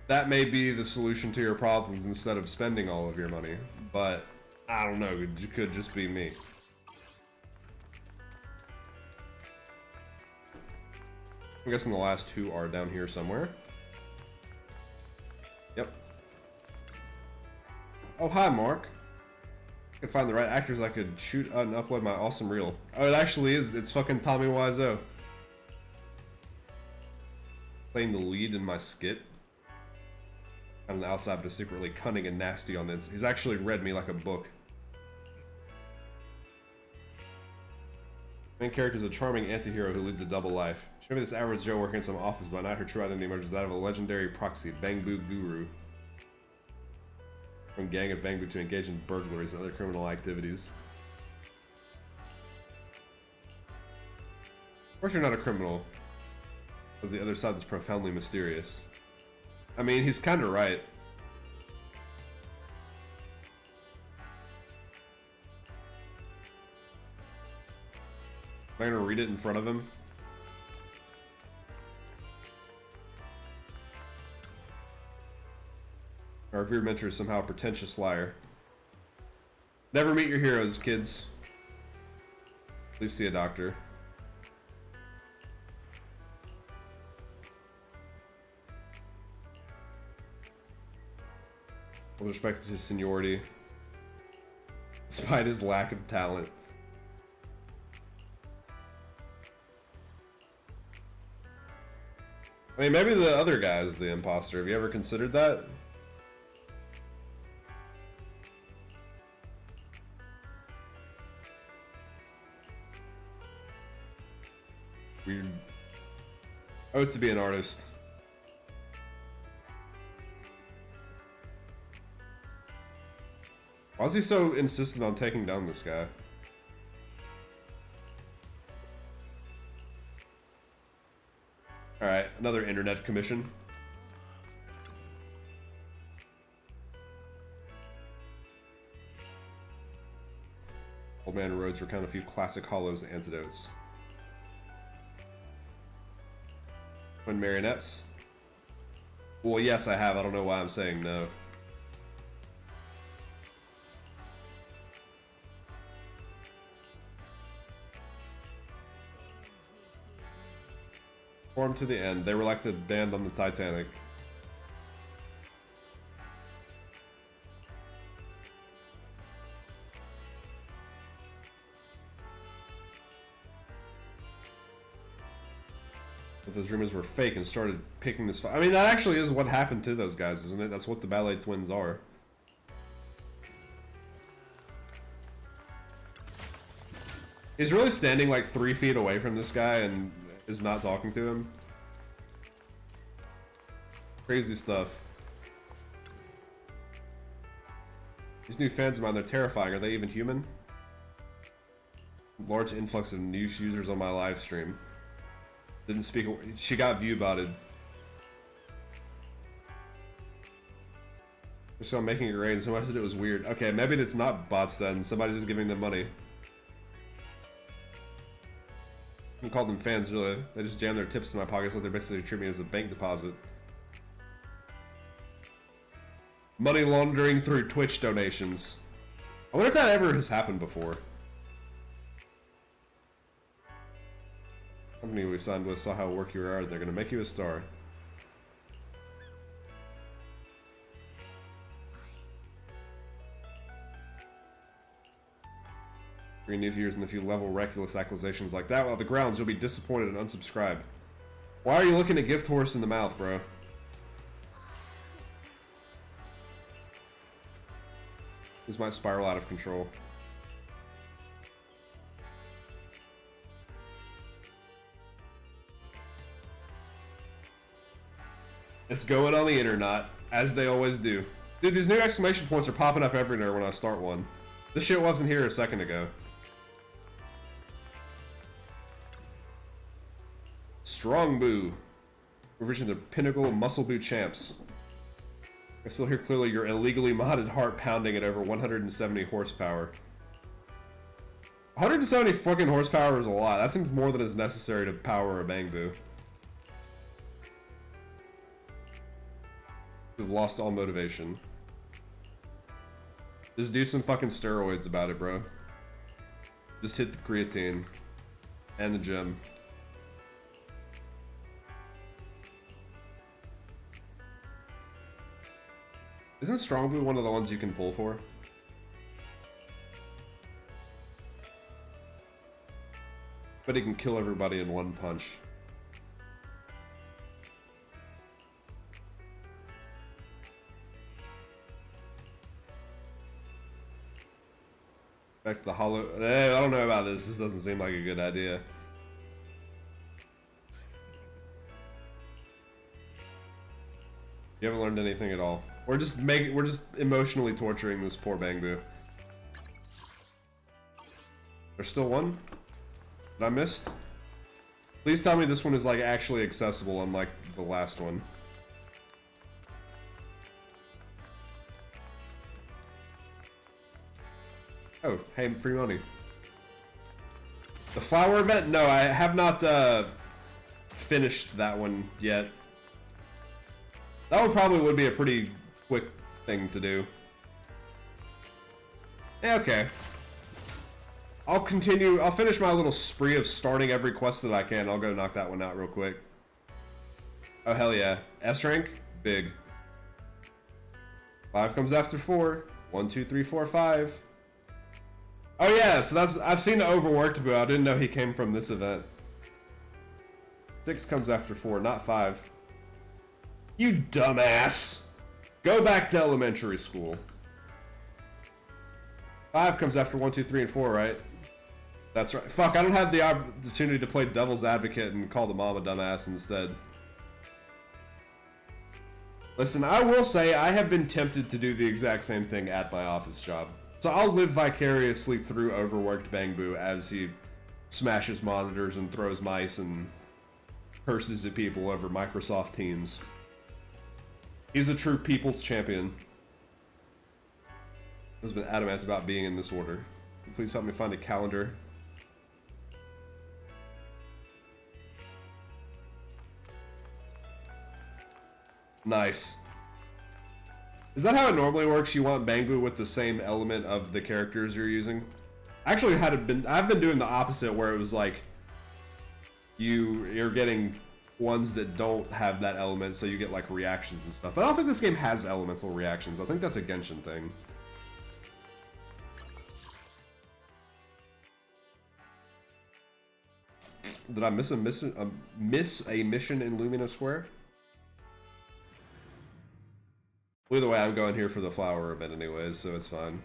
That may be the solution to your problems instead of spending all of your money, but I don't know, it could just be me. I'm guessing the last 2 are down here somewhere. Yep. Oh, hi, Mark. I could find the right actors, I could shoot and upload my awesome reel. Oh, it actually is. It's fucking Tommy Wiseau. Playing the lead in my skit. On the outside, but secretly cunning and nasty on this. He's actually read me like a book. Main character is a charming anti-hero who leads a double life. Show me this average Joe working in some office, but not her true identity emerges that of a legendary proxy, Bamboo Guru. From gang of Bamboo to engage in burglaries and other criminal activities. Of course you're not a criminal. Because the other side is profoundly mysterious. I mean, he's kind of right. Am I gonna read it in front of him? Our revered mentor is somehow a pretentious liar. Never meet your heroes, kids. Please see a doctor. With respect to his seniority, despite his lack of talent. I mean, maybe the other guy is the imposter. Have you ever considered that? Weird. Oh, to be an artist. Why is he so insistent on taking down this guy? Alright, another internet commission. Old Man Rhodes recount a few classic Hollows antidotes. Twin marionettes? Well, yes, I have. I don't know why I'm saying no. Formed to the end. They were like the band on the Titanic. But those rumors were fake and started picking this fight. I mean, that actually is what happened to those guys, isn't it? That's what the Ballet Twins are. He's really standing like 3 feet away from this guy and is not talking to him. Crazy stuff. These new fans of mine, they're terrifying. Are they even human? Large influx of new users on my live stream. Didn't speak. She got view botted. So I'm making it rain. Somebody said it was weird. Okay, maybe it's not bots then. Somebody's just giving them money. I can call them fans, really. They just jam their tips in my pockets like they're basically treating me as a bank deposit. Money laundering through Twitch donations. I wonder if that ever has happened before. Company we signed with saw how work you are. They're gonna make you a star. 3 new viewers and if you level reckless accusations like that while the grounds, you'll be disappointed and unsubscribe. Why are you looking a gift horse in the mouth, bro? This might spiral out of control. It's going on the internet, as they always do. Dude, these new exclamation points are popping up everywhere when I start one. This shit wasn't here a second ago. Strong Boo. We're reaching the pinnacle of Muscle Boo champs. I still hear clearly your illegally modded heart pounding at over 170 horsepower. 170 fucking horsepower is a lot. That seems more than is necessary to power a Bang Boo. We've lost all motivation. Just do some fucking steroids about it, bro. Just hit the creatine. And the gym. Isn't Strong Blue one of the ones you can pull for? But he can kill everybody in one punch. Back to the hollow. I don't know about this. This doesn't seem like a good idea. You haven't learned anything at all. We're just emotionally torturing this poor Bang Boo. There's still one that I missed. Please tell me this one is like actually accessible, unlike the last one. Oh, hey, free money. The flower event? No, I have not finished that one yet. That one probably would be a pretty quick thing to do. Yeah, okay. I'll continue. I'll finish my little spree of starting every quest that I can. I'll go knock that one out real quick. Oh, hell yeah. S rank? Big. 5 comes after 4. 1, 2, 3, 4, 5. Oh yeah, so that's... I've seen the overworked Boo. I didn't know he came from this event. 6 comes after 4, not 5. You dumbass. Go back to elementary school. 5 comes after 1, 2, 3, and 4, right? That's right. Fuck, I don't have the opportunity to play devil's advocate and call the mom a dumbass instead. Listen, I will say I have been tempted to do the exact same thing at my office job. So I'll live vicariously through overworked Bangbu as he smashes monitors and throws mice and curses at people over Microsoft Teams. He's a true people's champion. Has been adamant about being in this order. Please help me find a calendar. Nice. Is that how it normally works? You want Bangbu with the same element of the characters you're using? Actually, I've been doing the opposite, where it was like you're getting ones that don't have that element, so you get like reactions and stuff. But I don't think this game has elemental reactions. I think that's a Genshin thing. Did I miss a mission in Lumina Square? Either way, I'm going here for the flower event anyways, so it's fine.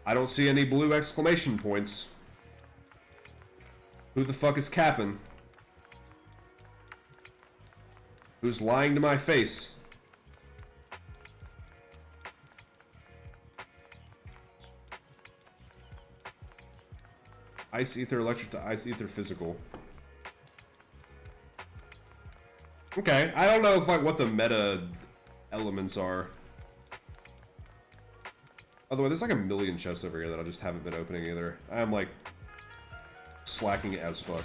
I don't see any blue exclamation points. Who the fuck is capping? Who's lying to my face? Ice ether electric to ice ether physical. Okay, I don't know if like what the meta elements are. Otherwise, there's like a million chests over here that I just haven't been opening either. I'm like slacking as fuck.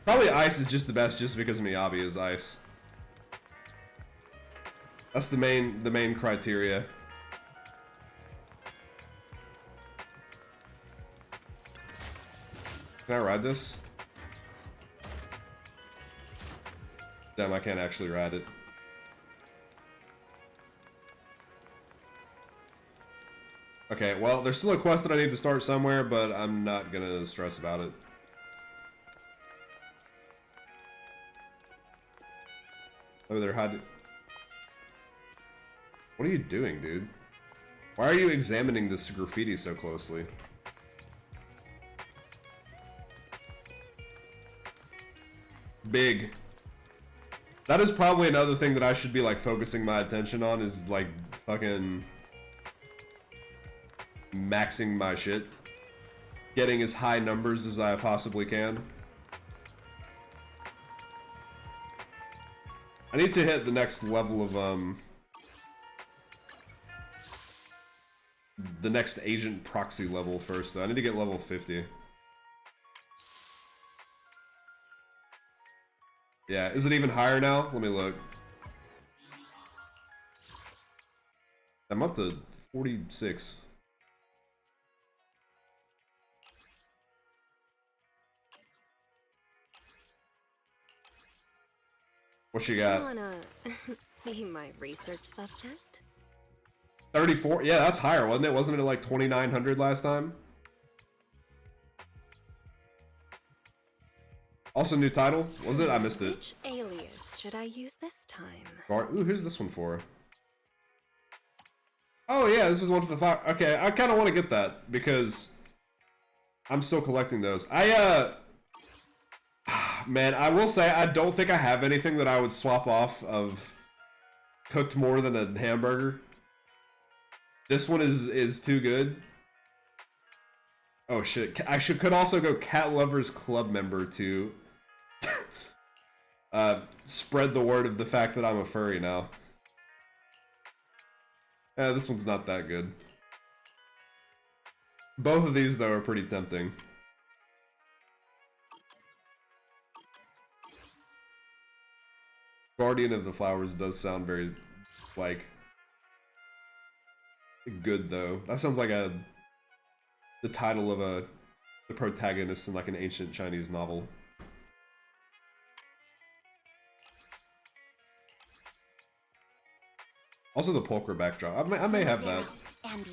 Probably ice is just the best just because Miyabi is ice. That's the main criteria. Can I ride this? Damn, I can't actually ride it. Okay, well, there's still a quest that I need to start somewhere, but I'm not gonna stress about it. Over there, hide. What are you doing, dude? Why are you examining this graffiti so closely? Big. That is probably another thing that I should be like focusing my attention on, is like fucking maxing my shit. Getting as high numbers as I possibly can. I need to hit the next level of the next agent proxy level first though. I need to get level 50. Yeah, is it even higher now? Let me look. I'm up to 46. What you got? You wanna be my research subject? 34? Yeah, that's higher, wasn't it? Wasn't it like 2,900 last time? Also new title? Was it? I missed it. Which alias should I use this time? Ooh, who's this one for? Oh yeah, this is one for the fire. Okay, I kind of want to get that because I'm still collecting those. Man, I will say I don't think I have anything that I would swap off of cooked more than a hamburger. This one is too good. Oh shit, I could also go Cat Lovers Club member to spread the word of the fact that I'm a furry now. This one's not that good. Both of these though are pretty tempting. Guardian of the Flowers does sound very, like, good though. That sounds like the title of the protagonist in like an ancient Chinese novel. Also the Polker backdrop. I may have that. Andy.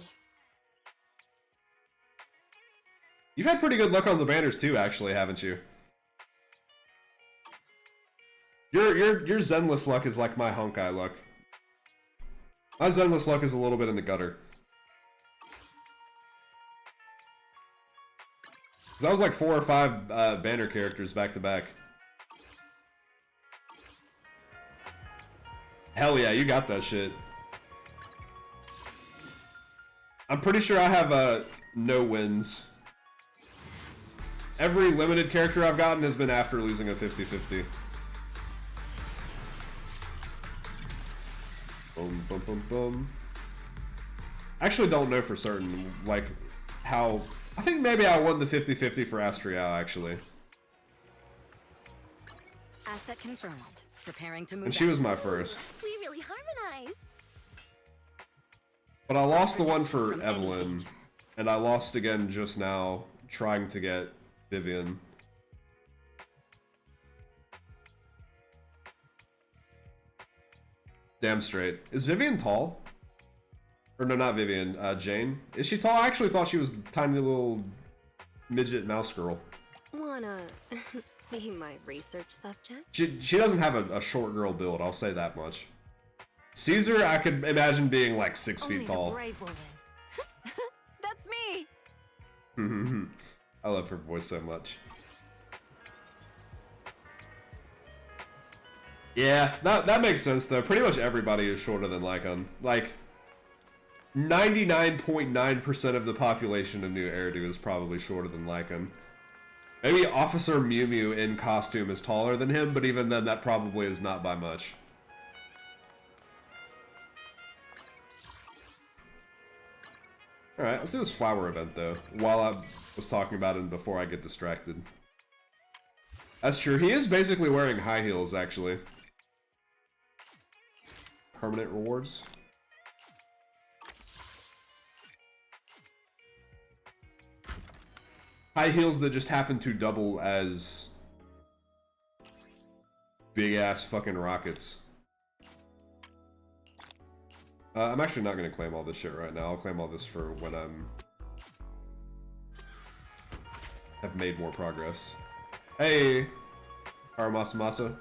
You've had pretty good luck on the banners too, actually, haven't you? Your Zenless luck is like my Honkai luck. My Zenless luck is a little bit in the gutter. That was like 4 or 5 banner characters back to back. Hell yeah, you got that shit. I'm pretty sure I have no wins. Every limited character I've gotten has been after losing a 50-50. Boom, boom, boom, boom. I actually don't know for certain, like, how... I think maybe I won the 50-50 for Astriel, actually. Asset confirmed. Preparing to move. And she was my first. We really harmonize. But I lost the one for Evelyn, and I lost again just now trying to get Vivian. Damn straight. Is Vivian tall? Or no, not Vivian, Jane. Is she tall? I actually thought she was a tiny little midget mouse girl. Wanna be my research subject? She doesn't have a short girl build, I'll say that much. Caesar, I could imagine being like 6 feet tall. Brave woman. That's me. I love her voice so much. Yeah, that makes sense though. Pretty much everybody is shorter than Lycon. Like, 99.9% of the population of New Eridu is probably shorter than Lycon. Maybe Officer Mew Mew in costume is taller than him, but even then that probably is not by much. Alright, let's do this flower event though, while I was talking about it before I get distracted. That's true, he is basically wearing high heels actually. Permanent rewards. High heels that just happen to double as big ass fucking rockets. I'm actually not going to claim all this shit right now. I'll claim all this for when have made more progress. Hey, Aramasamasa.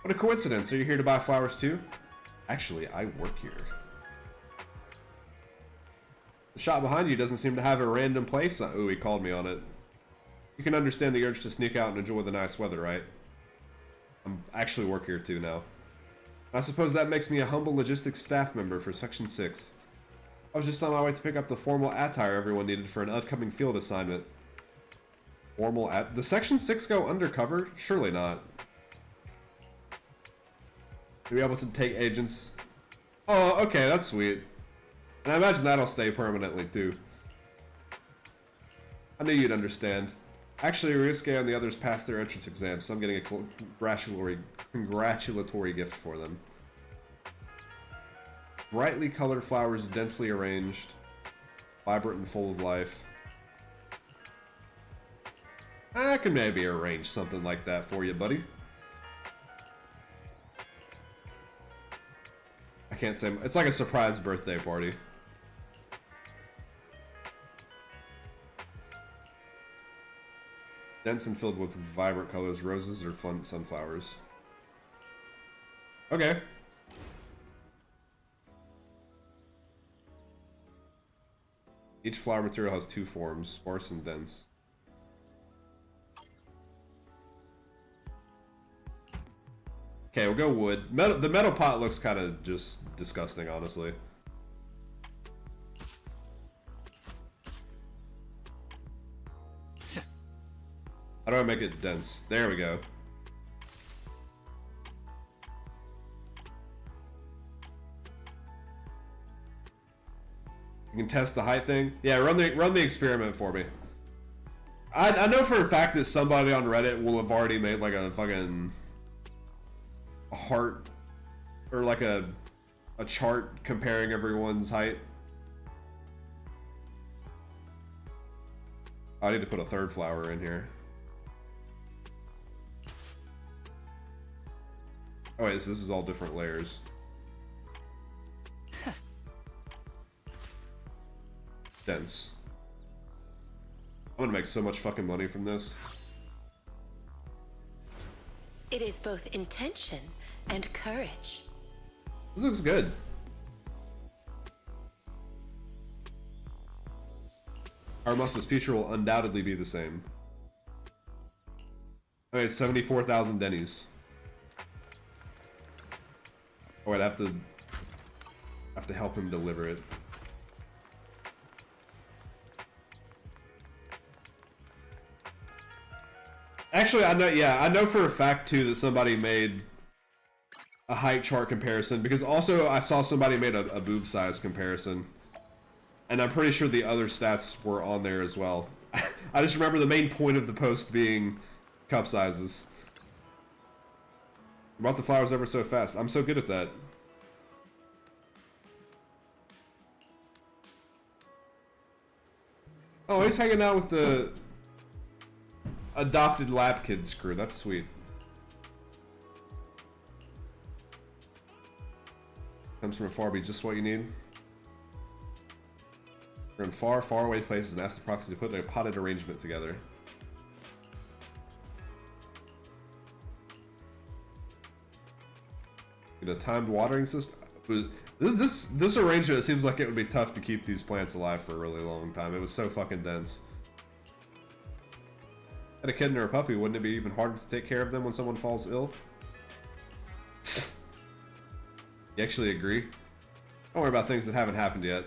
What a coincidence. Are you here to buy flowers too? Actually, I work here. The shop behind you doesn't seem to have a random place. Oh, he called me on it. You can understand the urge to sneak out and enjoy the nice weather, right? I actually work here too now. I suppose that makes me a humble logistics staff member for Section 6. I was just on my way to pick up the formal attire everyone needed for an upcoming field assignment. Does Section 6 go undercover? Surely not. To be able to take agents. Oh, okay, that's sweet. And I imagine that'll stay permanently, too. I knew you'd understand. Actually, Ryusuke and the others passed their entrance exams, so I'm getting a congratulatory gift for them. Brightly colored flowers, densely arranged, vibrant and full of life. I can maybe arrange something like that for you, buddy. I can't say... It's like a surprise birthday party. Dense and filled with vibrant colors, roses or sunflowers. Okay. Each flower material has 2 forms, sparse and dense. Okay, we'll go wood. The metal pot looks kind of just disgusting, honestly. How do I make it dense? There we go. You can test the height thing. Yeah, run the experiment for me. I know for a fact that somebody on Reddit will have already made like a fucking heart or like a chart comparing everyone's height. I need to put a 3rd flower in here. Oh wait, so this is all different layers. Dense. I'm gonna make so much fucking money from this. It is both intention and courage. This looks good. Our Musta's future will undoubtedly be the same. Okay, it's 74,000 Denny's. Oh, I'd have to help him deliver it. Actually, I know. Yeah, I know for a fact too that somebody made a height chart comparison, because also I saw somebody made a boob size comparison, and I'm pretty sure the other stats were on there as well. I just remember the main point of the post being cup sizes. You brought the flowers over so fast. I'm so good at that. Oh, he's hanging out with the adopted lab kids crew. That's sweet. Comes from a far, be just what you need. We're in far, far away places and ask the proxy to put a potted arrangement together. Get a timed watering system. This arrangement, it seems like it would be tough to keep these plants alive for a really long time. It was so fucking dense. Had a kid or a puppy, wouldn't it be even harder to take care of them when someone falls ill? You actually agree? Don't worry about things that haven't happened yet.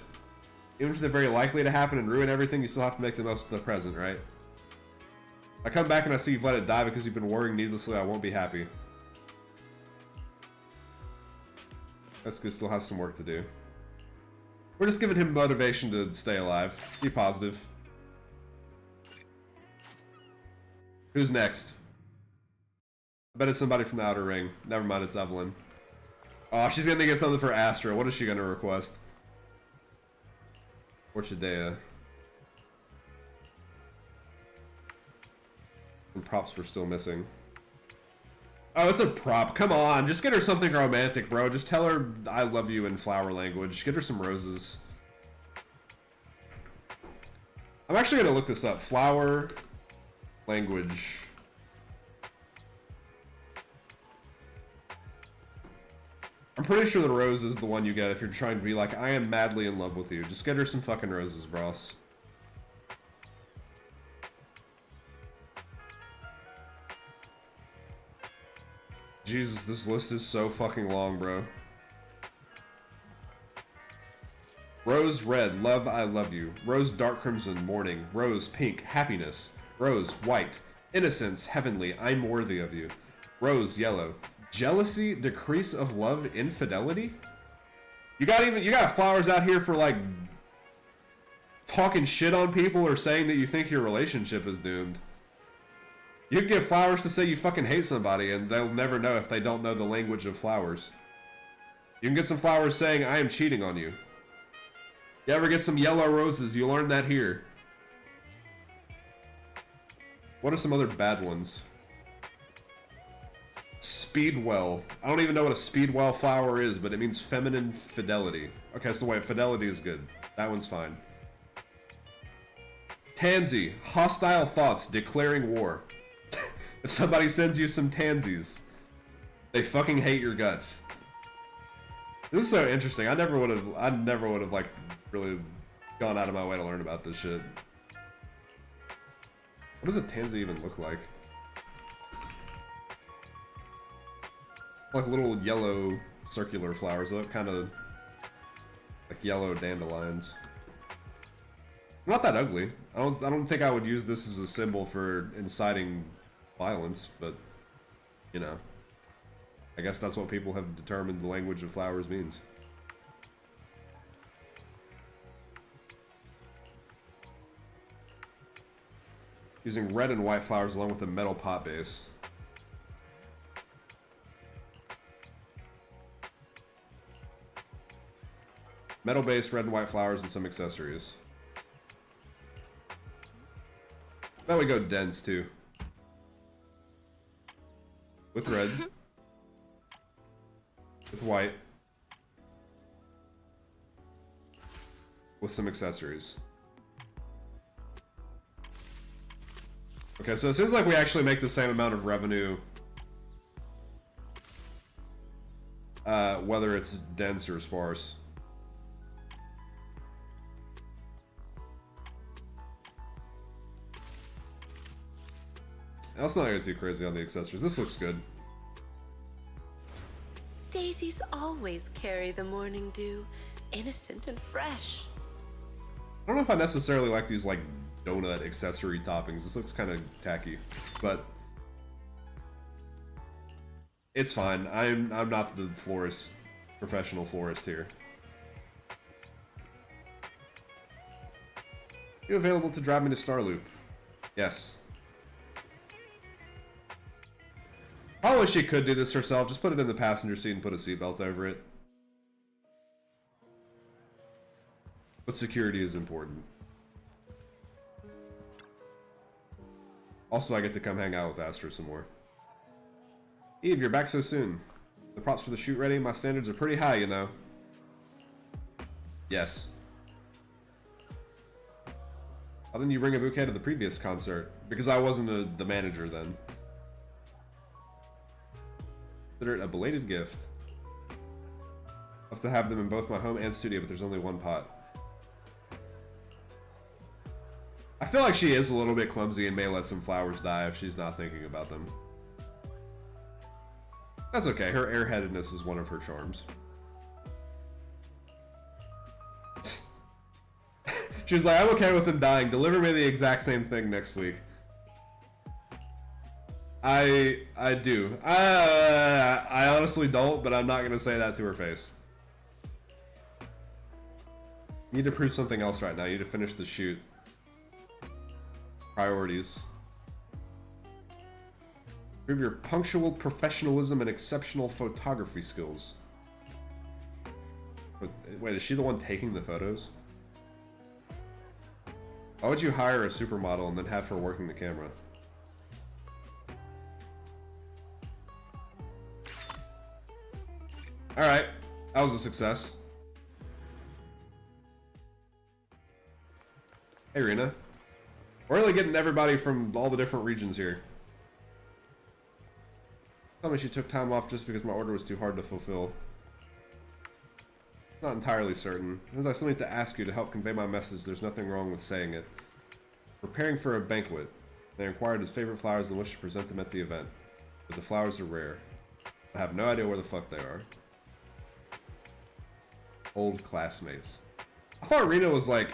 Even if they're very likely to happen and ruin everything, you still have to make the most of the present, right? If I come back and I see you've let it die because you've been worrying needlessly, I won't be happy. That's good, still has some work to do. We're just giving him motivation to stay alive. Be positive. Who's next? I bet it's somebody from the Outer Ring. Never mind, it's Evelyn. Oh, she's gonna get something for Astra. What is she gonna request? Orchidea. Some props were still missing. Oh, it's a prop. Come on, just get her something romantic, bro. Just tell her I love you in flower language. Get her some roses. I'm actually gonna look this up. Flower language. I'm pretty sure the rose is the one you get if you're trying to be like, I am madly in love with you. Just get her some fucking roses, bros. Jesus, this list is so fucking long, bro. Rose red, love, I love you. Rose dark crimson, mourning. Rose pink, happiness. Rose white, innocence, heavenly, I'm worthy of you. Rose yellow, jealousy, decrease of love, infidelity? You got flowers out here for like talking shit on people or saying that you think your relationship is doomed. You can give flowers to say you fucking hate somebody and they'll never know if they don't know the language of flowers. You can get some flowers saying I am cheating on you. You ever get some yellow roses, you learn that here. What are some other bad ones? Speedwell. I don't even know what a speedwell flower is, but it means feminine fidelity. Okay, so wait, fidelity is good. That one's fine. Tansy. Hostile thoughts, declaring war. If somebody sends you some tansies, they fucking hate your guts. This is so interesting. I never would have like really gone out of my way to learn about this shit. What does a tansy even look like? Like little yellow circular flowers. They look kind of like yellow dandelions. Not that ugly. I don't think I would use this as a symbol for inciting violence, but you know, I guess that's what people have determined the language of flowers means. Using red and white flowers along with a metal pot base. Metal-based red and white flowers and some accessories. That would go dense too. With red. With white. With some accessories. Okay, so it seems like we actually make the same amount of revenue whether it's dense or sparse. Let's not go too crazy on the accessories. This looks good. Daisies always carry the morning dew, innocent and fresh. I don't know if I necessarily like these like donut accessory toppings. This looks kind of tacky, but it's fine. I'm not the florist, professional florist here. You available to drive me to Starloop? Yes. Probably she could do this herself. Just put it in the passenger seat and put a seatbelt over it. But security is important. Also, I get to come hang out with Astra some more. Eve, you're back so soon. The props for the shoot ready? My standards are pretty high, you know. Yes. Why didn't you bring a bouquet to the previous concert? Because I wasn't the manager then. Consider it a belated gift. I'll have to have them in both my home and studio, but there's only one pot. I feel like she is a little bit clumsy and may let some flowers die if she's not thinking about them. That's okay, her airheadedness is one of her charms. She's like, I'm okay with them dying. Deliver me the exact same thing next week. I do. I honestly don't, but I'm not gonna say that to her face. You need to prove something else right now. You need to finish the shoot. Priorities. Prove your punctual professionalism and exceptional photography skills. Wait, is she the one taking the photos? Why would you hire a supermodel and then have her working the camera? Alright, that was a success. Hey, Rena. We're really getting everybody from all the different regions here. Tell me she took time off just because my order was too hard to fulfill. Not entirely certain. As I still need to ask you to help convey my message, there's nothing wrong with saying it. Preparing for a banquet. They inquired his favorite flowers and wished to present them at the event. But the flowers are rare. I have no idea where the fuck they are. Old classmates. I thought Rena was like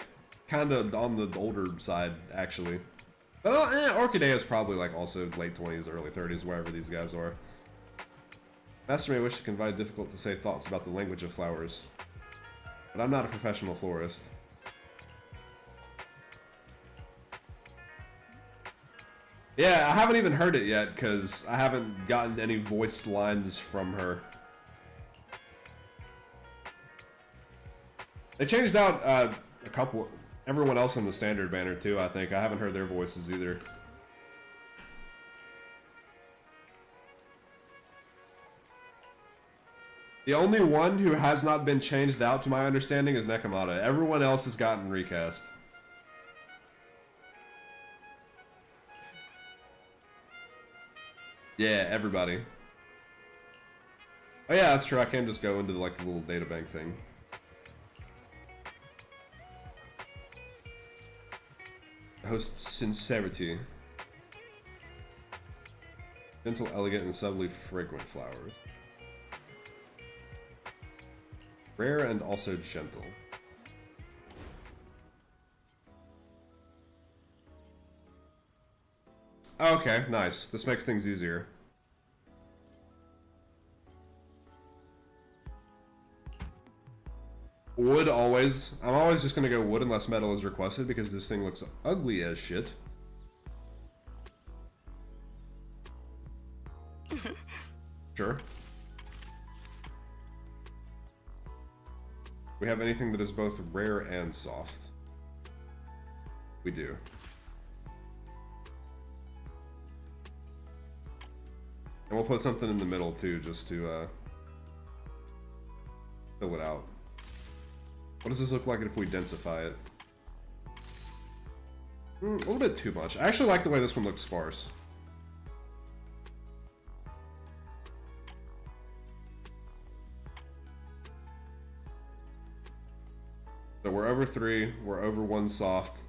kind of on the older side, actually. But Orchidea is probably like also late 20s, early 30s, wherever these guys are. Master may wish to convey difficult to say thoughts about the language of flowers. But I'm not a professional florist. Yeah, I haven't even heard it yet, because I haven't gotten any voiced lines from her. They changed out a couple... Everyone else in the standard banner, too, I think. I haven't heard their voices either. The only one who has not been changed out, to my understanding, is Nekomata. Everyone else has gotten recast. Yeah, everybody. Oh yeah, that's true. I can just go into like the little databank thing. Host sincerity. Gentle, elegant, and subtly fragrant flowers. Rare and also gentle. Okay, nice. This makes things easier. Wood always. I'm always just gonna go wood unless metal is requested because this thing looks ugly as shit. Sure. We have anything that is both rare and soft. We do. And we'll put something in the middle too, just to fill it out. What does this look like if we densify it? A little bit too much. I actually like the way this one looks sparse. So we're over 3, we're over 1 soft.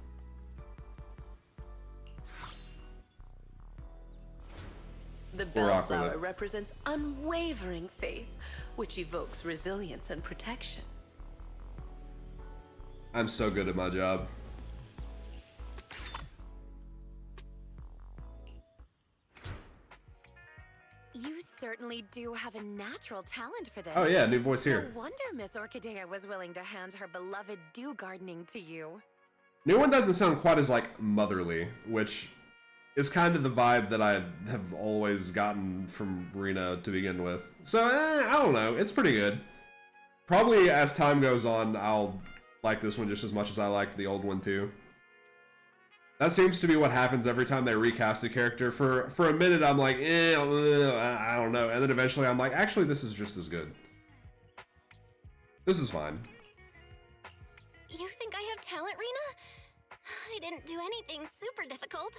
The bellflower represents unwavering faith, which evokes resilience and protection. I'm so good at my job. You certainly do have a natural talent for this. Oh yeah, new voice here. No wonder Miss Orchidea was willing to hand her beloved dew gardening to you. New one doesn't sound quite as like motherly, which is kind of the vibe that I have always gotten from Rena to begin with. So I don't know, it's pretty good. Probably as time goes on, I'll like this one just as much as I liked the old one too. That seems to be what happens every time they recast a character. For a minute, I'm like, I don't know. And then eventually I'm like, actually, this is just as good. This is fine. You think I have talent, Rena? I didn't do anything super difficult.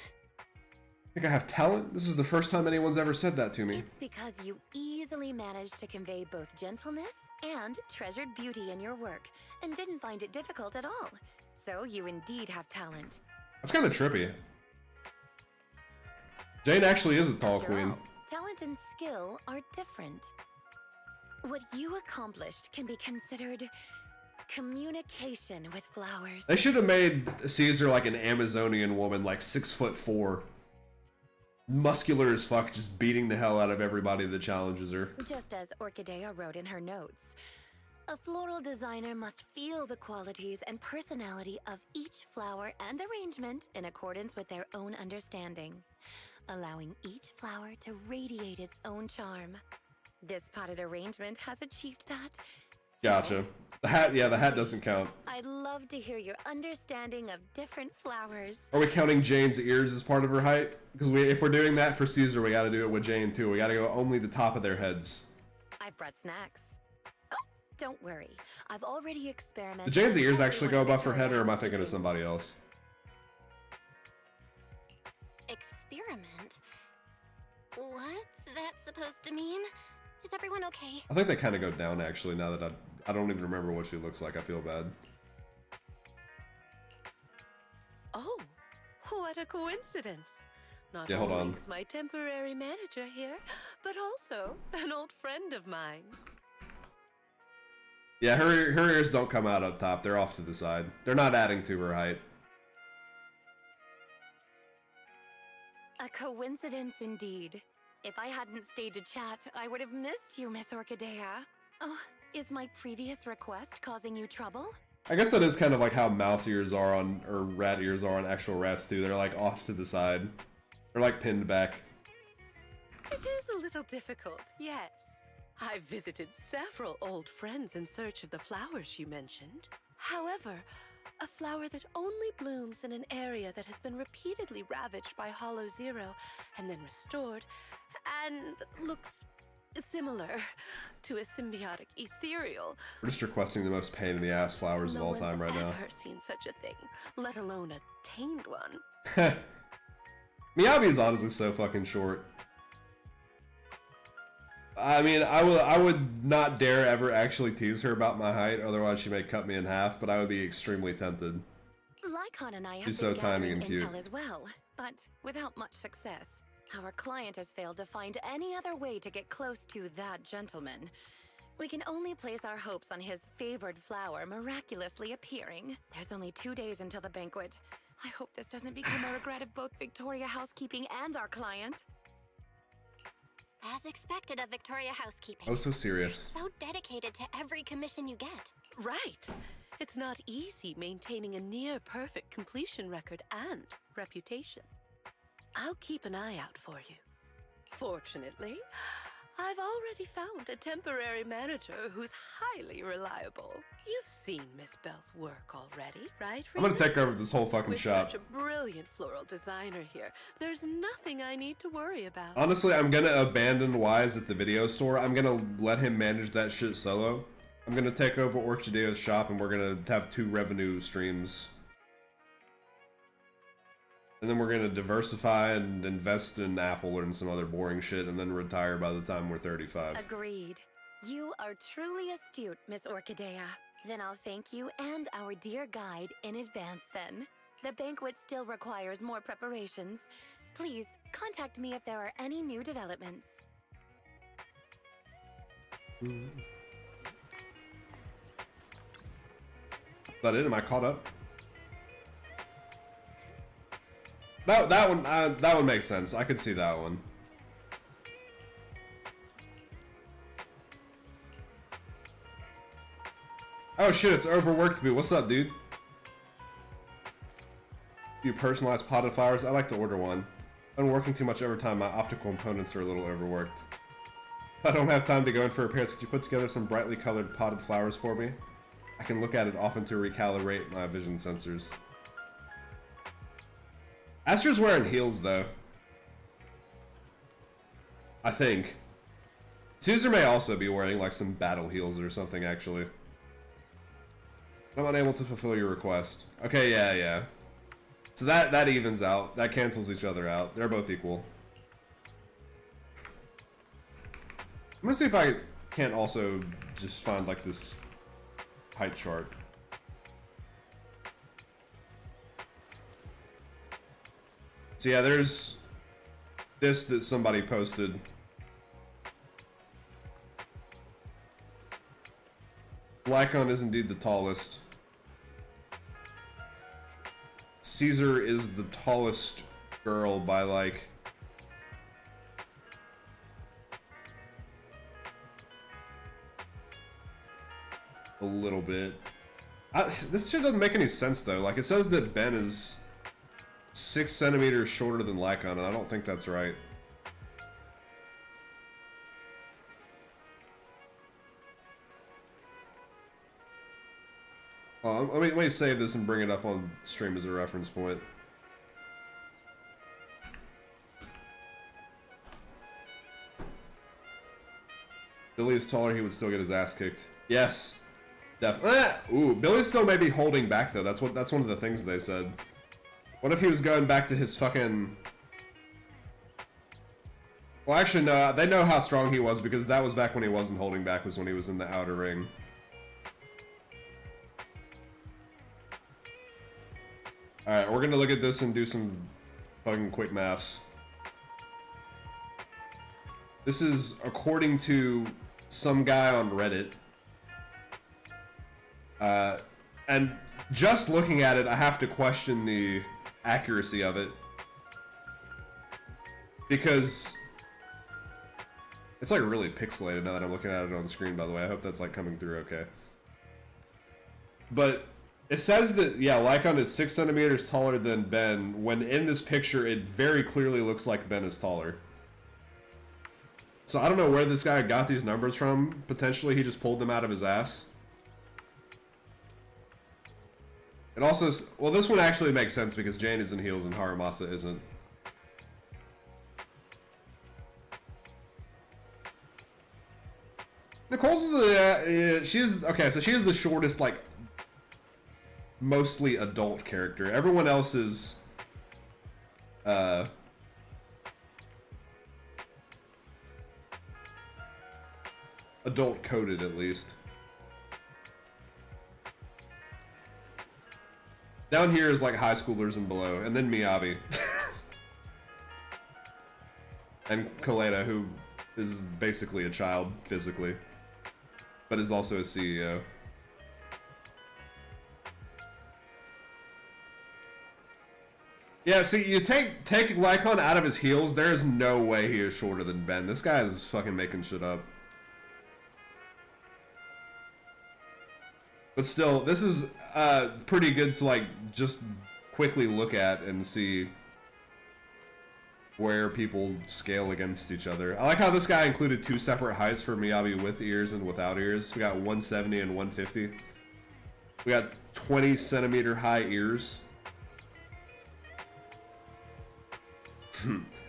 Think I have talent? This is the first time anyone's ever said that to me. It's because you easily managed to convey both gentleness and treasured beauty in your work, and didn't find it difficult at all. So you indeed have talent. That's kind of trippy. Jane actually is a tall queen. Talent and skill are different. What you accomplished can be considered communication with flowers. They should have made Caesar like an Amazonian woman, like 6'4". Muscular as fuck, just beating the hell out of everybody that challenges her. Just as Orchidea wrote in her notes, a floral designer must feel the qualities and personality of each flower and arrangement in accordance with their own understanding, allowing each flower to radiate its own charm. This potted arrangement has achieved that. Gotcha. The hat, yeah, the hat doesn't count. I'd love to hear your understanding of different flowers. Are we counting Jane's ears as part of her height? Because if we're doing that for Caesar, we gotta do it with Jane too. We gotta go only the top of their heads. I brought snacks. Oh, don't worry. I've already experimented. Did Jane's ears actually go above her head, or am I thinking of somebody else? Experiment? What's that supposed to mean? Is everyone okay? I think they kind of go down actually. Now that I don't even remember what she looks like. I feel bad. Oh, what a coincidence. Not Yeah, hold only on. is my temporary manager here, but also an old friend of mine. Yeah, her ears don't come out up top. They're off to the side. They're not adding to her height. A coincidence indeed. If I hadn't stayed to chat, I would have missed you, Miss Orchidea. Oh, is my previous request causing you trouble? I guess that is kind of like how mouse ears are on, or rat ears are on actual rats too. They're like off to the side. They're like pinned back. It is a little difficult, yes. I've visited several old friends in search of the flowers you mentioned. However, a flower that only blooms in an area that has been repeatedly ravaged by Hollow Zero and then restored, and looks similar to a symbiotic ethereal. We're just requesting the most pain in the ass flowers of all time right now. No one's ever seen such a thing, let alone a tamed one. Miyabi is honestly so fucking short. I mean, I would not dare ever actually tease her about my height, otherwise she may cut me in half, but I would be extremely tempted. Lycon and I have She's been so tiny gathering and cute. intel as well, but without much success. Our client has failed to find any other way to get close to that gentleman. We can only place our hopes on his favored flower miraculously appearing. There's only 2 days until the banquet. I hope this doesn't become a regret of both Victoria Housekeeping and our client. As expected of Victoria Housekeeping. Oh, so serious. So dedicated to every commission you get. Right. It's not easy maintaining a near-perfect completion record and reputation. I'll keep an eye out for you. Fortunately, I've already found a temporary manager who's highly reliable. You've seen Miss Bell's work already, right, I'm gonna Rita? take over this whole fucking With shop. such a brilliant floral designer here, there's nothing I need to worry about. Honestly, I'm gonna abandon Wise at the video store. I'm gonna let him manage that shit solo. I'm gonna take over Orchidea's shop and we're gonna have 2 revenue streams. And then we're gonna diversify and invest in Apple and some other boring shit and then retire by the time we're 35. Agreed. You are truly astute, Miss Orchidea. Then I'll thank you and our dear guide in advance then. The banquet still requires more preparations. Please contact me if there are any new developments. Is that it? Am I caught up? That one makes sense. I could see that one. Oh shit, it's overworked me. What's up, dude? You personalized potted flowers? I like to order one. I'm working too much overtime. My optical components are a little overworked. I don't have time to go in for repairs. Could you put together some brightly colored potted flowers for me? I can look at it often to recalibrate my vision sensors. Astra's wearing heels, though. I think. Caesar may also be wearing, like, some battle heels or something, actually. I'm unable to fulfill your request. Okay, yeah. So that evens out. That cancels each other out. They're both equal. I'm gonna see if I can't also just find, like, this height chart. So yeah, there's this that somebody posted. Lycon is indeed the tallest. Caesar is the tallest girl by, like, a little bit. This shit doesn't make any sense, though. Like, it says that Ben is 6 centimeters shorter than Lycon, and I don't think that's right. Let me save this and bring it up on stream as a reference point. Billy is taller, he would still get his ass kicked. Yes. Ooh, Billy's still maybe holding back, though. That's one of the things they said. What if he was going back to his fucking... Well, actually, no. They know how strong he was because that was back when he wasn't holding back, was when he was in the outer ring. Alright, we're gonna look at this and do some fucking quick maths. This is according to some guy on Reddit. And just looking at it, I have to question the accuracy of it. Because it's like really pixelated now that I'm looking at it on screen, by the way. I hope that's like coming through okay. But it says that, yeah, Lycon is 6 centimeters taller than Ben, when in this picture it very clearly looks like Ben is taller. So I don't know where this guy got these numbers from. Potentially he just pulled them out of his ass. It also, well, this one actually makes sense because Jane is in heels and Haramasa isn't. Nicole's she's okay. So she is the shortest, like, mostly adult character. Everyone else is adult coded, at least. Down here is like high schoolers and below, and then Miyabi. And Kaleda, who is basically a child physically, but is also a CEO. Yeah, see, you take Lycon out of his heels, there is no way he is shorter than Ben. This guy is fucking making shit up. But still, this is pretty good to, like, just quickly look at and see where people scale against each other. I like how this guy included 2 separate heights for Miyabi with ears and without ears. We got 170 and 150. We got 20 centimeter high ears.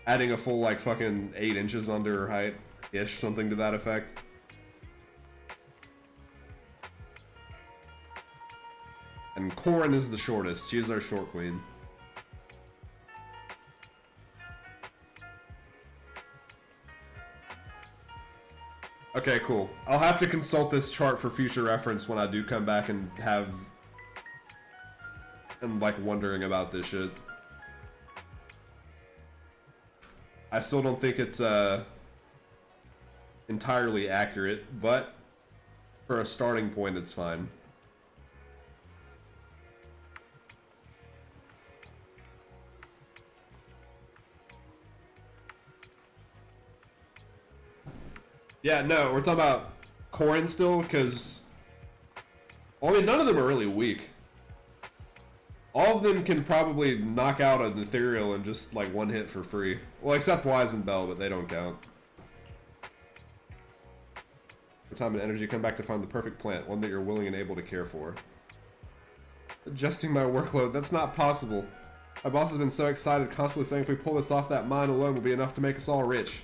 Adding a full, like, fucking 8 inches under her height-ish, something to that effect. And Corrin is the shortest. She is our short queen. Okay, cool. I'll have to consult this chart for future reference when I do come back and I'm like wondering about this shit. I still don't think it's entirely accurate, but for a starting point, it's fine. Yeah, no, we're talking about Corrin still, because... Well, I mean, none of them are really weak. All of them can probably knock out an ethereal in just, like, one hit for free. Well, except Wise and Bell, but they don't count. For time and energy, come back to find the perfect plant, one that you're willing and able to care for. Adjusting my workload, that's not possible. My boss has been so excited, constantly saying if we pull this off, that mine alone will be enough to make us all rich.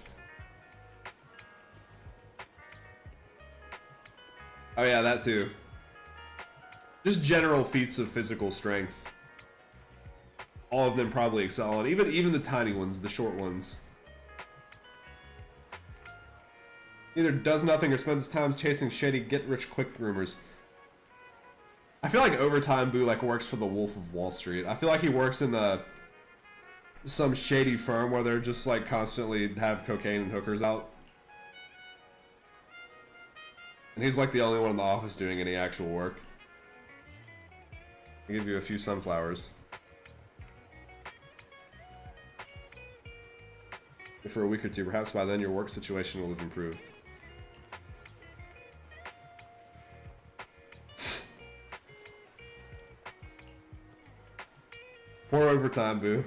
Oh yeah, that too. Just general feats of physical strength. All of them probably excel on, even the tiny ones, the short ones. Either does nothing or spends time chasing shady get-rich-quick rumors. I feel like Overtime Boo like works for the Wolf of Wall Street. I feel like he works in some shady firm where they're just like constantly have cocaine and hookers out. And he's like the only one in the office doing any actual work. I'll give you a few sunflowers. For a week or two, perhaps by then your work situation will have improved. Poor Overtime Boo.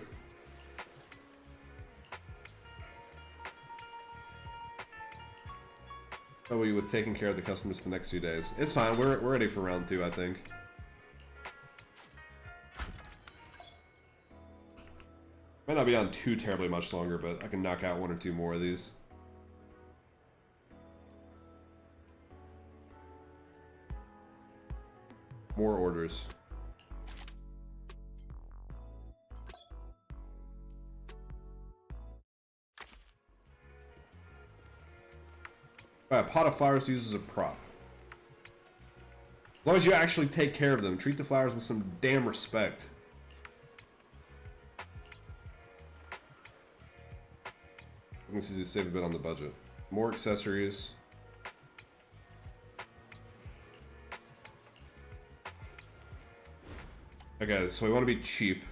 How are you with taking care of the customers the next few days? It's fine. We're ready for round 2, I think. Might not be on too terribly much longer, but I can knock out 1 or 2 more of these. More orders. Buy a pot of flowers to use as a prop. As long as you actually take care of them, treat the flowers with some damn respect. This is to save a bit on the budget. More accessories. Okay, so we want to be cheap.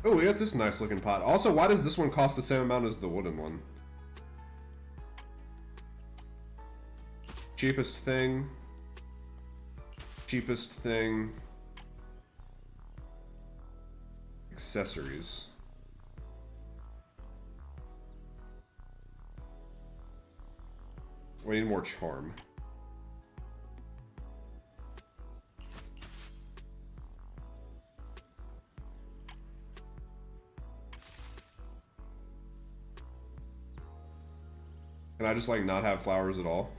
Oh, we got this nice looking pot. Also, why does this one cost the same amount as the wooden one? Cheapest thing. Cheapest thing. Accessories. We need more charm. Can I just like not have flowers at all?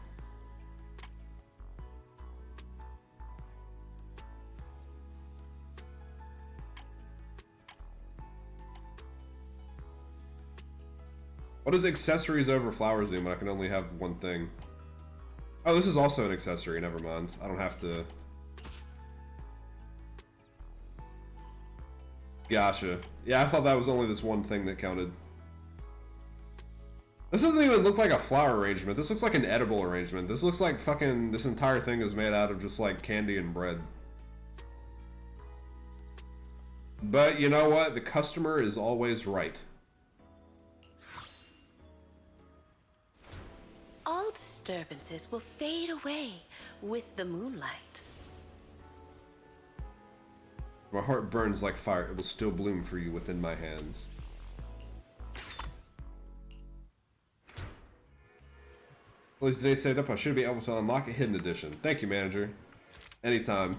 What does accessories over flowers do when I can only have one thing? Oh, this is also an accessory, never mind. I don't have to... Gotcha. Yeah, I thought that was only this one thing that counted. This doesn't even look like a flower arrangement. This looks like an edible arrangement. This looks like fucking... This entire thing is made out of just like candy and bread. But you know what? The customer is always right. All disturbances will fade away with the moonlight. My heart burns like fire. It will still bloom for you within my hands. Well, today saved up. I should be able to unlock a hidden edition. Thank you, manager. Anytime.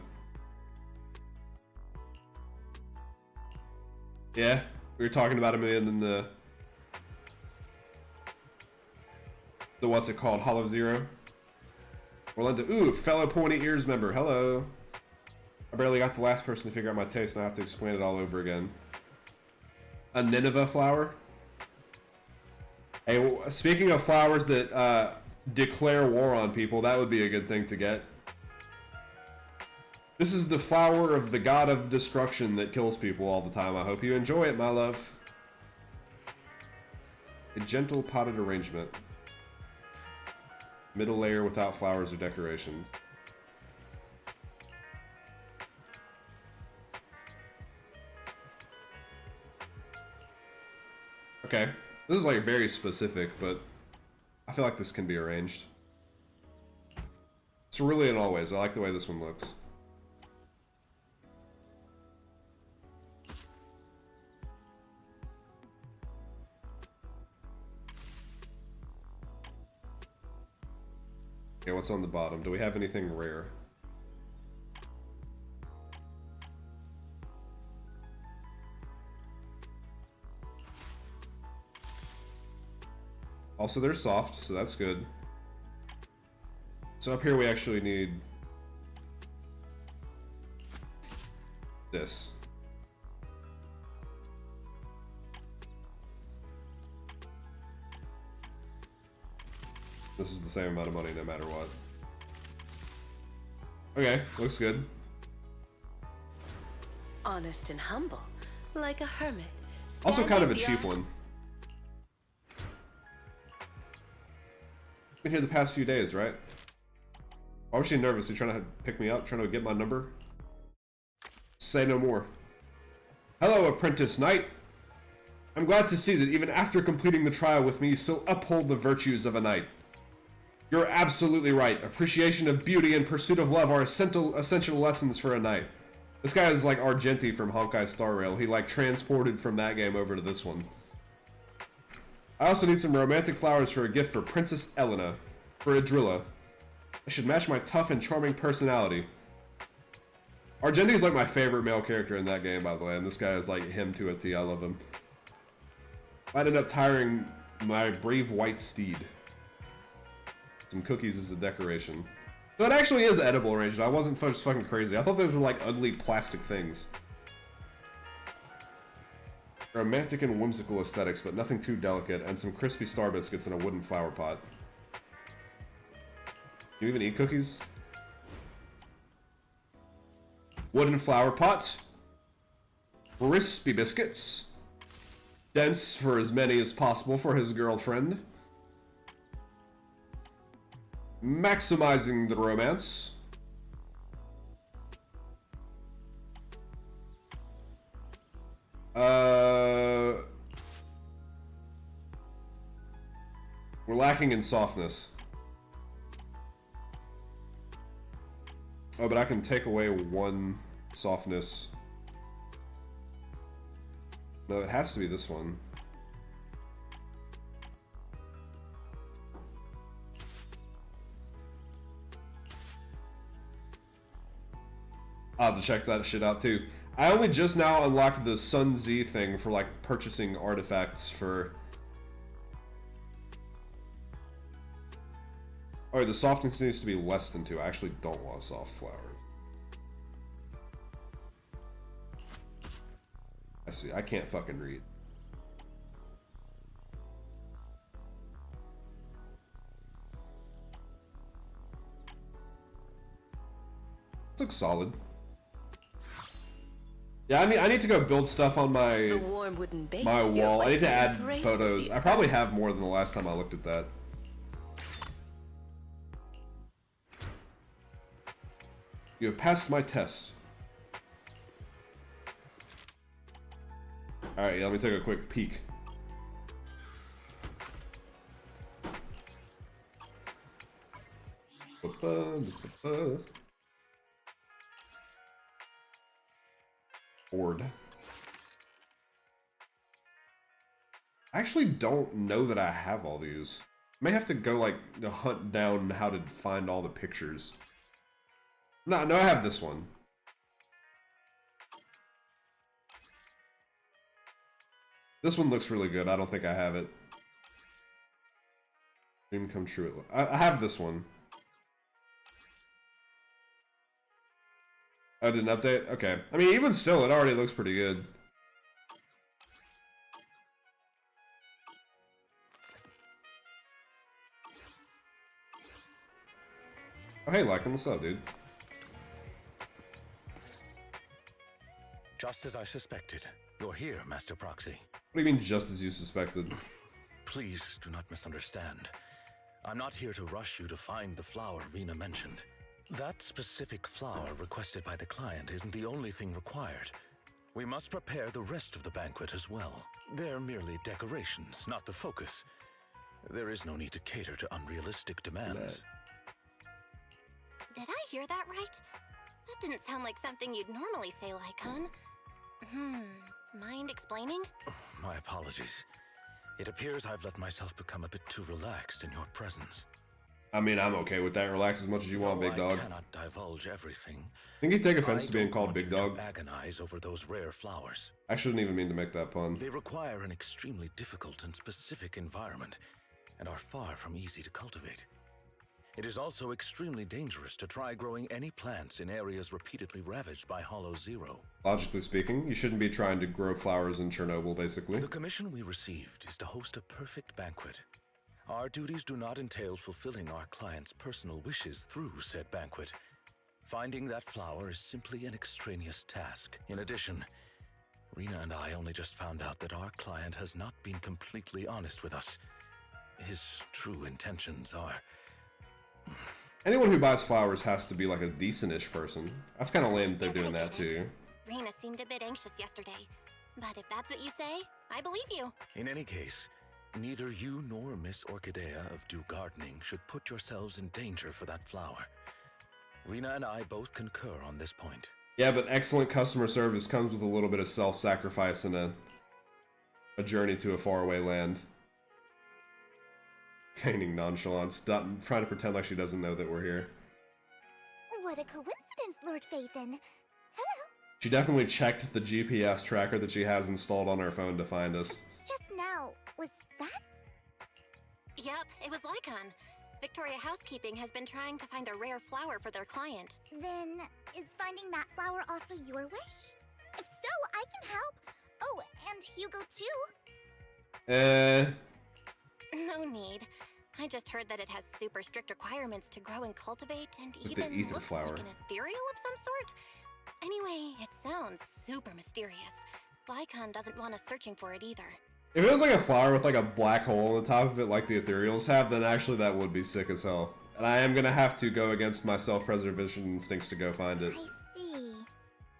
Yeah, we were talking about him in the what's it called? Hollow Zero. Orlando. Ooh, fellow pointy ears member. Hello. I barely got the last person to figure out my taste, and I have to explain it all over again. A Nineveh flower. Hey, speaking of flowers that declare war on people, that would be a good thing to get. This is the flower of the god of destruction that kills people all the time. I hope you enjoy it, my love. A gentle potted arrangement. Middle layer without flowers or decorations. Okay. This is like very specific, but I feel like this can be arranged. It's really in all ways. I like the way this one looks. Okay, what's on the bottom? Do we have anything rare? Also, they're soft, so that's good. So up here we actually need this. This is the same amount of money no matter what. Okay, looks good. Honest and humble, like a hermit. Also kind of a standing cheap beyond- one. Been here the past few days, right? Why was she nervous? You trying to pick me up? Trying to get my number? Say no more. Hello, apprentice knight. I'm glad to see that even after completing the trial with me, you still uphold the virtues of a knight. You're absolutely right. Appreciation of beauty and pursuit of love are essential lessons for a knight. This guy is like Argenti from Honkai Star Rail. He like transported from that game over to this one. I also need some romantic flowers for a gift for Princess Elena, for Adrilla. I should match my tough and charming personality. Argenti is like my favorite male character in that game, by the way, and this guy is like him to a T. I love him. I'd end up tiring my brave white steed. Some cookies as a decoration. So it actually is edible arrangement. I wasn't just fucking crazy. I thought those were like ugly plastic things. Romantic and whimsical aesthetics, but nothing too delicate, and some crispy star biscuits in a wooden flower pot. You even eat cookies? Wooden flower pot. Crispy biscuits. Dense for as many as possible for his girlfriend. Maximizing the romance. We're lacking in softness. Oh, but I can take away one softness. No, it has to be this one. I'll have to check that shit out too. I only just now unlocked the Sun Z thing for like purchasing artifacts for... Alright, the softness needs to be less than 2. I actually don't want a soft flower. I see, I can't fucking read. This looks solid. Yeah, I need to go build stuff on my warm wooden base my feels wall. like I need to the add embrace of photos. the I probably have more than the last time I looked at that. You have passed my test. Alright, yeah, let me take a quick peek. Board. I actually don't know that I have all these. I may have to go like hunt down how to find all the pictures. No, I have this one. This one looks really good. I don't think I have it. Dream come true. I have this one. Oh, did an update? Okay. I mean, even still, it already looks pretty good. Oh, hey, Lycan, what's up, dude? Just as I suspected. You're here, Master Proxy. What do you mean, just as you suspected? Please do not misunderstand. I'm not here to rush you to find the flower Rena mentioned. That specific flower requested by the client isn't the only thing required. We must prepare the rest of the banquet as well. They're merely decorations, not the focus. There is no need to cater to unrealistic demands. Did I hear that right? That didn't sound like something you'd normally say, Lycan. Mind explaining? My apologies. It appears I've let myself become a bit too relaxed in your presence. I mean, I'm okay with that. Relax as much as you want, big dog. I cannot divulge everything. I think you take offense to being called big dog. Agonize over those rare flowers. I shouldn't even mean to make that pun. They require an extremely difficult and specific environment, and are far from easy to cultivate. It is also extremely dangerous to try growing any plants in areas repeatedly ravaged by Hollow Zero. Logically speaking, you shouldn't be trying to grow flowers in Chernobyl, basically. The commission we received is to host a perfect banquet. Our duties do not entail fulfilling our client's personal wishes through said banquet. Finding that flower is simply an extraneous task. In addition, Rena and I only just found out that our client has not been completely honest with us. His true intentions are... Anyone who buys flowers has to be like a decent-ish person. That's kind of lame that they're doing that too. Rena seemed a bit anxious yesterday. But if that's what you say, I believe you. In any case, neither you nor Miss Orchidea of Do Gardening should put yourselves in danger for that flower. Rena and I both concur on this point. Yeah, but excellent customer service comes with a little bit of self-sacrifice and a journey to a faraway land. Feigning nonchalance, trying to pretend like she doesn't know that we're here. What a coincidence, Lord Phaethon. Hello. She definitely checked the GPS tracker that she has installed on her phone to find us. Just now, was that? Yep, it was Lycan. Victoria Housekeeping has been trying to find a rare flower for their client. Then, is finding that flower also your wish? If so, I can help. Oh, and Hugo too. No need. I just heard that it has super strict requirements to grow and cultivate, and Like even the ether looks flower. like an ethereal of some sort. Anyway, it sounds super mysterious. Lycan doesn't want us searching for it either. If it was like a flower with like a black hole on the top of it like the ethereals have, then actually that would be sick as hell. And I am gonna have to go against my self-preservation instincts to go find it. I see.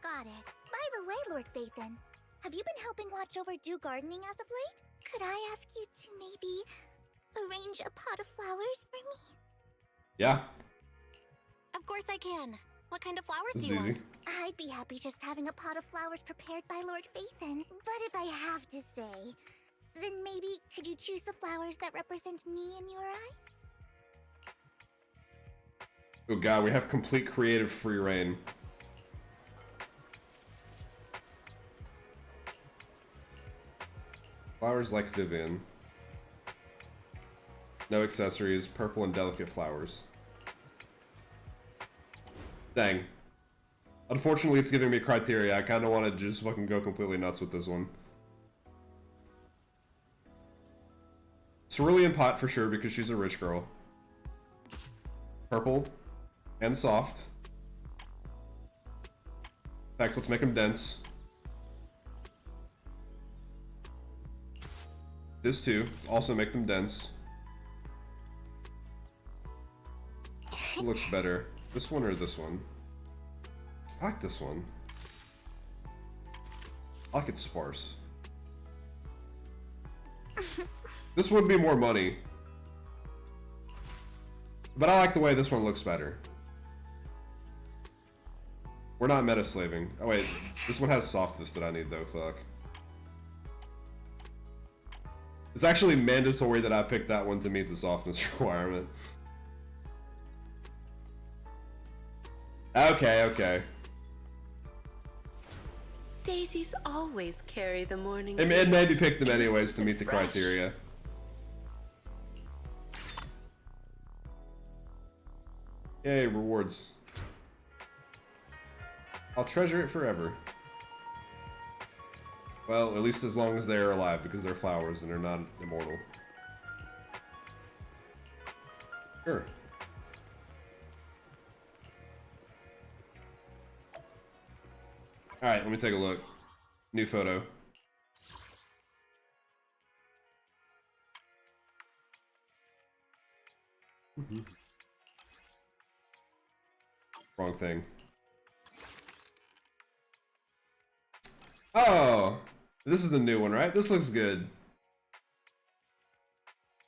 Got it. By the way, Lord Phaethon, have you been helping watch over Do Gardening as of late? Could I ask you to maybe arrange a pot of flowers for me? Yeah. Of course I can. What kind of flowers This do is you easy. want? I'd be happy just having a pot of flowers prepared by Lord Phaethon. But if I have to say, then maybe could you choose the flowers that represent me in your eyes? Oh god, we have complete creative free reign. Flowers like Vivian. No accessories, purple and delicate flowers. Dang. Unfortunately, it's giving me criteria. I kind of want to just fucking go completely nuts with this one. Cerulean pot for sure, because she's a rich girl. Purple. And soft. In fact, let's make them dense. This too. Let's also make them dense. Who looks better? This one or this one? I like this one. I like it sparse. This would be more money. But I like the way this one looks better. We're not meta-slaving. Oh wait, this one has softness that I need though, fuck. It's actually mandatory that I pick that one to meet the softness requirement. Okay, okay. Daisies always carry the morning. It made me pick them anyways to meet the criteria. Yay, rewards. I'll treasure it forever. Well, at least as long as they are alive, because they're flowers and they're not immortal. Sure. Alright, let me take a look. New photo. Wrong thing. Oh! This is the new one, right? This looks good.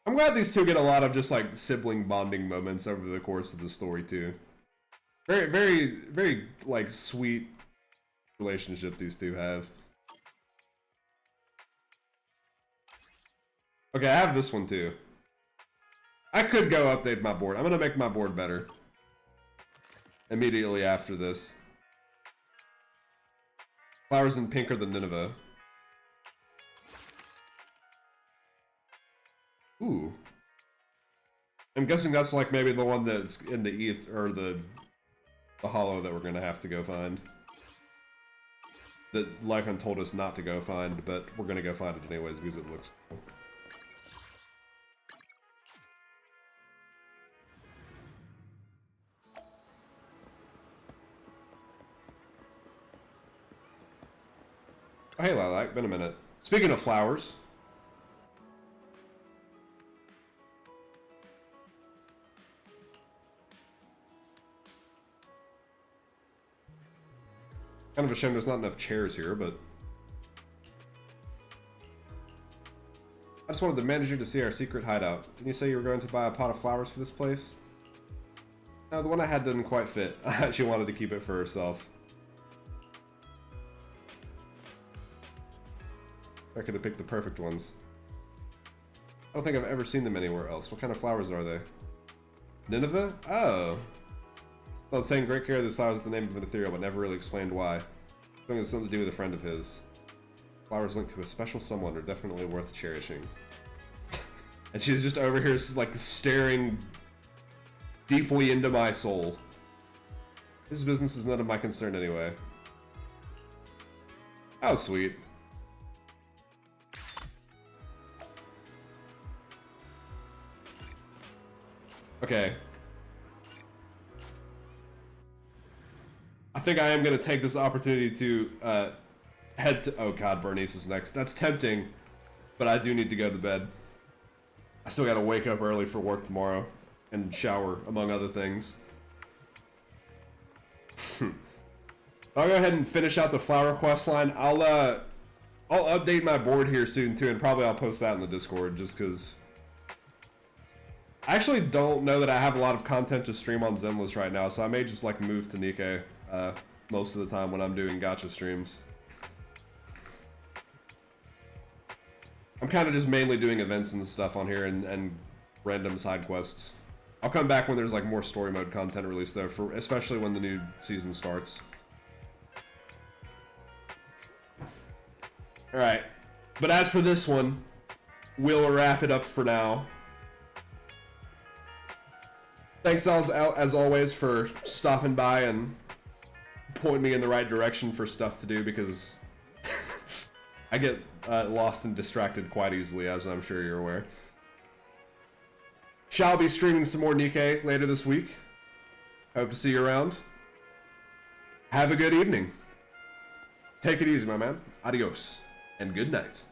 I'm glad these two get a lot of just like sibling bonding moments over the course of the story too. Very, very, very like sweet relationship these two have. Okay, I have this one too. I could go update my board. I'm gonna make my board better immediately after this. Flowers in pink are the Nineveh. Ooh. I'm guessing that's like maybe the one that's in the ETH or the hollow that we're gonna have to go find. That Lycon told us not to go find, but we're gonna go find it anyways because it looks cool. Oh, hey Lilac, been a minute. Speaking of flowers. Kind of a shame there's not enough chairs here, but... I just wanted the manager to see our secret hideout. Didn't you say you were going to buy a pot of flowers for this place? No, the one I had didn't quite fit. She wanted to keep it for herself. I could have picked the perfect ones. I don't think I've ever seen them anywhere else. What kind of flowers are they? Nineveh? Oh. Well, saying great care of those flowers is the name of an ethereal, but never really explained why. I think it's something to do with a friend of his. Flowers linked to a special someone are definitely worth cherishing. And she's just over here, like, staring deeply into my soul. His business is none of my concern anyway. How sweet. Okay. I think I am going to take this opportunity to head to... Oh god, Bernice is next. That's tempting, but I do need to go to bed. I still got to wake up early for work tomorrow and shower, among other things. I'll go ahead and finish out the flower quest line. I'll update my board here soon too, and probably I'll post that in the Discord just because... I actually don't know that I have a lot of content to stream on Zenless right now, so I may just like move to Nikkei most of the time when I'm doing gacha streams. I'm kind of just mainly doing events and stuff on here and random side quests. I'll come back when there's like more story mode content released though, for especially when the new season starts. Alright, but as for this one, we'll wrap it up for now. Thanks as always for stopping by and pointing me in the right direction for stuff to do because I get lost and distracted quite easily, as I'm sure you're aware. Shall be streaming some more Nikkei later this week. Hope to see you around. Have a good evening. Take it easy, my man. Adios, and good night.